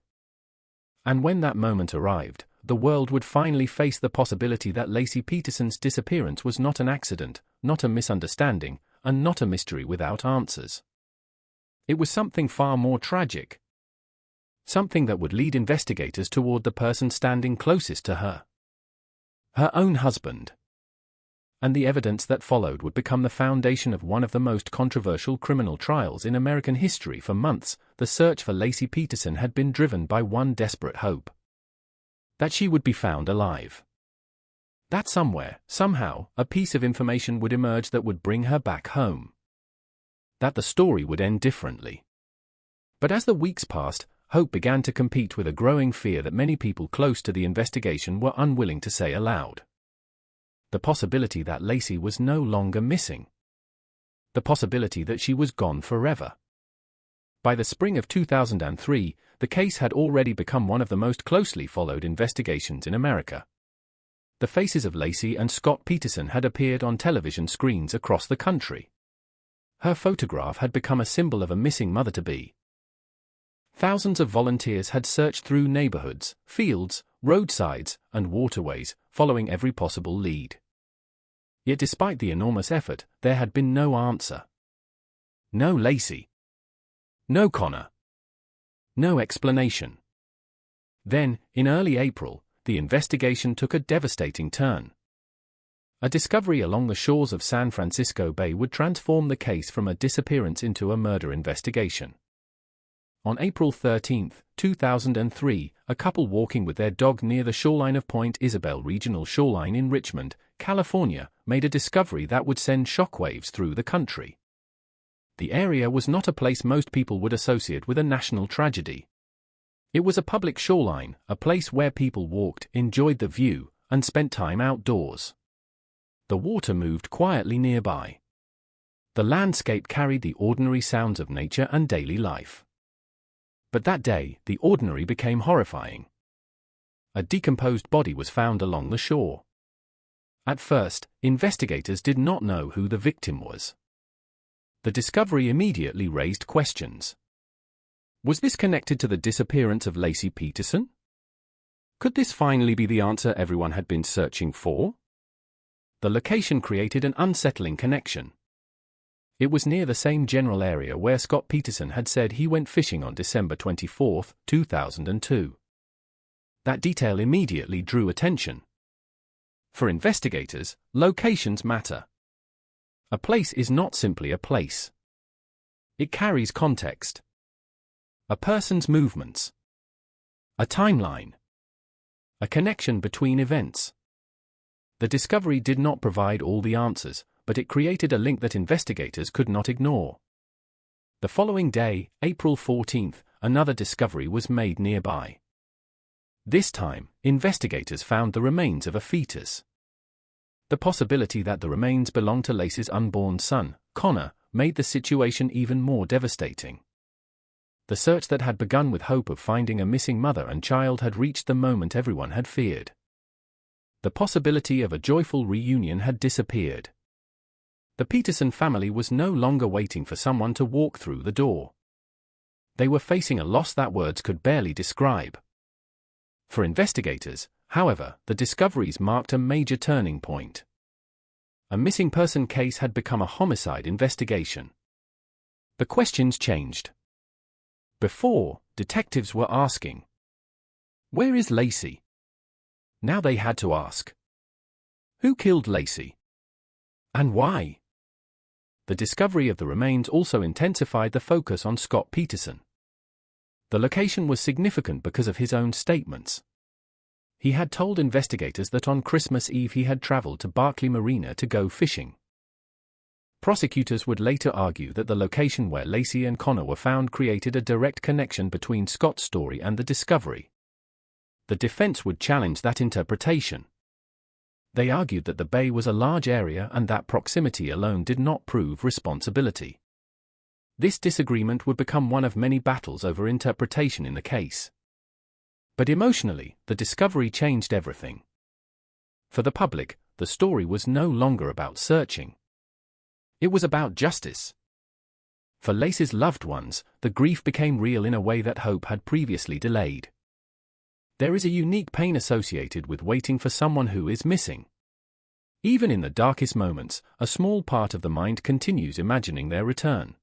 And when that moment arrived, the world would finally face the possibility that Lacey Peterson's disappearance was not an accident, not a misunderstanding, and not a mystery without answers. It was something far more tragic. Something that would lead investigators toward the person standing closest to her. Her own husband. And the evidence that followed would become the foundation of one of the most controversial criminal trials in American history. For months, the search for Lacey Peterson had been driven by one desperate hope: that she would be found alive. That somewhere, somehow, a piece of information would emerge that would bring her back home. That the story would end differently. But as the weeks passed, hope began to compete with a growing fear that many people close to the investigation were unwilling to say aloud. The possibility that Lacey was no longer missing. The possibility that she was gone forever. By the spring of 2003, the case had already become one of the most closely followed investigations in America. The faces of Lacey and Scott Peterson had appeared on television screens across the country. Her photograph had become a symbol of a missing mother-to-be. Thousands of volunteers had searched through neighborhoods, fields, roadsides, and waterways, following every possible lead. Yet despite the enormous effort, there had been no answer. No Lacey. No Connor. No explanation. Then, in early April, the investigation took a devastating turn. A discovery along the shores of San Francisco Bay would transform the case from a disappearance into a murder investigation. On April 13, 2003, a couple walking with their dog near the shoreline of Point Isabel Regional Shoreline in Richmond, California, made a discovery that would send shockwaves through the country. The area was not a place most people would associate with a national tragedy. It was a public shoreline, a place where people walked, enjoyed the view, and spent time outdoors. The water moved quietly nearby. The landscape carried the ordinary sounds of nature and daily life. But that day, the ordinary became horrifying. A decomposed body was found along the shore. At first, investigators did not know who the victim was. The discovery immediately raised questions. Was this connected to the disappearance of Lacey Peterson? Could this finally be the answer everyone had been searching for? The location created an unsettling connection. It was near the same general area where Scott Peterson had said he went fishing on December 24, 2002. That detail immediately drew attention. For investigators, locations matter. A place is not simply a place. It carries context. A person's movements. A timeline. A connection between events. The discovery did not provide all the answers, but it created a link that investigators could not ignore. The following day, April 14, another discovery was made nearby. This time, investigators found the remains of a fetus. The possibility that the remains belonged to Lacey's unborn son, Connor, made the situation even more devastating. The search that had begun with hope of finding a missing mother and child had reached the moment everyone had feared. The possibility of a joyful reunion had disappeared. The Peterson family was no longer waiting for someone to walk through the door. They were facing a loss that words could barely describe. For investigators, however, the discoveries marked a major turning point. A missing person case had become a homicide investigation. The questions changed. Before, detectives were asking, "Where is Lacey?" Now they had to ask, "Who killed Lacey? And why?" The discovery of the remains also intensified the focus on Scott Peterson. The location was significant because of his own statements. He had told investigators that on Christmas Eve he had traveled to Barkley Marina to go fishing. Prosecutors would later argue that the location where Lacey and Connor were found created a direct connection between Scott's story and the discovery. The defense would challenge that interpretation. They argued that the bay was a large area and that proximity alone did not prove responsibility. This disagreement would become one of many battles over interpretation in the case. But emotionally, the discovery changed everything. For the public, the story was no longer about searching. It was about justice. For Lacey's loved ones, the grief became real in a way that hope had previously delayed. There is a unique pain associated with waiting for someone who is missing. Even in the darkest moments, a small part of the mind continues imagining their return.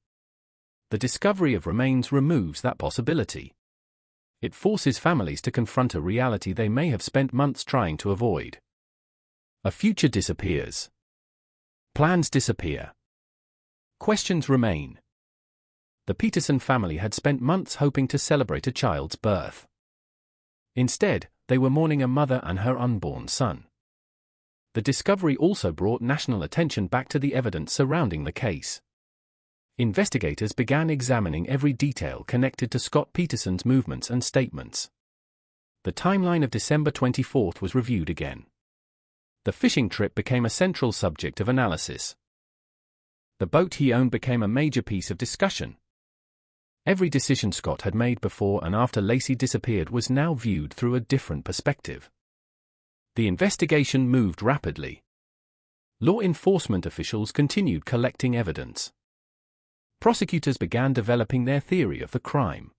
The discovery of remains removes that possibility. It forces families to confront a reality they may have spent months trying to avoid. A future disappears. Plans disappear. Questions remain. The Peterson family had spent months hoping to celebrate a child's birth. Instead, they were mourning a mother and her unborn son. The discovery also brought national attention back to the evidence surrounding the case. Investigators began examining every detail connected to Scott Peterson's movements and statements. The timeline of December 24th was reviewed again. The fishing trip became a central subject of analysis. The boat he owned became a major piece of discussion. Every decision Scott had made before and after Lacey disappeared was now viewed through a different perspective. The investigation moved rapidly. Law enforcement officials continued collecting evidence. Prosecutors began developing their theory of the crime.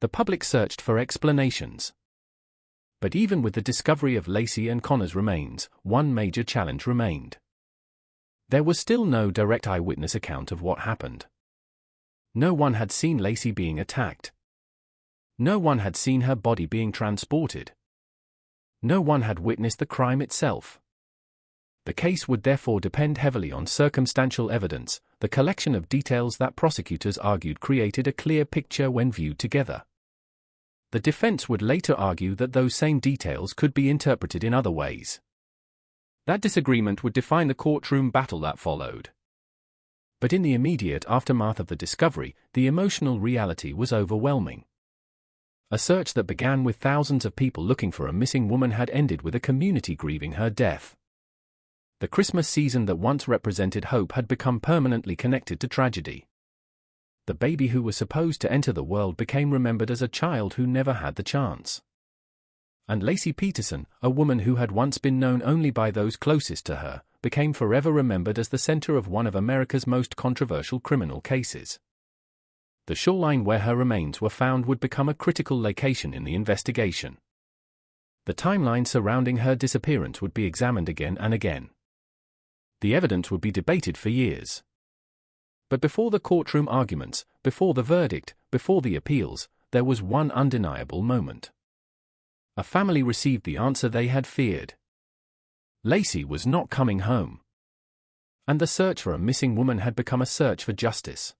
The public searched for explanations. But even with the discovery of Lacey and Connor's remains, one major challenge remained. There was still no direct eyewitness account of what happened. No one had seen Lacey being attacked. No one had seen her body being transported. No one had witnessed the crime itself. The case would therefore depend heavily on circumstantial evidence, the collection of details that prosecutors argued created a clear picture when viewed together. The defense would later argue that those same details could be interpreted in other ways. That disagreement would define the courtroom battle that followed. But in the immediate aftermath of the discovery, the emotional reality was overwhelming. A search that began with thousands of people looking for a missing woman had ended with a community grieving her death. The Christmas season that once represented hope had become permanently connected to tragedy. The baby who was supposed to enter the world became remembered as a child who never had the chance. And Lacey Peterson, a woman who had once been known only by those closest to her, became forever remembered as the center of one of America's most controversial criminal cases. The shoreline where her remains were found would become a critical location in the investigation. The timeline surrounding her disappearance would be examined again and again. The evidence would be debated for years. But before the courtroom arguments, before the verdict, before the appeals, there was one undeniable moment. A family received the answer they had feared. Lacey was not coming home. And the search for a missing woman had become a search for justice.